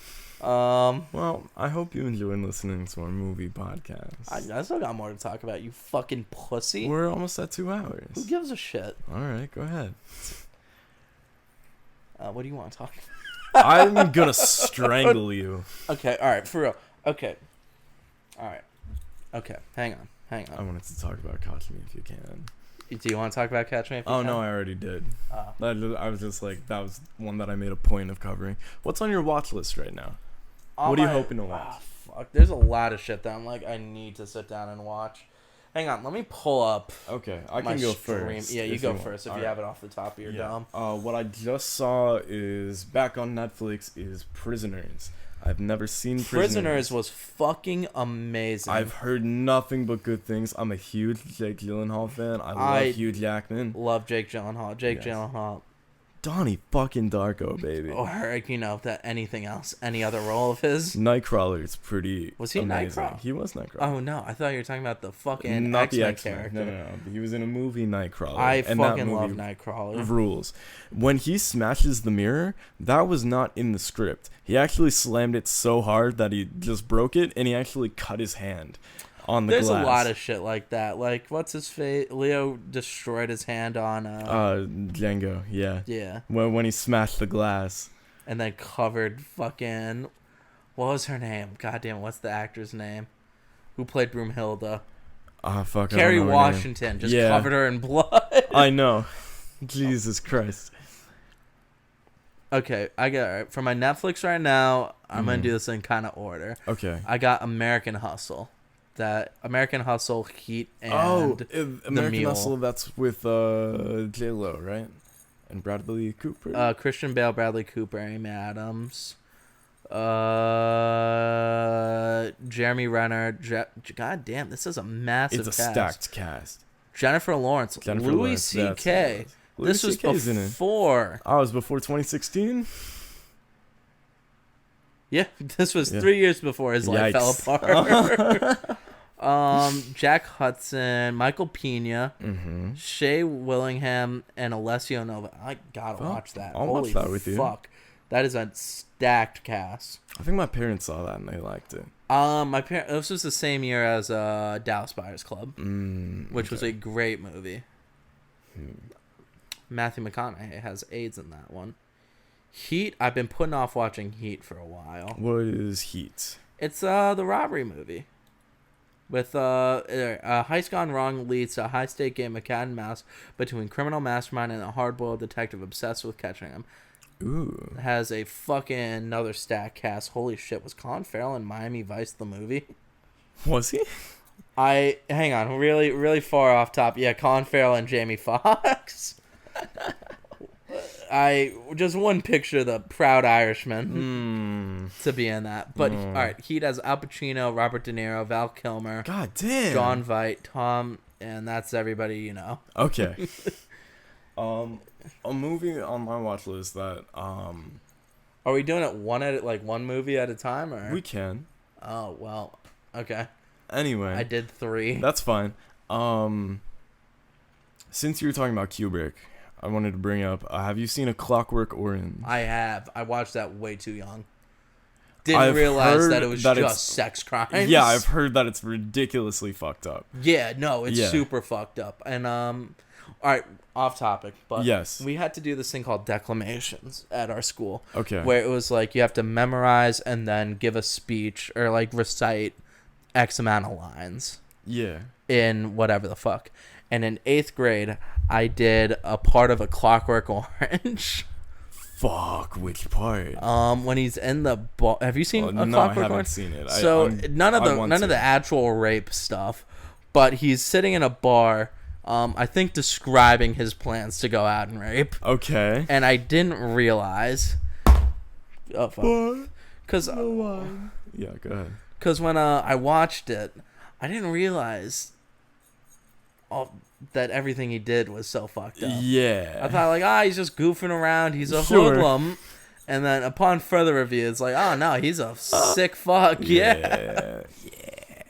Well, I hope you enjoy listening to our movie podcast. I still got more to talk about, you fucking pussy. We're almost at 2 hours. Who gives a shit? All right, go ahead. What do you want to talk about? I'm gonna strangle you. Okay, alright, for real. Okay. Alright. Okay, hang on. I wanted to talk about Catch Me If You Can. Do you want to talk about Catch Me If You Can? No, I already did. Oh. I was just like, that was one that I made a point of covering. What's on your watch list right now? What are you hoping to watch? Fuck, there's a lot of shit that I'm like, I need to sit down and watch. Hang on, let me pull up. Okay, I my can go stream. first. Yeah, you if go want. first if All you right. have it off the top of your dome. What I just saw is back on Netflix is Prisoners. I've never seen Prisoners was fucking amazing. I've heard nothing but good things. I'm a huge Jake Gyllenhaal fan. I love Hugh Jackman. Love Jake Gyllenhaal. Yes. Gyllenhaal. Donnie fucking Darko, baby. Or, that anything else, any other role of his. Nightcrawler's pretty Was he amazing. Nightcrawler? He was Nightcrawler. Oh, no. I thought you were talking about the fucking Not the X-Men X-Men. character. No. He was in a movie, Nightcrawler. I and fucking that love movie Nightcrawler. rules. When he smashes the mirror, that was not in the script. He actually slammed it so hard that he just broke it, and he actually cut his hand on the There's glass. a lot of shit like that. Like, what's his face? Leo destroyed his hand on... Django, yeah. yeah. When he smashed the glass. And then covered fucking... What was her name? Goddamn, what's the actor's name? Who played Broomhilda? Fuck. Carrie I don't know her name. Washington. Just covered her in blood. I know. Jesus Christ. Okay, I got... For my Netflix right now, I'm going to do this in kind of order. Okay. I got American Hustle. That American Hustle, Heat, and American Mule. Hustle. That's with J-Lo, right? And Bradley Cooper. Christian Bale, Bradley Cooper, Amy Adams, Jeremy Renner. God damn, this is a massive it's a cast. stacked cast. Jennifer Lawrence, Louis C.K. This was before. Oh, it was before 2016. Yeah, this was 3 years before his life fell apart. Jack Hudson, Michael Pena, Shea Willingham, and Alessio Nova. I gotta watch that. I'll Holy watch that with you. Fuck. That is a stacked cast. I think my parents saw that and they liked it. My parents. This was the same year as Dallas Buyers Club, which was okay. a great movie. Matthew McConaughey has AIDS in that one. Heat. I've been putting off watching Heat for a while. What is Heat? It's the robbery movie. With a heist gone wrong leads to a high-stake game of cat and mouse between criminal mastermind and a hard-boiled detective obsessed with catching him. Ooh. It has a fucking another stack cast. Holy shit, was Colin Farrell in Miami Vice the movie? Was he? Hang on, really, really far off top. Yeah, Colin Farrell and Jamie Foxx. I just wouldn't picture the proud Irishman to be in that. But, all right, Heat has Al Pacino, Robert De Niro, Val Kilmer, God damn. John Voight, Tom, and that's everybody you know. Okay. A movie on my watch list that Are we doing it one movie at a time, or? we can. Oh, well, okay. Anyway. I did 3. That's fine. Since you were talking about Kubrick, I wanted to bring up, have you seen A Clockwork Orange? I have. I watched that way too young. Didn't realize that it was just sex crimes. Yeah, I've heard that it's ridiculously fucked up. Yeah, no, it's super fucked up. And all right, off topic, but yes, we had to do this thing called declamations at our school. Okay. Where it was like you have to memorize and then give a speech or like recite X amount of lines. Yeah. In whatever the fuck. And in 8th grade, I did a part of A Clockwork Orange. Fuck, which part? When he's in the bar. Have you seen A No, I Clockwork haven't Orange? seen it. So none of I want the to. actual rape stuff, but he's sitting in a bar. I think describing his plans to go out and rape, Okay. and I didn't realize. Oh fuck! Because Yeah, go ahead. when I watched it, I didn't realize that everything he did was so fucked up. Yeah. I thought he's just goofing around. He's a Sure. hoodlum. And then upon further review, it's like, oh no, he's a sick fuck. Yeah.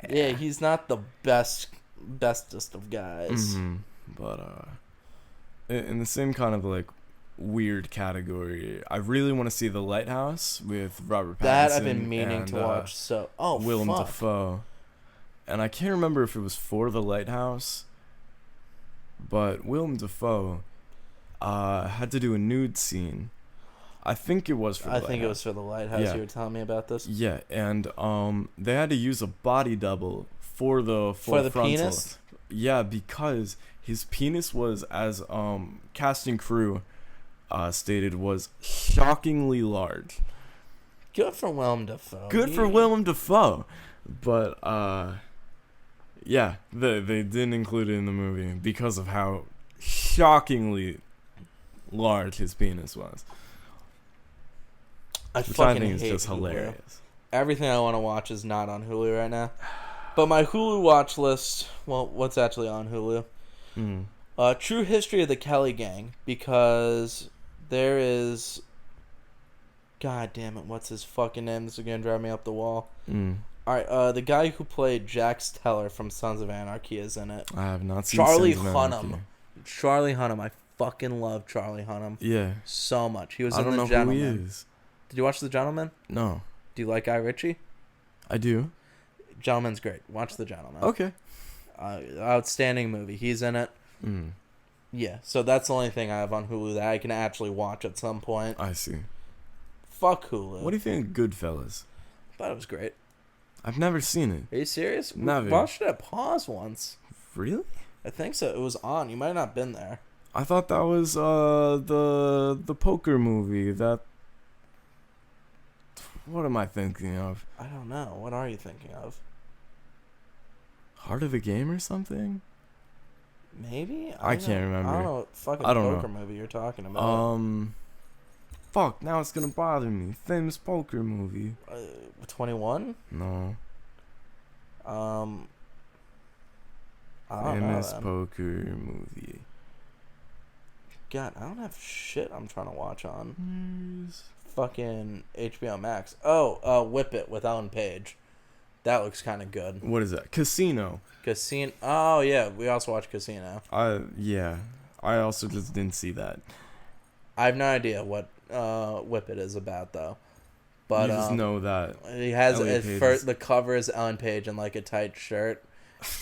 Yeah, he's not the bestest of guys. Mm-hmm. But in the same kind of like weird category, I really want to see The Lighthouse with Robert Pattinson. That I've been meaning and, to watch. So, Willem fuck. Dafoe. And I can't remember if it was for The Lighthouse, but Willem Dafoe had to do a nude scene. I think it was for The Lighthouse. I think it was for The Lighthouse. Yeah. You were telling me about this. Yeah, and they had to use a body double for the full For the frontal. penis? Yeah, because his penis was, as casting crew stated, was shockingly large. Good for Willem Dafoe. Good for Willem Dafoe. But yeah, they didn't include it in the movie because of how shockingly large his penis was. I Which I fucking think is hate just Hulu. hilarious. Everything I want to watch is not on Hulu right now. But my Hulu watch list, well, what's actually on Hulu? True History of the Kelly Gang, because there is... God damn it, what's his fucking name? This is going to drive me up the wall. Alright, the guy who played Jax Teller from Sons of Anarchy is in it. I have not seen Charlie Sons of Anarchy. Hunnam. Charlie Hunnam. I fucking love Charlie Hunnam Yeah. so much. He was I in don't The know Gentleman. who he is. Did you watch The Gentleman? No. Do you like Guy Ritchie? I do. Gentleman's great. Watch The Gentleman. Okay. Outstanding movie. He's in it. Yeah, so that's the only thing I have on Hulu that I can actually watch at some point. I see. Fuck Hulu. What do you think of Goodfellas? Thought it was great. I've never seen it. Are you serious? Never. We watched it at pause once. Really? I think so. It was on. You might have not been there. I thought that was the poker movie. That. What am I thinking of? I don't know. What are you thinking of? Heart of the Game or something? Maybe? I can't remember. I don't know what fucking I don't poker know. movie you're talking about. Fuck, now it's gonna bother me. Famous poker movie. 21? No. I don't know. Famous Then. poker movie. God, I don't have shit I'm trying to watch on. Fucking HBO Max. Oh, Whip It with Ellen Page. That looks kind of good. What is that? Casino. Casino. Oh, yeah. We also watched Casino. Yeah. I also just didn't see that. I have no idea what Whip It is about, though. But you just know that. he has Elliot Page is- the cover is Ellen Page in like a tight shirt,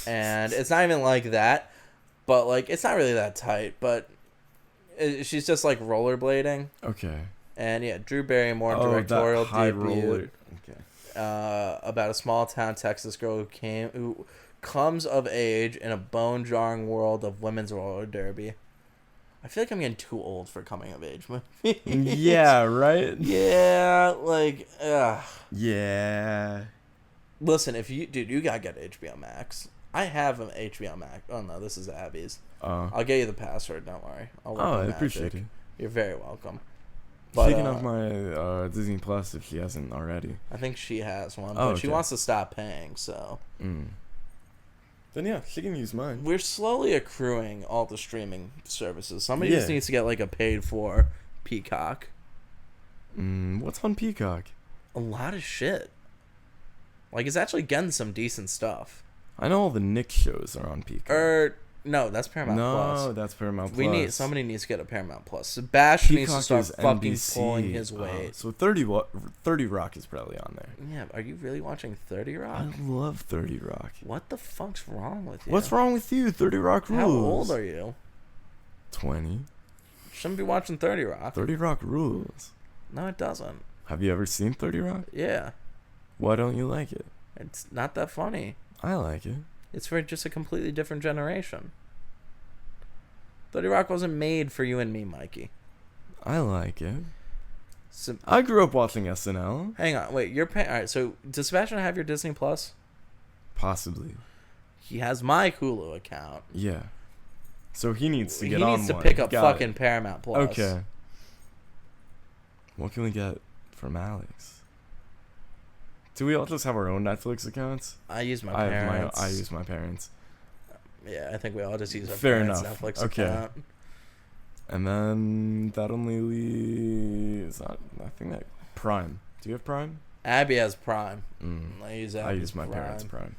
and it's not even like that, but like it's not really that tight, but she's just like rollerblading, Okay. and yeah, Drew Barrymore Oh, directorial that high debut roller. Okay. about a small town Texas girl who comes of age in a bone jarring world of women's roller derby. I feel like I'm getting too old for coming of age movies. Yeah, right? Yeah, like, ugh. Yeah. Listen, you gotta get HBO Max. I have an HBO Max. Oh no, this is Abby's. I'll get you the password. Don't worry. I'll work Oh, on I magic. appreciate it. You're very welcome. But, Speaking of my Disney Plus, if she hasn't already. I think she has one, Oh, but she okay. wants to stop paying. So Then yeah, she can use mine. we're slowly accruing all the streaming services. Somebody just Yeah. needs to get like a paid for Peacock. What's on Peacock? A lot of shit. Like it's actually getting some decent stuff. I know all the Nick shows are on Peacock. No, that's Paramount no, Plus. that's Paramount Plus. Somebody needs to get a Paramount Plus. Sebastian needs to Peacock start is fucking NBC. pulling his weight. So 30 Rock is probably on there. Yeah, are you really watching 30 Rock? I love 30 Rock. What the fuck's wrong with you? What's wrong with you? 30 Rock rules. How old are you? 20. Shouldn't be watching 30 Rock. 30 Rock rules. No, it doesn't. Have you ever seen 30 Rock? Yeah, Why don't you like it? it's not that funny. I like it. It's for just a completely different generation. 30 Rock wasn't made for you and me, Mikey. I like it. So, I grew up watching SNL. hang on, wait. All right. So does Sebastian have your Disney Plus? Possibly. He has my Hulu account. Yeah. So he needs to get he on needs to one. pick up Got fucking it. Paramount Plus. Okay. What can we get from Alex? Do we all just have our own Netflix accounts? I use my I parents. use my parents. Yeah, I think we all just use our Fair parents' enough. Netflix Okay. account. And then that only leaves. I think that Prime. Do you have Prime? Abby has Prime. Mm. I use I Abby's use my parents' Prime.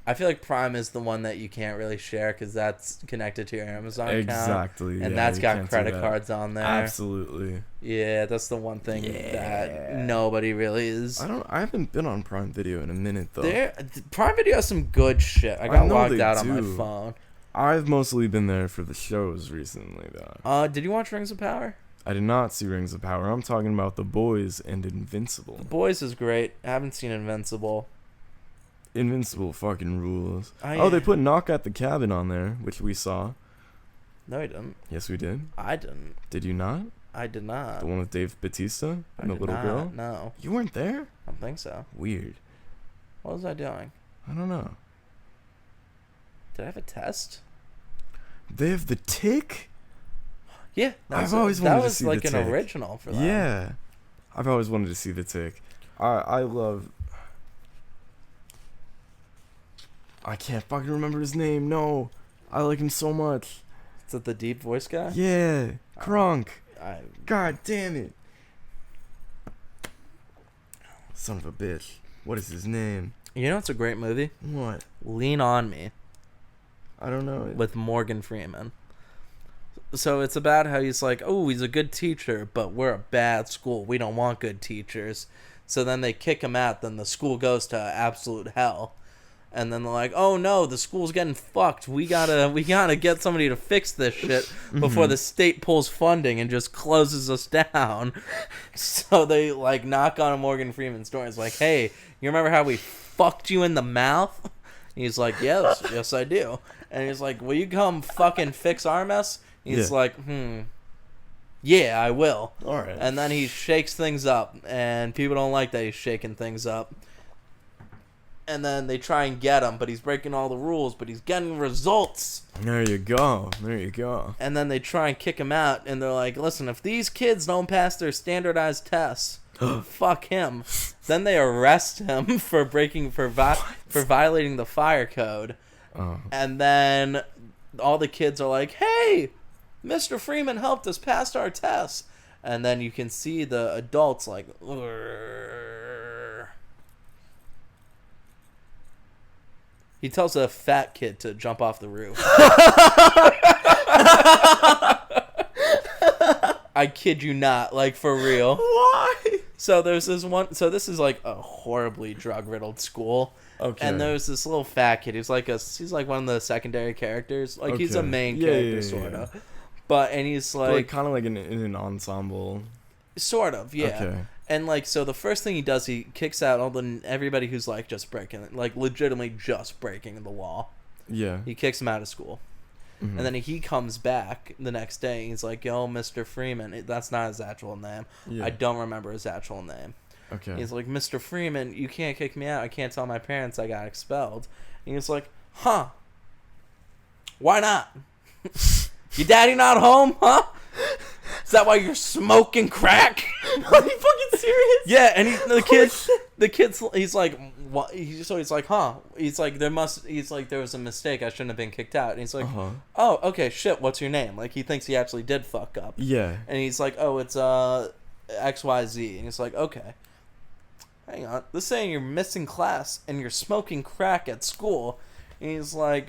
I feel like Prime is the one that you can't really share because that's connected to your Amazon account. Exactly. And yeah, that's you got can't do credit that. cards on there. Absolutely. Yeah, that's the one thing that nobody really is. I haven't been on Prime Video in a minute though. Prime Video has some good shit. I got know logged they out on my do. phone. I've mostly been there for the shows recently though. Did you watch Rings of Power? I did not see Rings of Power. I'm talking about The Boys and Invincible. The Boys is great. I haven't seen Invincible. Invincible fucking rules. Oh, they put Knock at the Cabin on there, which we saw. No, I didn't. Yes, we did. I didn't. Did you not? I did not. The one with Dave Bautista I and the did little not, girl? No, You weren't there? I don't think so. Weird. What was I doing? I don't know. Did I have a test? They have The Tick? Yeah, I've always wanted to see like The an Tick. original for that. Yeah. I've always wanted to see The Tick. I love... I can't fucking remember his name. No. I like him so much. Is it the deep voice guy? Yeah. Kronk. I God damn it. Son of a bitch. What is his name? You know it's a great movie? What? Lean on Me I don't know. with Morgan Freeman. So it's about how he's like, oh, he's a good teacher, but we're a bad school. We don't want good teachers. So then they kick him out. Then the school goes to absolute hell. And then they're like, oh no, the school's getting fucked. We gotta get somebody to fix this shit before the state pulls funding and just closes us down. So they like knock on Morgan Freeman's door. It's like, hey, you remember how we fucked you in the mouth? And he's like, yes, I do. And he's like, will you come fucking fix our mess? He's like, yeah, I will. All right. And then he shakes things up, and people don't like that he's shaking things up. And then they try and get him, but he's breaking all the rules, but he's getting results. There you go. There you go. And then they try and kick him out, and they're like, listen, if these kids don't pass their standardized tests, fuck him. Then they arrest him for violating the fire code. Oh. And then all the kids are like, hey, Mr. Freeman helped us pass our tests. And then you can see the adults like, he tells a fat kid to jump off the roof. I kid you not, like for real. Why? So there's this one. So this is like a horribly drug-riddled school. Okay. And there's this little fat kid. He's like one of the secondary characters. Like he's a Okay. main Yeah, character, yeah, sort yeah. of. But and he's like kind of like in an ensemble. sort of, yeah. Okay. And like so, the first thing he does, he kicks out everybody who's like just breaking, like legitimately just breaking the law. Yeah. He kicks him out of school. Mhm. And then he comes back the next day. He's like, yo, Mr. Freeman. That's not his actual name. Yeah. I don't remember his actual name. Okay. He's like, Mr. Freeman, you can't kick me out. I can't tell my parents I got expelled. And he's like, huh? Why not? Your daddy not home, huh? Is that why you're smoking crack? Are you fucking serious? Yeah, and the kid's, he's like, what? He's like, huh? He's like, there was a mistake. I shouldn't have been kicked out. And he's like, oh, okay, shit. What's your name? Like, he thinks he actually did fuck up. Yeah. And he's like, oh, it's XYZ. And he's like, okay. Hang on. This saying you're missing class and you're smoking crack at school. And he's like,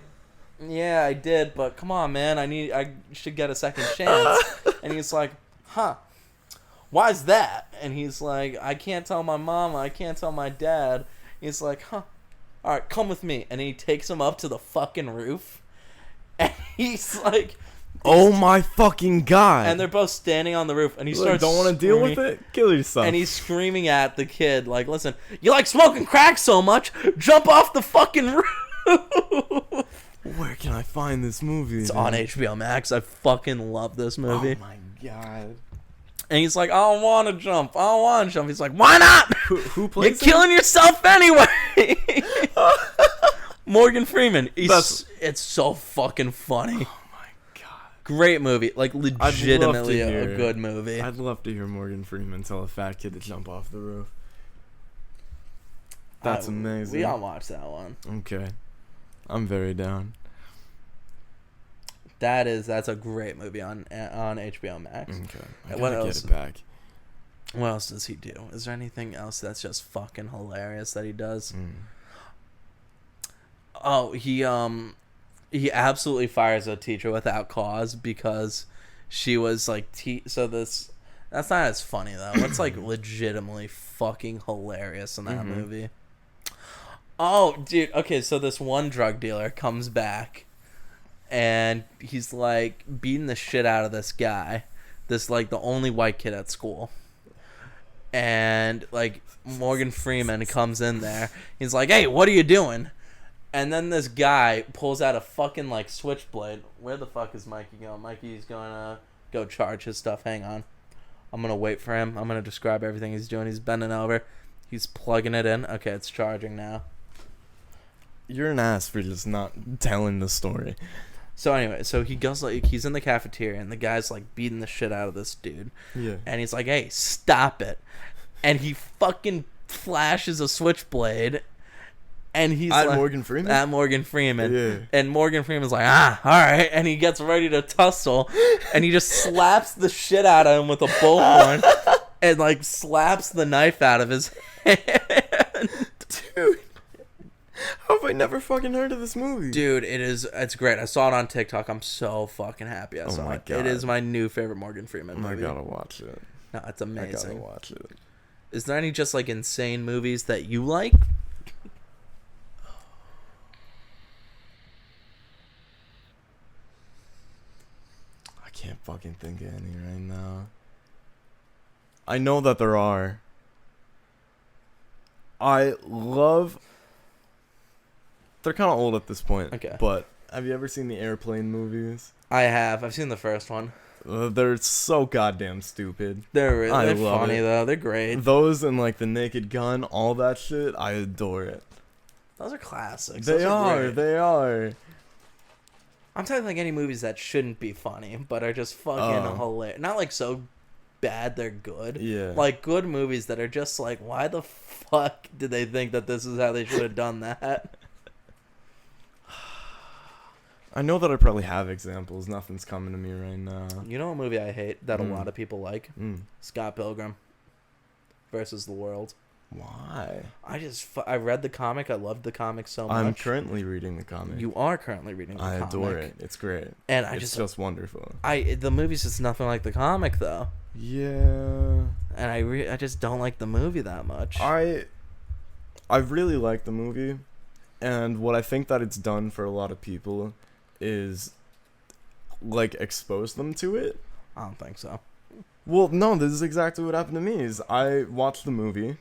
yeah, I did, but come on, man. I should get a second chance. And he's like, huh? Why's that? And he's like, I can't tell my mama. I can't tell my dad. He's like, huh? All right, come with me. And he takes him up to the fucking roof. And he's like, oh my fucking god. and they're both standing on the roof. And he starts don't want to deal with screaming- it? Kill yourself. And he's screaming at the kid, like, listen, you like smoking crack so much, jump off the fucking roof. Where can I find this movie? It's dude? on HBO Max. I fucking love this movie. Oh my god. And he's like, I don't want to jump. I don't want to jump. He's like, why not? Who You're plays killing yourself anyway. Morgan Freeman. It's so fucking funny. Oh my god. Great movie. Like, legitimately I'd love to a hear good movie. I'd love to hear Morgan Freeman tell a fat kid to jump off the roof. That's amazing. We all watched that one. Okay. I'm very down. That's a great movie on HBO Max. Okay. I What gotta else? get it back. What else does he do? Is there anything else that's just fucking hilarious that he does? Oh, he absolutely fires a teacher without cause because she was like that's not as funny though. What's like legitimately fucking hilarious in that movie? Oh, dude. Okay, so this one drug dealer comes back and he's like beating the shit out of this guy. This like the only white kid at school. And like Morgan Freeman comes in there. He's like, "Hey, what are you doing?" And then this guy pulls out a fucking like switchblade. Where the fuck is Mikey going? Mikey's gonna go charge his stuff. Hang on. I'm gonna wait for him. I'm gonna describe everything he's doing. He's bending over. He's plugging it in. Okay, it's charging now. You're an ass for just not telling the story. So anyway, so he goes like he's in the cafeteria and the guy's like beating the shit out of this dude. Yeah. And he's like, "Hey, stop it!" And he fucking flashes a switchblade. And he's At like, Morgan Freeman? At Morgan Freeman. Yeah. And Morgan Freeman's like, all right. And he gets ready to tussle. And he just slaps the shit out of him with a bullhorn. And, like, slaps the knife out of his hand. Dude. How have I never fucking heard of this movie? Dude, it's great. I saw it on TikTok. I'm so fucking happy I saw my it. God. It is my new favorite Morgan Freeman movie. I gotta watch it. No, it's I amazing. gotta watch it. Is there any just, like, insane movies that you like? I can't fucking think of any right now. I know that there are. They're kind of old at this point. Okay. But have you ever seen the Airplane movies? I have. I've seen the first one. They're so goddamn stupid. They're I they're love funny, it. though. They're great. Those and like the Naked Gun, all that shit, I adore it. Those are classics. They Those are, great. they are. I'm talking like any movies that shouldn't be funny, but are just fucking hilarious. Not like so bad they're good. Yeah. Like good movies that are just like, why the fuck did they think that this is how they should have done that? I know that I probably have examples. Nothing's coming to me right now. You know a movie I hate that a lot of people like? Mm. Scott Pilgrim versus the World. Why? I read the comic. I loved the comic so much. I'm currently reading the comic. You are currently reading the I comic. adore it. It's great. And It's just wonderful. the movie's just nothing like the comic though. Yeah. And I just don't like the movie that much. I really like the movie, and what I think that it's done for a lot of people is like expose them to it. I don't think so. Well, no, this is exactly what happened to me. Is I watched the movie,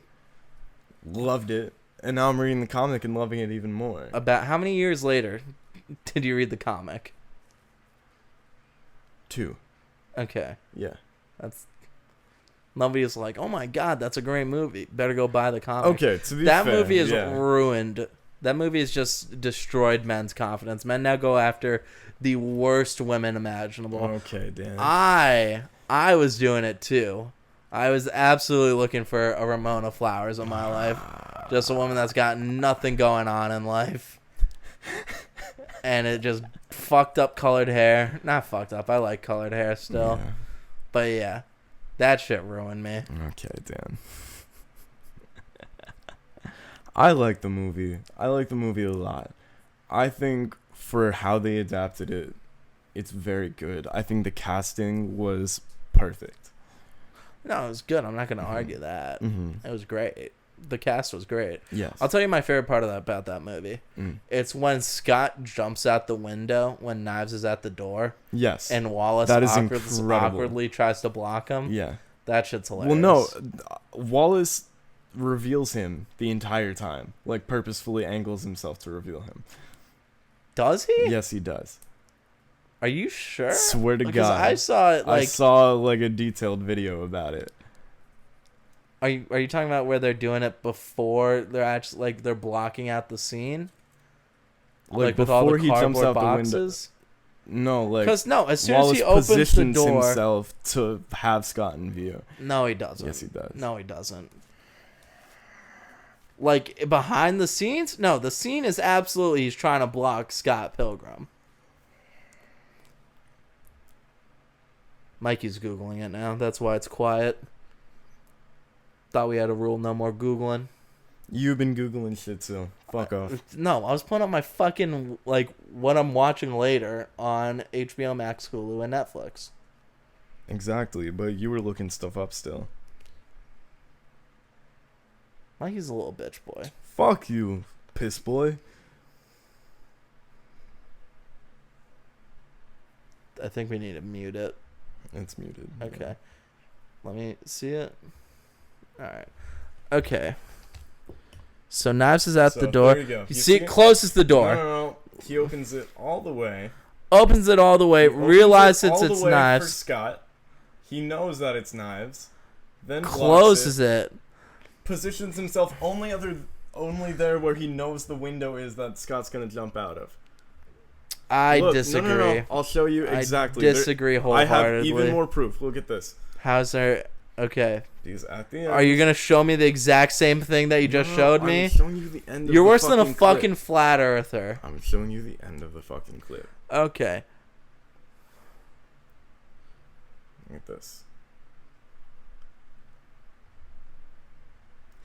loved it, and now I'm reading the comic and loving it even more. About how many years later did you read the comic? 2. Okay. Yeah. That's nobody's like, "Oh my god, that's a great movie. Better go buy the comic." Okay, to be that fair, movie is yeah. ruined. That movie has just destroyed men's confidence. Men now go after the worst women imaginable. Okay, Dan. I was doing it too. I was absolutely looking for a Ramona Flowers in my life. Just a woman that's got nothing going on in life. And it just fucked up colored hair. Not fucked up. I like colored hair still. Yeah. But yeah, that shit ruined me. Okay, Dan. I like the movie. I like the movie a lot. I think for how they adapted it, it's very good. I think the casting was perfect. No, it was good. I'm not going to argue that. Mm-hmm. It was great. The cast was great. Yes. I'll tell you my favorite part about that movie. It's when Scott jumps out the window when Knives is at the door. Yes. And Wallace that is incredible. awkwardly tries to block him. Yeah. That shit's hilarious. Well, no. Wallace reveals him the entire time. Like, purposefully angles himself to reveal him. Does he? Yes, he does. Are you sure? Swear to Because God. I saw it I like. saw like a detailed video about it. Are you talking about where they're doing it before they're actually like they're blocking out the scene? Like with all before the he jumps cardboard out boxes? the window. No, like Because no, as soon as Wallace he opens the positions door, himself to have Scott in view. no, he doesn't. Yes, he does. No, he doesn't. Like behind the scenes, no, the scene is absolutely he's trying to block Scott Pilgrim. Mikey's Googling it now. That's why it's quiet. Thought we had a rule, no more Googling. You've been Googling shit, so fuck off. No, I was pulling up my fucking, like, what I'm watching later on HBO Max, Hulu, and Netflix. Exactly, but you were looking stuff up still. Mikey's a little bitch boy. Fuck you, piss boy. I think we need to mute it. It's muted. Okay. Yeah. Let me see it. Alright. Okay. So Knives is out So, the door. there you go. You You see, see it? closes the door. No. He opens it all the way. Opens it all the way. He opens Realizes it all it's the way Knives. For Scott. He knows that it's Knives. Then Closes it. Positions himself only there where he knows the window is that Scott's gonna jump out of. I Look, disagree. No. I'll show you exactly. I disagree wholeheartedly. I have even more proof. Look at this. How's there... Okay. Because at the end, Are you going to show me the exact same thing that you just showed me? I'm showing you the end of You're the worse than a clip. fucking flat earther. I'm showing you the end of the fucking clip. Okay. Look at this.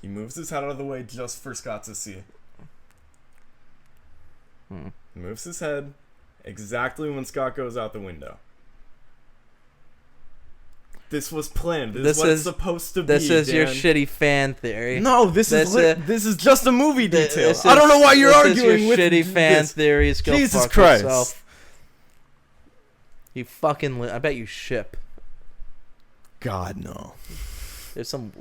He moves his head out of the way just for Scott to see. Moves his head exactly when Scott goes out the window. This was planned. This is what it's supposed to be. This is Dan. your shitty fan theory. No, this is just a movie detail. This I don't know why you're this arguing is your with shitty fan this. theories. Go Jesus fuck Christ. yourself. You fucking... I bet you ship. God, no. There's some...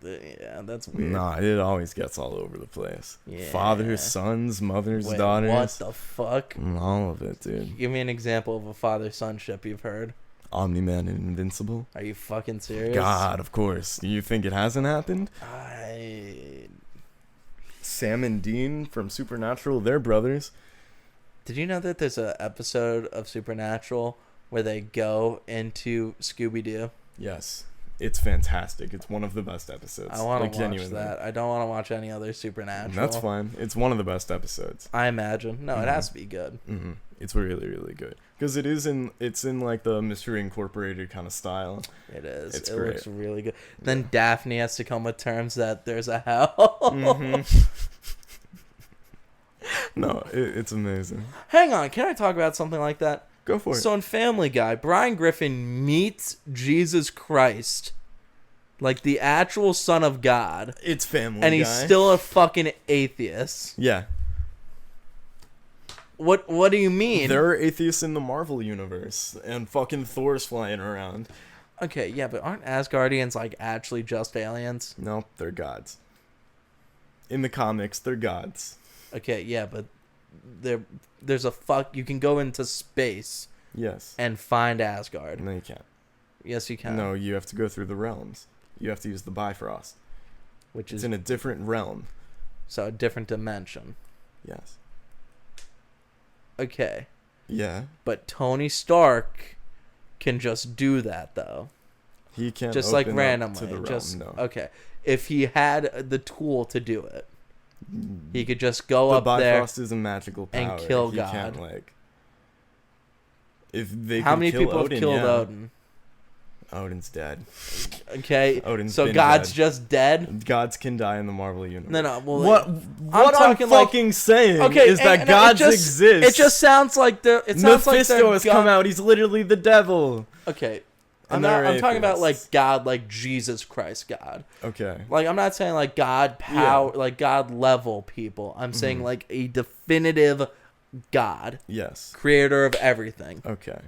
Yeah, that's weird. Nah, it always gets all over the place. Yeah. Fathers, sons, mothers, Wait, daughters. what the fuck? All of it, dude. Give me an example of a father-son ship you've heard. Omni-Man and Invincible. Are you fucking serious? God, of course. You think it hasn't happened? Sam and Dean from Supernatural, they're brothers. Did you know that there's an episode of Supernatural where they go into Scooby-Doo? Yes. It's fantastic. It's one of the best episodes. I want to watch genuinely. that. I don't want to watch any other Supernatural. That's fine. It's one of the best episodes. I imagine. No, it has to be good. Mm-hmm. It's really, really good. Because it's in like the Mystery Incorporated kind of style. It is. It's it great. looks really good. Then Daphne has to come with terms that there's a hell. Mm-hmm. No, it's amazing. Hang on. Can I talk about something like that? Go for it. So in Family Guy, Brian Griffin meets Jesus Christ, like the actual Son of God, It's Family and he's still a fucking atheist. Yeah. What do you mean? There are atheists in the Marvel universe, and fucking Thor's flying around. Okay, yeah, but aren't Asgardians like actually just aliens? No, they're gods. In the comics, they're gods. Okay, yeah, but there's a you can go into space Yes. and find Asgard. No, you can't. Yes, you can. No, you have to go through the realms. You have to use the Bifrost. Which It's is in a different realm. so a different dimension. Yes. Okay, Yeah. but Tony Stark can just do that though. He can't Just like open up randomly. to the realm, Just no. okay. If he had the tool to do it, he could just go The up there. Bifrost is a magical power. and kill he God. Can't, like... If they How could many kill people Odin, have killed yeah. Odin? Odin's dead. Okay, Odin's so been God's dead. just dead. Gods can die in the Marvel universe. No. Well, What I'm talking like- fucking saying okay, is that and gods it just, exist. It just sounds like they're. It sounds Mephisto like they're has come out. He's literally the devil. Okay, And I'm talking about like atheists. God, like Jesus Christ, God. Okay. Like I'm not saying like God power, like God level people. I'm saying like a definitive God, Yes. creator of everything. Okay.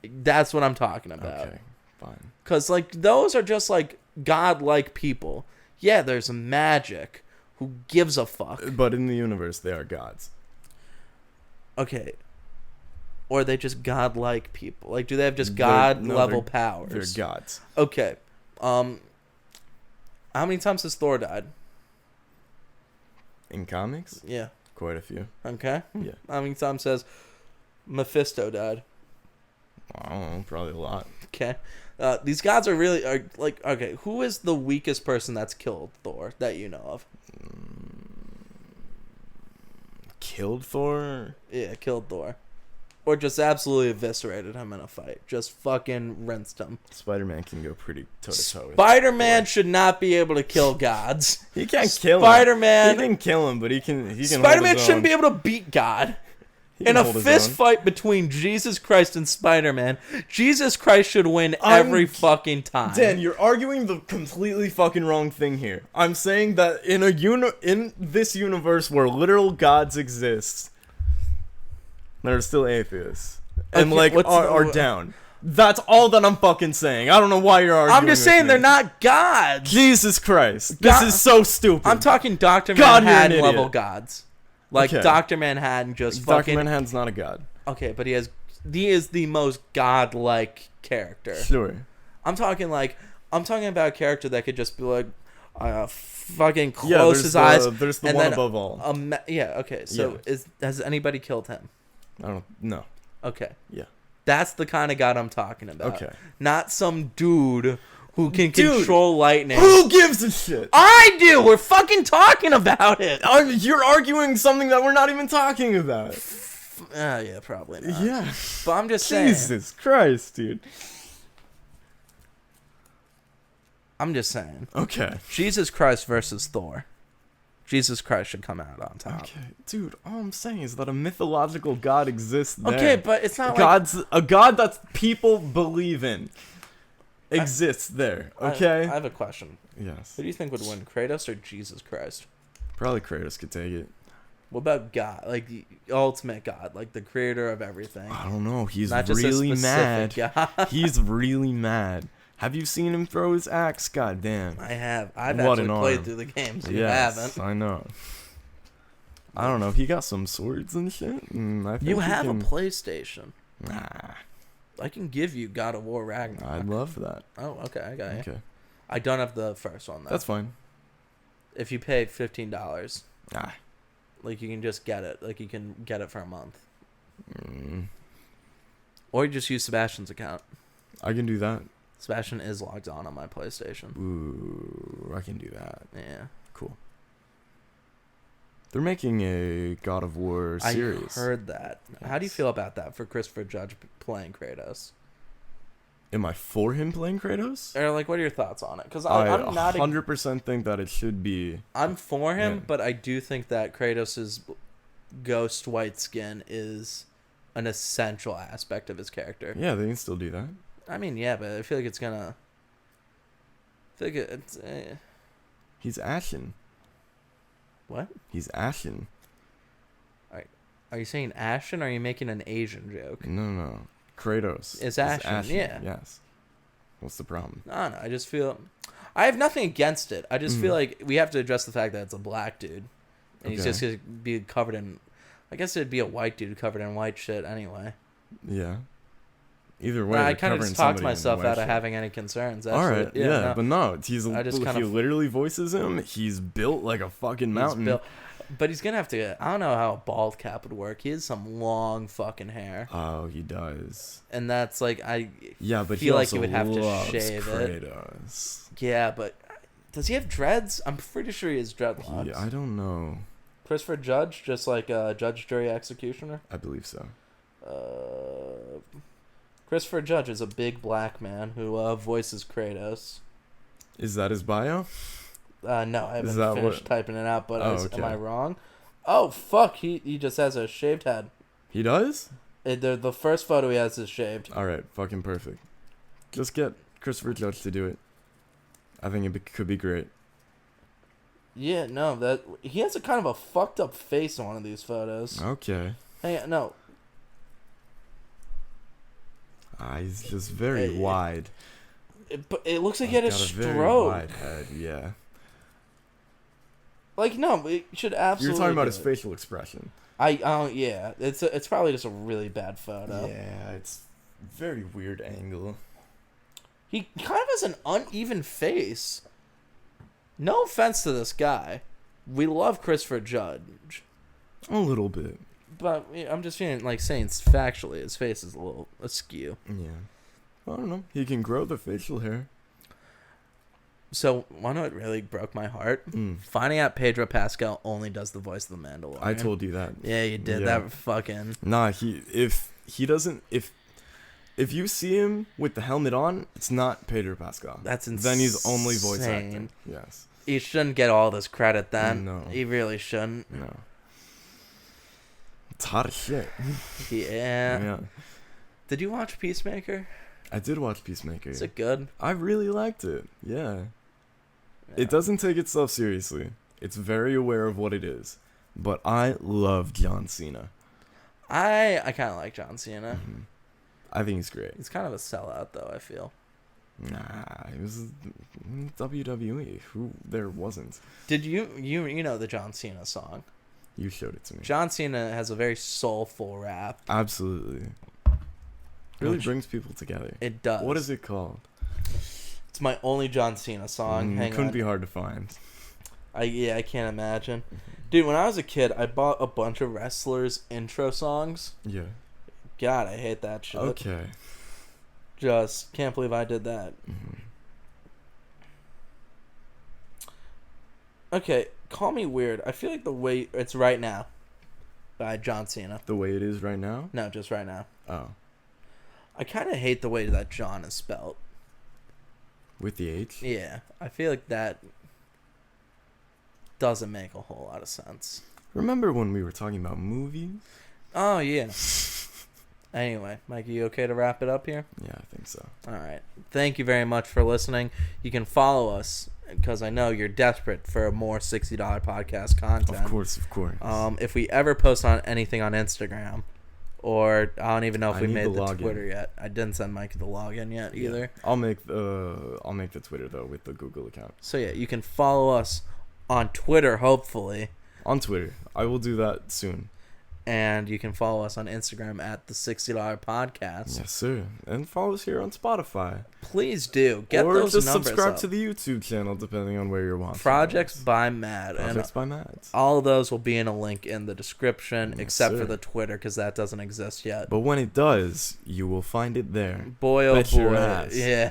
That's what I'm talking about. Okay. Fine. Because, like, those are just, like, God-like people. Yeah, there's magic. Who gives a fuck? But in the universe, they are gods. Okay, or are they just godlike people? Like, do they have just They're- god no, level they're- powers? They're gods. Okay. How many times has Thor died? In comics, Yeah. quite a few. Okay. Yeah. How many times has Mephisto died? I don't know, probably a lot. Okay. These gods are like, okay, who is the weakest person that's killed Thor that you know of? Killed Thor? Yeah, killed Thor. Or just absolutely eviscerated him in a fight. Just fucking rinsed him. Spider-Man can go pretty toe-to-toe with Spider-Man Thor. should not be able to kill gods. He can't kill him. Spider-Man. He didn't kill him, but he can hold Spider-Man his shouldn't own. be able to beat God. He In can a hold his fist own. fight between Jesus Christ and Spider-Man, Jesus Christ should win every fucking time. Dan, you're arguing the completely fucking wrong thing here. I'm saying that in this universe where literal gods exist, there are still atheists. And Okay, are down. That's all that I'm fucking saying. I don't know why you're arguing. I'm just with saying me. they're not gods. Jesus Christ. This God- is so stupid. I'm talking Dr. God, you're an Manhattan level idiot. gods. Like Okay. Dr. Manhattan just Dr. fucking Manhattan's not a god. Okay, but he is the most godlike character. Sure. I'm talking about a character that could just be like fucking close his eyes. There's the and one then above all. Yeah, okay. So has anybody killed him? I don't know. Okay. Yeah. That's the kind of god I'm talking about. Okay. Not some dude who can Dude, control lightning. Who gives a shit? I do. We're fucking talking about it. You're arguing something that we're not even talking about. Yeah, probably not. Yeah. But I'm just saying. Jesus Christ, dude. I'm just saying. Okay. Jesus Christ versus Thor. Jesus Christ should come out on top. Okay, dude. All I'm saying is that a mythological god exists there. Okay, but it's not a god that people believe in exists there. Okay. I have a question. Yes. Who do you think would win, Kratos or Jesus Christ? Probably Kratos could take it. What about God? Like the ultimate God, like the creator of everything. I don't know. He's Not just really a mad. specific God. He's really mad. Have you seen him throw his axe? God damn. I have. I've What actually an played arm. through the games. You Yes, haven't. I know. I don't know. He got some swords and shit. I think You he have can... a PlayStation. Nah, I can give you God of War Ragnarok. I'd love that. Oh, okay, I got you. Okay, I don't have the first one though. that's fine. If you pay $15, Ah, like you can just get it. Like you can get it for a month, mm, or you just use Sebastian's account. I can do that. Sebastian is logged on my PlayStation. Ooh, I can do that. Yeah. Cool. They're making a God of War series. I heard that. How do you Yes. feel about that for Christopher Judge playing Kratos? Am I for him playing Kratos? Or like, what are your thoughts on it? Because I I'm not. 100% think that it should be. I'm for him, Yeah. but I do think that Kratos' ghost white skin is an essential aspect of his character. Yeah, they can still do that. I mean, yeah, but I feel like it's gonna. I feel like it's. He's ashen. What? He's ashen. Are you saying Ashen or are you making an Asian joke? No. Kratos It's ashen, yeah. Yes. What's the problem? I don't know. I just feel. I have nothing against it. I just feel like we have to address the fact that it's a black dude. And he's Okay. just going to be covered in. I guess it'd be a white dude covered in white shit anyway. Yeah. Either way, I they're kind of covering just talked somebody in myself white out of shit. having any concerns. All Actually. right, yeah, no. but no, I just kind he of- literally voices him. He's built like a fucking He's mountain. built- but he's going to have to. I don't know how a bald cap would work. He has some long fucking hair. Oh, he does. And that's like. I Yeah, but feel he like also you would have to loves shave it. Kratos. Yeah, but. Does he have dreads? I'm pretty sure he has dreadlocks. Yeah, I don't know. Christopher Judge, just like Judge, Jury, Executioner. I believe so. Christopher Judge is a big black man who voices Kratos. Is that his bio? No, I haven't that finished what- typing it out, but Oh, am okay. I wrong? Oh, fuck, he just has a shaved head. He does? The first photo he has is shaved. All right, fucking perfect. Just get Christopher Judge to do it. I think could be great. Yeah, no, that he has a kind of a fucked up face in one of these photos. Okay. Hey, no, He's just very Hey, wide. but it looks like he had a Got very stroke. wide head, yeah. Like, no, we should absolutely. You're talking about do his it. facial expression. Yeah, it's probably just a really bad photo. Yeah, it's very weird angle. He kind of has an uneven face. No offense to this guy. We love Christopher Judge. A little bit. But I'm just saying factually, his face is a little askew. Yeah. I don't know. He can grow the facial hair. So, one of it really broke my heart. Finding out Pedro Pascal only does the voice of the Mandalorian. I told you that. Yeah, you did. Yeah. That fucking... Nah, if you see him with the helmet on, it's not Pedro Pascal. That's insane. Then he's only voice acting. Yes. He shouldn't get all this credit then. No. He really shouldn't. No. It's hot as shit. Yeah. Yeah. Did you watch Peacemaker? I did watch Peacemaker. Is it good? I really liked it. Yeah. It doesn't take itself seriously. It's very aware of what it is. But I love John Cena. I kind of like John Cena. Mm-hmm. I think he's great. He's kind of a sellout, though, I feel. Nah, it was WWE. Who there wasn't? Did you know the John Cena song? You showed it to me. John Cena has a very soulful rap. Absolutely. Really brings people together. It does. What is it called? It's my only John Cena song. Hang couldn't on. be hard to find. I can't imagine. Dude, when I was a kid, I bought a bunch of wrestlers' intro songs. Yeah. God, I hate that shit. Okay. Just can't believe I did that. Mm-hmm. Okay, Call Me Weird. I feel like the way it's right now by John Cena. The way it is right now? No, just right now. Oh. I kind of hate the way that John is spelled. With the H? Yeah, I feel like that doesn't make a whole lot of sense. Remember when we were talking about movies? Oh, yeah. Anyway, Mikey, you okay to wrap it up here? Yeah, I think so. All right. Thank you very much for listening. You can follow us because I know you're desperate for more $60 podcast content. Of course. If we ever post on anything on Instagram, or I don't even know if we made the Twitter yet. I didn't send Mike the login yet either. I'll make the Twitter though with the Google account. So yeah, you can follow us on Twitter, hopefully. On Twitter, I will do that soon. And you can follow us on Instagram at the $60 podcast. Yes, sir. And follow us here on Spotify. Please do. Get or those just numbers subscribe up. to the YouTube channel, depending on where you're watching. Projects by Matt. Projects by Matt. All of those will be in a link in the description, Yes, except sir. for the Twitter, because that doesn't exist yet. But when it does, you will find it there. Boy, oh Bet your boy. ass. Yeah,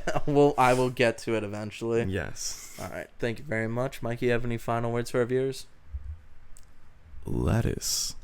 I will get to it eventually. Yes. All right. Thank you very much. Mikey, you have any final words for our viewers? Lettuce.